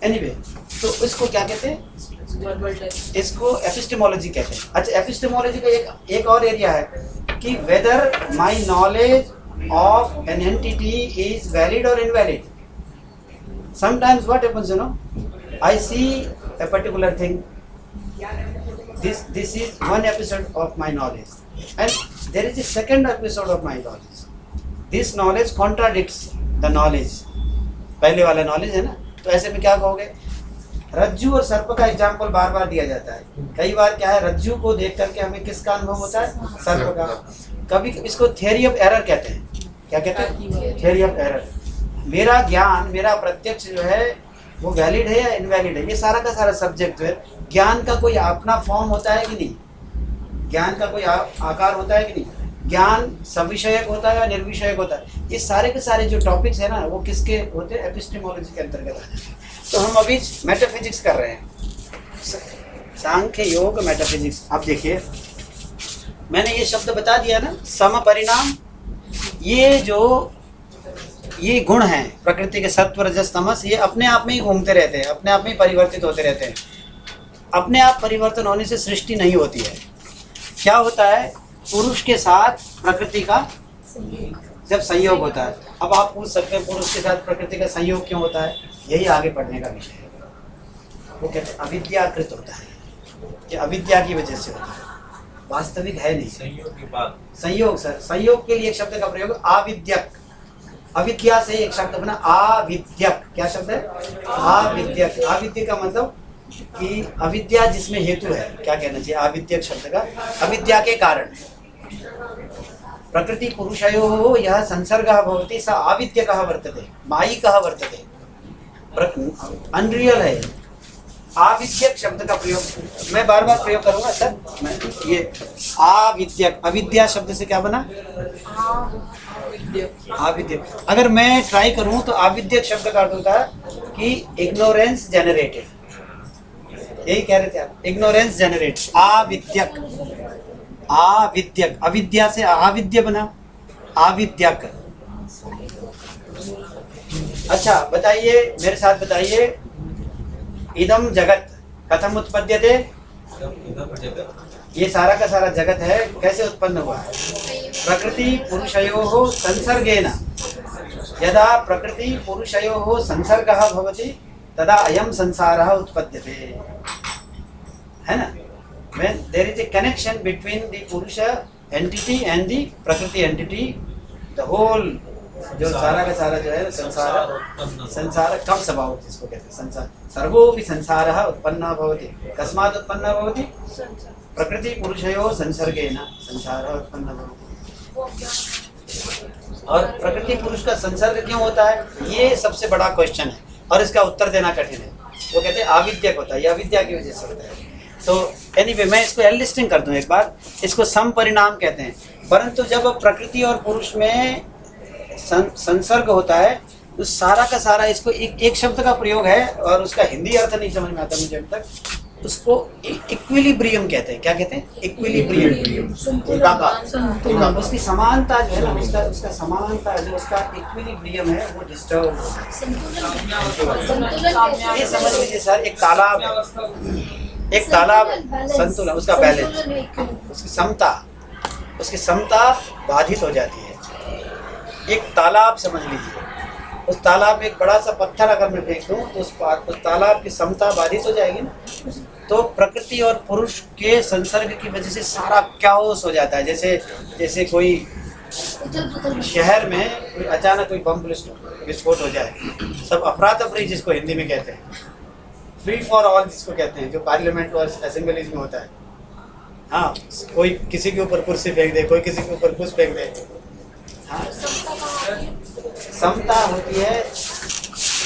Anyway, तो इसको क्या कहते हैं? इसको एपिस्टेमोलॉजी कहते हैं. अच्छा, एपिस्टेमोलॉजी का एक और एरिया है कि whether my knowledge of an entity is valid or invalid. Sometimes what happens, you know, I see a particular thing. This is one episode of my knowledge, and there is a second episode of my knowledge. This knowledge contradicts the knowledge. पहले वाला knowledge है ना, तो ऐसे में क्या कहोगे? रज्जु और सर्प का एग्जाम्पल बार बार दिया जाता है. कई बार क्या है, रज्जु को देख करके हमें किसका अनुभव होता है? सर्प का. कभी इसको थियरी ऑफ एरर कहते हैं. क्या कहते हैं? Theory of error. मेरा ज्ञान, मेरा प्रत्यक्ष जो है वो वैलिड है या इनवैलिड है, ये सारा का सारा सब्जेक्ट जो है, ज्ञान का कोई अपना फॉर्म होता है कि नहीं? ज्ञान का कोई आकार होता है कि नहीं? ज्ञान सविषयक होता है या निर्विषयक होता है? ये सारे के सारे जो टॉपिक्स है ना, वो किसके होते हैं? एपिस्टेमोलॉजी के अंतर्गत आते हैं. तो हम अभी मेटाफिजिक्स कर रहे हैं, सांख्य योग मेटाफिजिक्स. आप देखिए, मैंने ये शब्द बता दिया ना, सम परिणाम. ये गुण हैं प्रकृति के, सत्व रजस तमस, ये अपने आप में ही घूमते रहते हैं, अपने आप में ही परिवर्तित होते रहते हैं. अपने आप परिवर्तन होने से सृष्टि नहीं होती है. क्या होता है? पुरुष के साथ प्रकृति का जब संयोग होता है. अब आप पूछ सकते हैं पुरुष के साथ प्रकृति का संयोग क्यों होता है? यही आगे पढ़ने का विषय है. वो कहते हैं अविद्याकृत होता है, कि अविद्या की वजह से होता है, वास्तविक है नहीं. संयोग के बाद संयोग, सर संयोग के लिए एक शब्द का प्रयोग आविद्यक. अविद्या से एक शब्द बना आविद्यक. क्या शब्द है? आविद्यक. आविद्य का मतलब कि अविद्या जिसमें हेतु है. क्या कहना चाहिए आविद्यक शब्द का? अविद्या के कारण. प्रकृति पुरुषयोः यः संसर्गः भवति स आविद्यकः वर्तते, मायिकः वर्तते, अनरियल है. आविद्यक शब्द का प्रयोग मैं बार बार प्रयोग करूंगा सर. मैं ये आविद्यक, अविद्या शब्द से क्या बना? आविद्यक. अगर मैं ट्राई करूं तो आविद्यक शब्द का अर्थ होता है कि इग्नोरेंस जनरेटेड. यही कह रहे थे आप, इग्नोरेंस जनरेटेड. आविद्यक, आविद्यक. अविद्या से आविद्य बना, आविद्यक. अच्छा बताइए, मेरे साथ बताइए, इदम जगत कथम उत्पद्यते? ये सारा का सारा जगत है, कैसे उत्पन्न हुआ है? प्रकृति पुरुषयोः संसर्गेन. यदा प्रकृति पुरुषयोः संसर्गः भवति तदा अयम संसारः उत्पद्यते. है ना? When there is a connection between the Purusha entity and the Prakriti entity, the whole जो सारा का सारा जो है संसार comes about, जिसको कहते हैं संसार. सर्वोऽपि संसारः उत्पन्नः भवति. कस्मात् उत्पन्नः भवति? प्रकृति पुरुषयोः संसर्गेन संसारः उत्पन्नः भवति. और प्रकृति पुरुष का संसर्ग क्यों होता है? ये सबसे बड़ा क्वेश्चन है और इसका उत्तर देना कठिन है. वो कहते हैं आविद्यक होता है, ये अविद्या की वजह से होता है. तो एनीवे मैं इसको एलिस्टिंग कर दूं एक बार. इसको सम परिणाम कहते हैं. परंतु जब प्रकृति और पुरुष में संसर्ग होता है तो सारा का सारा इसको एक शब्द का प्रयोग है और उसका हिंदी अर्थ नहीं समझ में आता मुझे अब तक। उसको इक्विलिब्रियम कहते हैं। क्या कहते हैं? इक्विलिब्रियम, संतुलन। उसकी समानता जो है ना, उसका समानता जो उसका इक्विलिब्रियम है वो डिस्टर्ब हो रहा है। ये समझ लीजिए सर, एक तालाब है, संतुलन, उसका बैलेंस, उसकी समता बाधित हो जाती है। एक तालाब समझ लीजिए, उस तालाब में एक बड़ा सा पत्थर अगर मैं फेंक दूं तो उस तालाब की समता बाधित हो जाएगी ना। तो प्रकृति और पुरुष के संसर्ग की वजह से सारा क्याओस हो जाता है। जैसे कोई शहर में कोई अचानक कोई बम विस्फोट हो जाए, सब अफरा तफरी जिसको हिंदी में कहते हैं, फ्री फॉर ऑल जिसको कहते हैं, जो पार्लियामेंट और असेंबलीज में होता है। हाँ, कोई किसी के ऊपर कुर्सी फेंक दे, कोई किसी के ऊपर कुछ फेंक दे। हाँ, समता होती है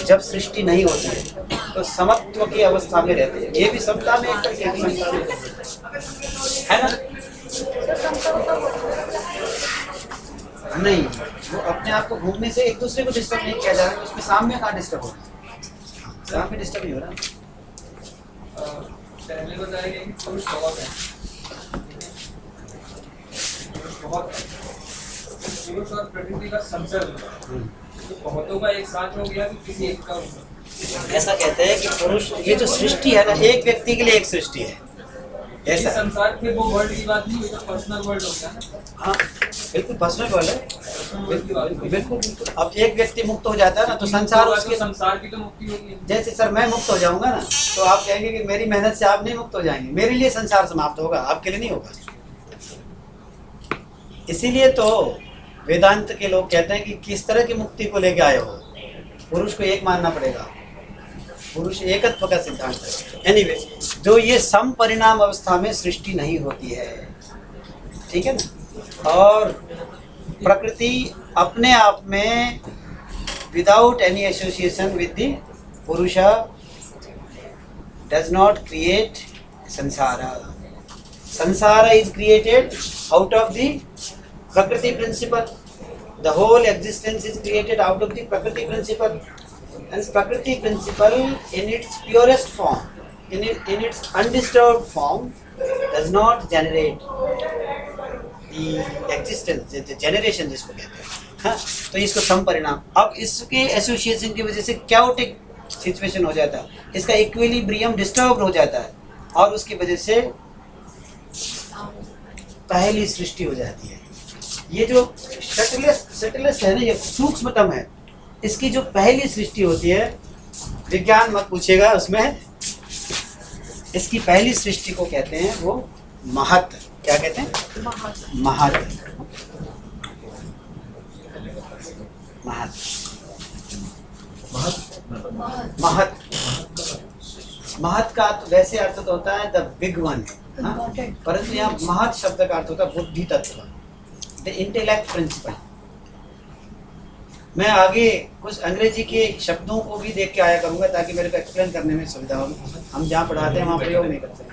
जब सृष्टि नहीं होती है, तो समत्व की अवस्था में रहते हैं। ये भी समता में एक तरीके की समता में है ना? नहीं, वो अपने आप को घूमने से एक दूसरे को डिस्टर्ब नहीं किया जा रहा है। उसमें सामने कहाँ डिस्टर्ब हो रहा है? सामने डिस्टर्ब नहीं हो रहा। पहले बताया गया कि पुरुष बहुत है, पुरुष और प्रकृति का संसर्ग तो बहुतों का एक साथ हो गया कि किसी एक का होगा। ऐसा कहते हैं कि पुरुष, ये जो सृष्टि है ना, एक व्यक्ति के लिए एक सृष्टि है। ऐसा संसार फिर वो वर्ल्ड की बात नहीं, तो पर्सनल वर्ल्ड हो गया ना। हाँ, बिल्कुल पर्सनल वर्ल्ड है, बिल्कुल। अब एक व्यक्ति मुक्त हो जाता है ना, तो संसार उसके, संसार की तो मुक्ति होगी। जैसे सर मैं मुक्त हो जाऊंगा ना, तो आप कहेंगे कि मेरी मेहनत से आप नहीं मुक्त हो जाएंगे। मेरे लिए संसार समाप्त होगा, आपके लिए नहीं होगा। इसीलिए तो वेदांत के लोग कहते हैं कि किस तरह की मुक्ति को लेके आए हो, पुरुष को एक मानना पड़ेगा। पुरुष एकत्व का सिद्धांत है। एनीवे, जो ये सम परिणाम अवस्था में सृष्टि नहीं होती है, ठीक है ना। और प्रकृति अपने आप में without any association with the पुरुष डज नॉट क्रिएट संसारा। संसारा is created out of the Prakriti principle. The whole existence is created out of the Prakriti principle. And Prakriti principle in its purest form, in its undisturbed form, does not generate the existence, the generation जिसको कहते हैं। हाँ, तो इसको सम परिणाम। अब इसके association की वजह से chaotic सिचुएशन हो जाता है, इसका इक्विलिब्रियम डिस्टर्ब हो जाता है, और उसकी वजह से पहली सृष्टि हो जाती है। ये जो सटलेस्ट है ना, ये सूक्ष्मतम है, इसकी जो पहली सृष्टि होती है, विज्ञान मत पूछेगा उसमें, इसकी पहली सृष्टि को कहते हैं वो महत। क्या कहते हैं? महत। महत महत महत का वैसे अर्थ तो होता है द बिग वन, परंतु यहाँ महत शब्द का अर्थ होता है बुद्धि तत्व, द इंटेलेक्ट प्रिंसिपल। मैं आगे कुछ अंग्रेजी के शब्दों को भी देख के आया करूंगा ताकि मेरे को एक्सप्लेन करने में सुविधा होगी। हम जहाँ पढ़ाते हैं वहाँ प्रयोग नहीं करते,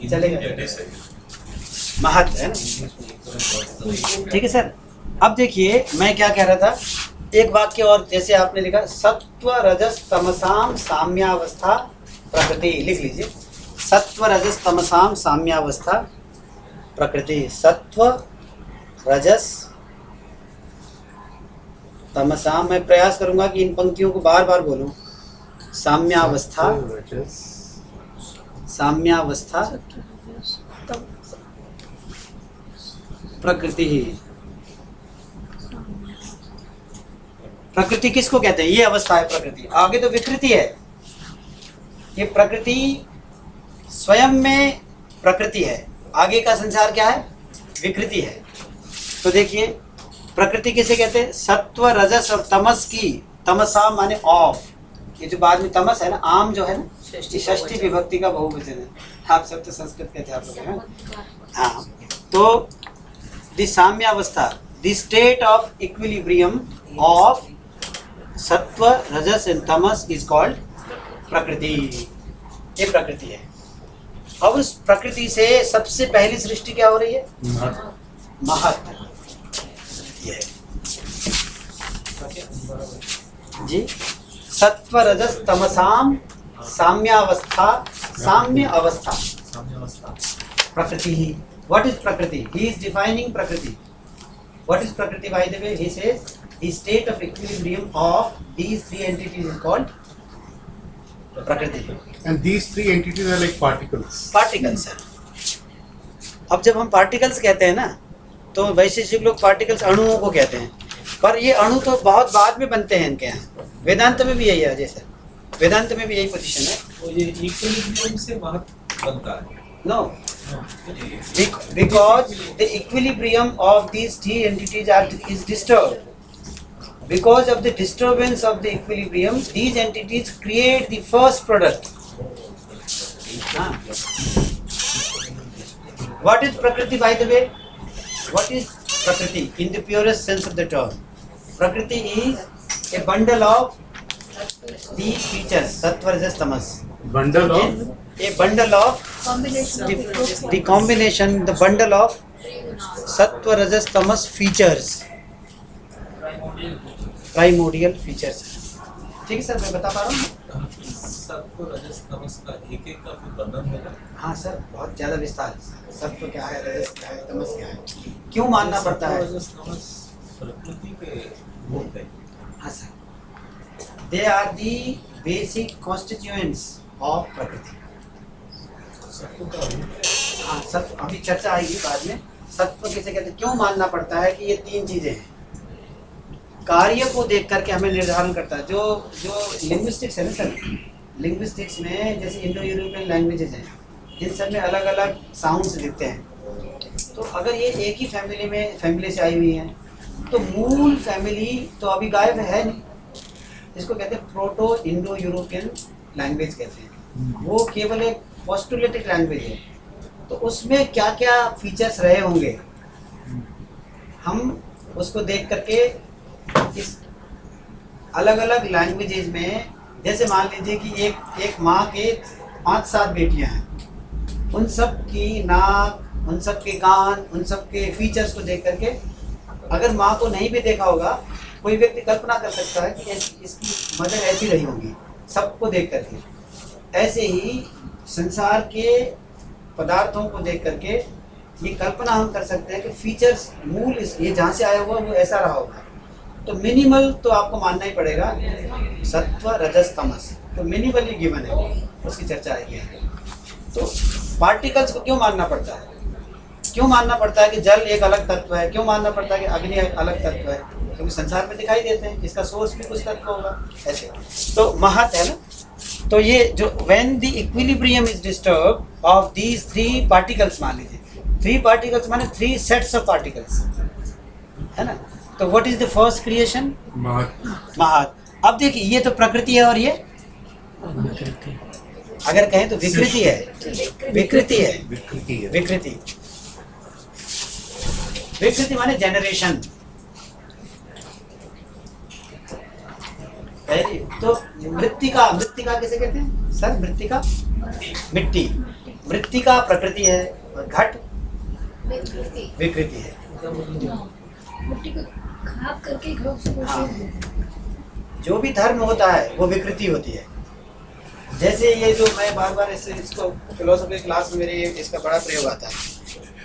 चलेगा? महत है ना, ठीक है सर। अब देखिए मैं क्या कह रहा था, एक वाक्य और, जैसे आपने लिखा सत्व रजस तमसाम साम्यावस्था प्रकृति, लिख लीजिए सत्व रजस तमसाम साम्यावस्था प्रकृति। सत्व रजस तमसाम, मैं प्रयास करूंगा कि इन पंक्तियों को बार बार बोलूं। साम्यावस्था, साम्यावस्था प्रकृति ही। प्रकृति किसको कहते हैं? ये अवस्था है प्रकृति। आगे तो विकृति है, ये प्रकृति स्वयं में प्रकृति है, आगे का संसार क्या है? विकृति है। तो देखिए प्रकृति किसे कहते हैं? सत्व रजस और तमस की, तमसा माने ऑफ, ये जो बाद में तमस है ना, आम जो है ना, षष्ठी विभक्ति का बहुवचन है। आप सब तो संस्कृत के अध्यापक हैं। हाँ, तो द साम्यावस्था, the state of equilibrium of सत्व रजस एंड तमस इज कॉल्ड प्रकृति। ये प्रकृति है। अब उस प्रकृति से सबसे पहली सृष्टि क्या हो रही है? महत। ये जी, सत्व रजस तमसाम साम्यावस्था, साम्य अवस्था प्रकृति ही. What is prakriti? He is defining prakriti. What is prakriti, by the way? He says the state of equilibrium of these three entities is called prakriti. And these three entities are like particles. Particles है. अब जब हम particles कहते हैं ना, तो वैशेषिक लोग particles अणुओं को कहते हैं, पर ये अणु तो बहुत बाद में बनते हैं इनके यहाँ. वेदांत में भी यही है, जैसे वेदांत में भी यही पोजीशन है. तो ये इक्विलिब्रियम से महत्व बनता है. No, because the equilibrium of these three entities is disturbed. Because of the disturbance of the equilibrium, these entities create the first product. What is Prakriti, by the way? What is Prakriti in the purest sense of the term? Prakriti is a bundle of the features, Sattva, Rajas, Tamas. Bundle of? A bundle of the combination, the bundle of Sattva, Rajas, Tamas features, primordial features. ठीक है sir, मैं बता पा रहा हूँ. सत्व रजस तमस का एक एक का फिर वर्णन होगा. हाँ सर, बहुत ज्यादा विस्तार. सत्व क्या है, रजस क्या है, तमस क्या है, क्यों मानना पड़ता है? रजस तमस प्रकृति के रूप है. हाँ sir, they are the basic constituents of प्रकृति. सत्व का रूप है. हाँ, सत्व अभी चर्चा आएगी बाद में. सत्व किसे कहते हैं, क्यों मानना पड़ता है कि ये तीन चीजें हैं. कार्य को देख करके हमें निर्धारण करता है. जो लिंग्विस्टिक्स है ना सर, लिंग्विस्टिक्स में जैसे इंडो यूरोपियन लैंग्वेजेज हैं, इन सब में अलग अलग साउंड्स दिखते हैं. तो अगर ये एक ही फैमिली से आई हुई हैं, तो मूल फैमिली तो अभी गायब है नहीं. इसको कहते हैं प्रोटो इंडो यूरोपियन लैंग्वेज कहते हैं. वो केवल एक पोस्टुलेटिक लैंग्वेज है. तो उसमें क्या क्या फीचर्स रहे होंगे, हम उसको देख करके इस अलग अलग लैंग्वेजेज में, जैसे मान लीजिए कि एक माँ के 5-7 बेटियां हैं, उन सब की नाक, उन सब के कान, उन सब के फीचर्स को देख करके, अगर माँ को नहीं भी देखा होगा, कोई व्यक्ति कल्पना कर सकता है कि इसकी मदर ऐसी रही होगी, सबको देख करके. ऐसे ही संसार के पदार्थों को देख करके ये कल्पना हम कर सकते हैं कि फीचर्स मूल ये जहाँ से आया हुआ वो ऐसा रहा होगा. तो मिनिमल तो आपको मानना ही पड़ेगा, सत्व रजस तमस, तो मिनिमली गिवन है, उसकी चर्चा आएगी. तो पार्टिकल्स को क्यों मानना पड़ता है, क्यों मानना पड़ता है कि जल एक अलग तत्व है, क्यों मानना पड़ता है कि अग्नि एक अलग तत्व है, क्योंकि संसार में दिखाई देते हैं, इसका सोर्स भी कुछ तत्व होगा. ऐसे तो महत है ना. तो ये जो when the equilibrium is disturb of these 3 particles, मान लीजिए 3 पार्टिकल्स माने 3 सेट्स ऑफ पार्टिकल्स, है ना. तो what is the first creation? महत. अब देखिए, ये तो प्रकृति है और ये अगर कहें तो विकृति है. विकृति माने जनरेशन. तो मृत्तिका किसे कहते हैं सर? मृत्तिका मिट्टी. मृत्तिका प्रकृति है और घट विकृति है. मिट्टी को खाप करके घरों से जो भी धर्म होता है वो विकृति होती है. जैसे ये जो मैं बार इसको फिलोसफी क्लास में मेरे इसका बड़ा प्रयोग आता है.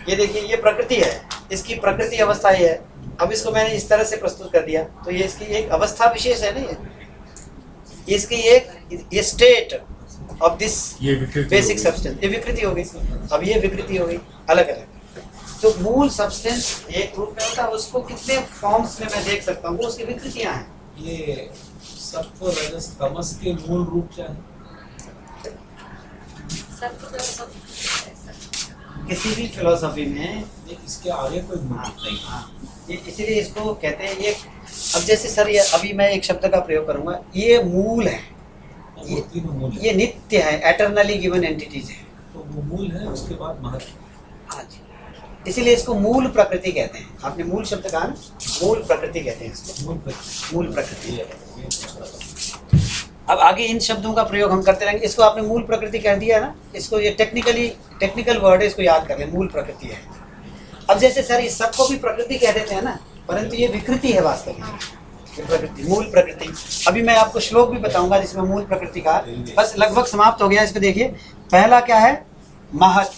ये देखिए, ये प्रकृति है, इसकी प्रकृति अवस्था ये है. अब इसको मैंने इस तरह से प्रस्तुत कर दिया, तो ये इसकी एक अवस्था विशेष है ना. इसकी ये state of this basic substance, ये विकृति हो गई. अब ये विकृति हो गई अलग अलग. तो मूल सब्सटेंस एक रूप में होता है, उसको कितने फॉर्म्स में मैं देख सकता हूँ, वो उसकी विकृतियाँ हैं. ये सत्व रजस तमस के मूल रूप क्या है? किसी भी फिलोसफी में इसके आगे कोई मूल रूप नहीं. इसीलिए इसको कहते हैं ये. अब जैसे सर, ये अभी मैं एक शब्द का प्रयोग करूंगा, ये मूल है, ये नित्य है, एटर्नली गिवन एंटिटीज है. तो वो मूल है, उसके बाद महत्व. हाँ जी, इसीलिए इसको मूल प्रकृति कहते हैं. आपने मूल शब्द कहा ना, मूल प्रकृति कहते हैं इसको. मूल प्रकृति. अब आगे इन शब्दों का प्रयोग हम करते रहेंगे. इसको आपने मूल प्रकृति कह दिया ना, इसको ये टेक्निकल वर्ड है, इसको याद कर लें, मूल प्रकृति है. अब जैसे सर, इस सबको भी प्रकृति कह देते हैं ना, परंतु ये विकृति है वास्तव में. प्रकृति, मूल प्रकृति। अभी मैं आपको श्लोक भी बताऊंगा जिसमें मूल प्रकृति का बस लगभग समाप्त हो गया। इसको देखिए, पहला क्या है? महत।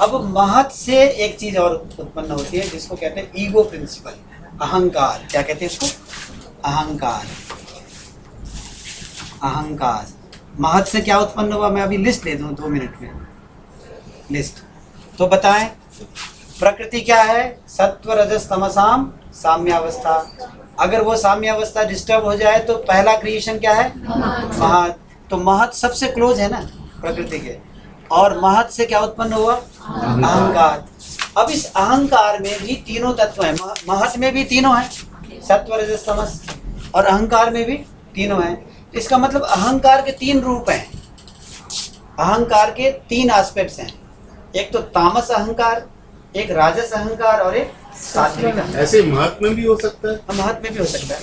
अब महत से एक चीज और उत्पन्न होती है जिसको कहते हैं ईगो प्रिंसिपल, अहंकार। क्या कहते हैं इसको? अहंकार। अहंकार। महत से क्या उत्पन्न हुआ? मैं अभी लिस्ट दे दूं 2 मिनट में, लिस्ट। तो बताएं, प्रकृति क्या है? सत्व रजस तमसाम साम्यावस्था। अगर वो साम्यावस्था डिस्टर्ब हो जाए तो पहला क्रिएशन क्या है? महत। तो महत सबसे क्लोज है ना प्रकृति के, और महत से क्या उत्पन्न हुआ? अहंकार। अब इस अहंकार में भी तीनों तत्व हैं। महत में भी तीनों हैं, सत्व रजस तमस, और अहंकार में भी तीनों हैं। इसका मतलब अहंकार के 3 रूप हैं, अहंकार के 3 एस्पेक्ट्स हैं। एक तो तामस अहंकार, एक राजस अहंकार और एक सात्विक अहंकार। ऐसे महत में भी हो सकता है? महत में भी हो सकता है,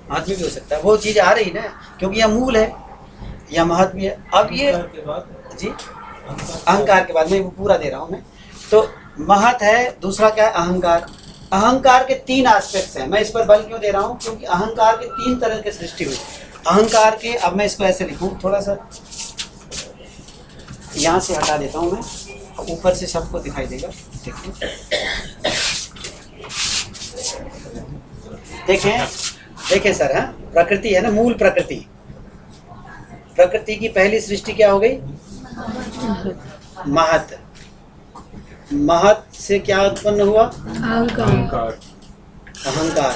महत में भी हो सकता है। वो चीज आ रही ना, क्योंकि यह मूल है, यह महत भी है। अब ये जी अहंकार के बाद मैं वो पूरा दे रहा हूँ मैं। तो महत है, दूसरा क्या है? अहंकार। अहंकार के 3 एस्पेक्ट्स हैं। मैं इस पर बल क्यों दे रहा हूँ? क्योंकि अहंकार के 3 तरह की सृष्टि हुई अहंकार के। अब मैं इसको ऐसे लिखूँ, थोड़ा सा यहाँ से हटा देता हूँ मैं, ऊपर से सबको दिखाई देगा। देखें देखें सर, हाँ, प्रकृति है ना, मूल प्रकृति। प्रकृति की पहली सृष्टि क्या हो गई? महत। महत से क्या उत्पन्न हुआ? अहंकार। अहंकार।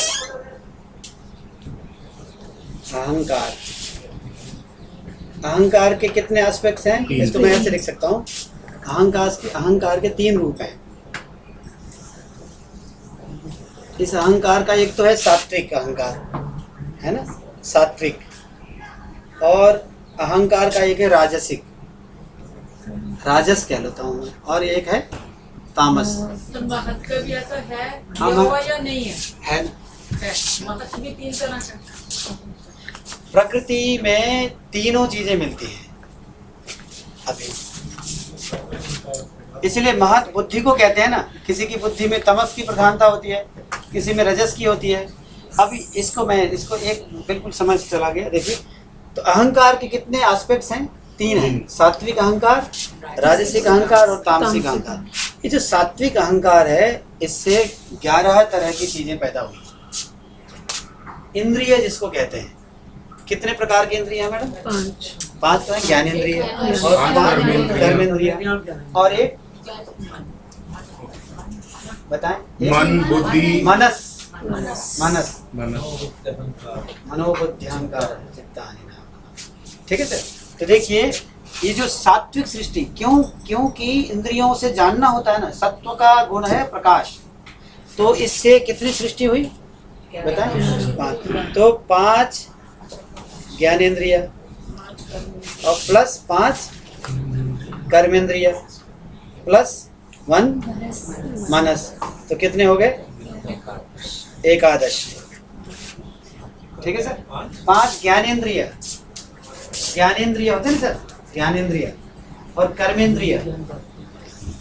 अहंकार। अहंकार के कितने एस्पेक्ट्स हैं? इसको मैं ऐसे लिख सकता हूँ, अहंकार के 3 रूप हैं। इस अहंकार का एक तो है सात्विक अहंकार, है ना, सात्विक, और अहंकार का एक है राजसिक, राजस कह लेता हूँ मैं, और एक है तामस। तो महत का भी ऐसा है हाँ, हुआ या नहीं है? है महत भी 3 तरह का। प्रकृति में तीनों चीजें मिलती हैं अभी, इसलिए महत बुद्धि को कहते हैं ना। किसी की बुद्धि में तमस की प्रधानता होती है, किसी में रजस की होती है। अभी इसको एक बिल्कुल समझ चला गया। देखिए, तो अहंकार के कितने एस्पेक्ट्स हैं? 3 हैं, सात्विक अहंकार, राजसिक अहंकार और तामसिक अहंकार। ये जो सात्विक अहंकार है, इससे 11 तरह की चीजें पैदा हुई। इंद्रिय जिसको कहते हैं, कितने प्रकार की इंद्रिय है मैडम? 5 तो है, ज्ञानेंद्रिय और 5 कर्मेंद्रिय और एक बताएं, मन, बुद्धि, मनस। मनोबुद्धि अहंकार चित्तानि नाम। ठीक है सर। तो देखिए, ये जो सात्विक सृष्टि, क्योंकि इंद्रियों से जानना होता है ना, सत्व का गुण है प्रकाश, तो इससे कितनी सृष्टि हुई बताएं? 5। तो 5 ज्ञानेंद्रिय और प्लस 5 कर्मेंद्रिय प्लस 1 मनस, तो कितने हो गए? 11। ठीक है सर। 5 ज्ञानेंद्रिय होते हैं ना सर, ज्ञानेंद्रिय और कर्मेंद्रिय,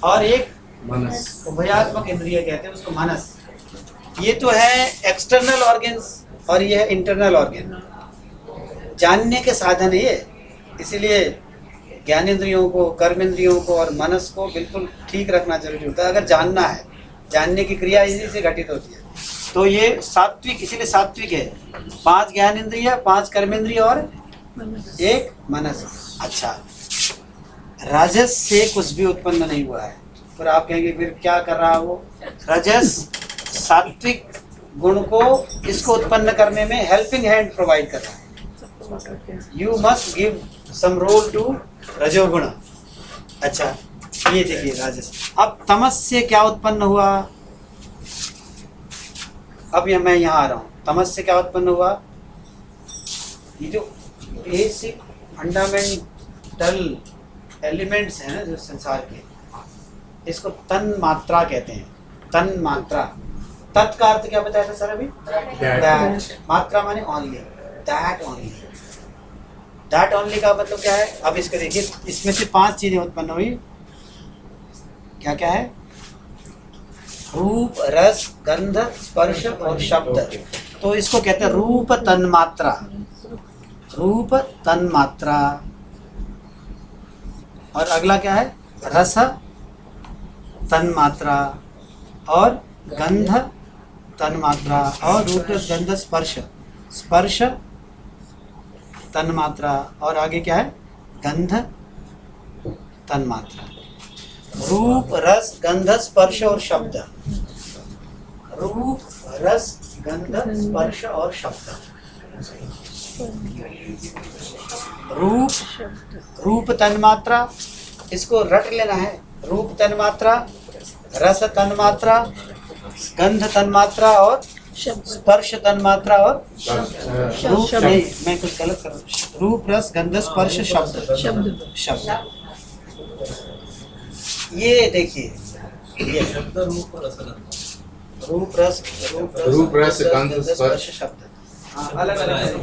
और एक मनस, उभयात्मक इंद्रिय कहते हैं उसको, मनस। ये तो है एक्सटर्नल ऑर्गन्स और ये है इंटरनल ऑर्गन, जानने के साधन है ये। इसीलिए ज्ञानेंद्रियों को, कर्मेंद्रियों को और मनस को बिल्कुल ठीक रखना जरूरी होता है। अगर जानना है, जानने की क्रिया इसी से घटित होती है। तो ये सात्विक, इसीलिए सात्विक है। 5 ज्ञानेंद्रिय, 5 कर्मेंद्रिय और 1 मनस। अच्छा, राजस से कुछ भी उत्पन्न नहीं हुआ है, फिर आप कहेंगे फिर क्या कर रहा है वो? रजस सात्विक गुण को, इसको उत्पन्न करने में हेल्पिंग हैंड प्रोवाइड कर रहा है। You must give some role to रजोगुण। अच्छा, ये देखिए राजस। अब तमस से क्या उत्पन्न हुआ? अब मैं यहाँ आ रहा हूँ। तमस से क्या उत्पन्न हुआ? ये जो बेसिक फंडामेंटल एलिमेंट्स हैं ना जो संसार के, इसको तन मात्रा कहते हैं। तन मात्रा। तत् का अर्थ क्या बताया था सर अभी? दैट। मात्रा माने only, that only. That only का मतलब क्या है? अब इसको देखिए, इसमें से 5 चीजें उत्पन्न हुई। क्या क्या है? रूप, रस, गंध, स्पर्श और शब्द। तो तो इसको कहते हैं रूप तन्मात्रा। रूप तन्मात्रा। और अगला क्या है? रस तन्मात्रा और गंध तन्मात्रा और रूप रस गंध स्पर्श, स्पर्श तन्मात्रा और आगे क्या है? गंध तन्मात्रा। रूप रस गंध स्पर्श और शब्द। रूप रस गंध स्पर्श और शब्द। रूप तन्मात्रा, इसको रट लेना है। रूप तन्मात्रा, रस तन्मात्रा, गंध तन्मात्रा और स्पर्श तन्मात्रा और रूप नहीं, मैं कुछ गलत कर रहा हूँ। रूप रस गंध स्पर्श शब्द, शब्द। ये देखिए, ये शब्द रूप रसगंध, रूप रस गंध स्पर्श शब्द। हाँ, अलग अलग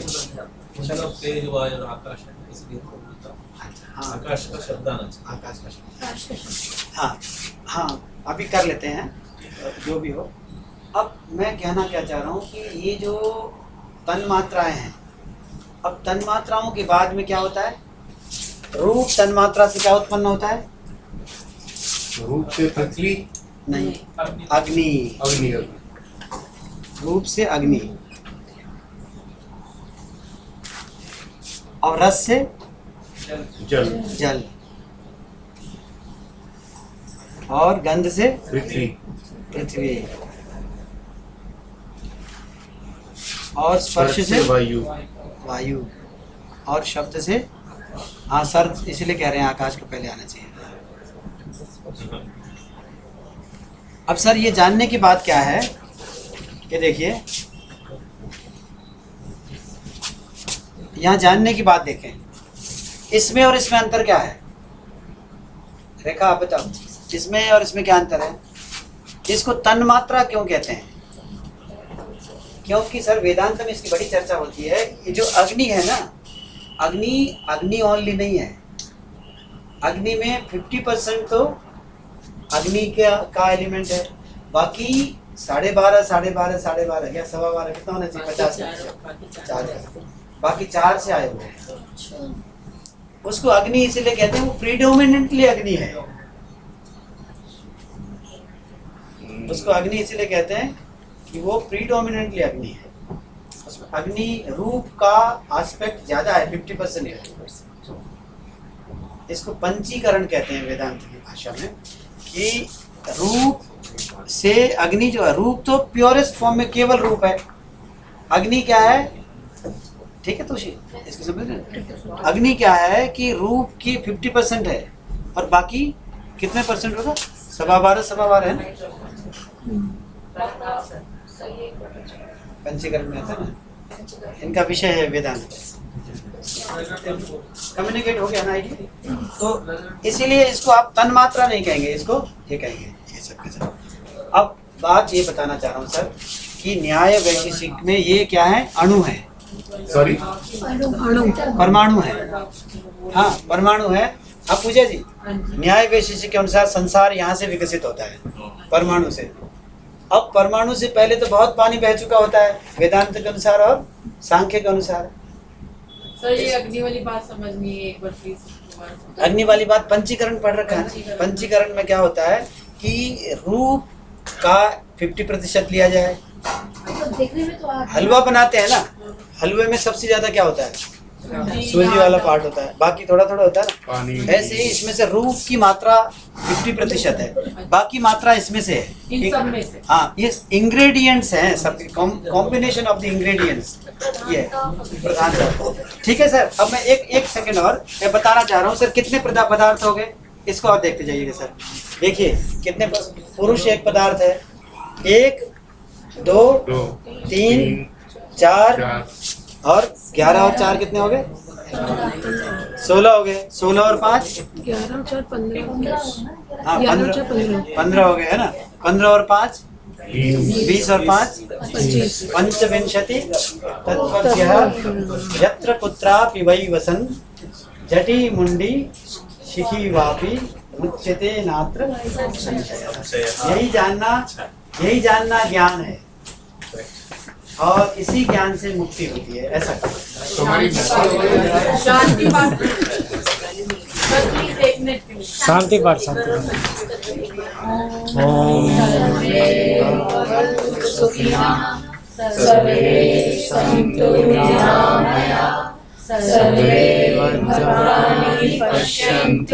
मतलब तेज वायु और आकाश है, इसलिए तो बोलता हूं। आकाश का शब्द आना चाहिए। आकाश का शब्द। हाँ हाँ, अभी कर लेते हैं जो भी हो। अब मैं कहना क्या चाह रहा हूँ कि ये जो तन्मात्राएं हैं, अब तन्मात्राओं के बाद में क्या होता है? रूप तन्मात्रा से क्या उत्पन्न होता है? रूप से पृथ्वी नहीं, अग्नि। अग्नि। रूप से अग्नि और रस से जल, जल और गंध से पृथ्वी, पृथ्वी और स्पर्श से वायु, वायु और शब्द से, हाँ सर इसलिए कह रहे हैं आकाश को पहले आना चाहिए। अब सर ये जानने की बात क्या है कि देखिए यहाँ जानने की बात देखें, इसमें और इसमें अंतर क्या है? रेखा आप बताओ, इसमें और इसमें क्या अंतर है? इसको तन्मात्रा क्यों कहते हैं? क्योंकि सर वेदांत में इसकी बड़ी चर्चा होती है। ये जो अग्नि है ना, अग्नि ओनली नहीं है। अग्नि में 50% तो अग्नि का एलिमेंट है, बाकी 12.5 या 12.25 कितना होना चाहिए? 50, 4, बाकी 4 से आए हुए हैं। उसको अग्नि इसीलिए कहते हैं, वो प्रीडोमिनेंटली अग्नि है। उसको अग्नि इसीलिए कहते हैं कि वो प्रीडोमिनेंटली अग्नि है। उसमें अग्नि रूप का एस्पेक्ट ज्यादा है, 50% है। इसको पंचीकरण कहते हैं वेदांत की भाषा में, कि रूप से अग्नि जो है, रूप तो प्योरेस्ट फॉर्म में केवल रूप है। अग्नि क्या है? ठीक है तुषी, इसको समझ रहे हैं? अग्नि क्या है कि रूप की 50% है और बाकी कितने परसेंट होगा? 12.25 है ना, पंचीकरण में आता है ना। इनका विषय है वेदांत। कम्युनिकेट हो गया ना आइडिया? तो इसीलिए इसको आप तन्मात्रा नहीं कहेंगे, इसको ये कहेंगे, ये सब के सब। अब बात ये बताना चाह रहा हूँ सर कि न्याय वैशेषिक में ये क्या है? अणु है, सॉरी परमाणु है। हाँ परमाणु है। अब पूजा जी, न्याय वैशेषिक के अनुसार संसार यहाँ से विकसित होता है, परमाणु से। अब परमाणु से पहले तो बहुत पानी बह चुका होता है वेदांत के अनुसार और सांख्य के अनुसार। सर ये अग्नि वाली बात समझनी है एक बार प्लीज। अग्नि वाली बात पंचीकरण पढ़ रखा है। पंचीकरण में क्या होता है कि रूप का 50% लिया जाए। देखने में तो हलवा बनाते हैं ना, हलवे में सबसे ज्यादा क्या होता है? सूजी वाला पार्ट होता है, बाकी थोड़ा थोड़ा होता है ना। पानी। ऐसे ही इसमें से रूप की मात्रा 50% है, बाकी मात्रा इसमें से है। इन सब में से। हाँ, ये इंग्रेडिएंट्स हैं, सब कॉम्बिनेशन ऑफ द इंग्रेडिएंट्स, ये प्रधान। ठीक है सर, अब मैं एक सेकंड और मैं बताना चाह रहा हूँ सर, कितने पदार्थ हो गए इसको और देखते जाइएगा सर। देखिए कितने पुरुष एक पदार्थ है, 1 2 3 4 और 11 और 4 कितने हो गए? 16 हो गए। 16 और 5 11 और 4 15। हाँ 15 हो गए है ना। 15 और 5 20 और 5 पंचविंशति। तत्पद्यः यत्र कुत्रापि वै वसन् जटी मुंडी शिखी वापि मुच्यते नात्र संशयः। यही जानना ज्ञान है। और इसी ज्ञान से मुक्ति होती है, ऐसा शांति पाठ बस प्लीज एक मिनट शांति पाठ सर्वे सन्तु निरामया सर्वे भद्राणि पश्यन्तु।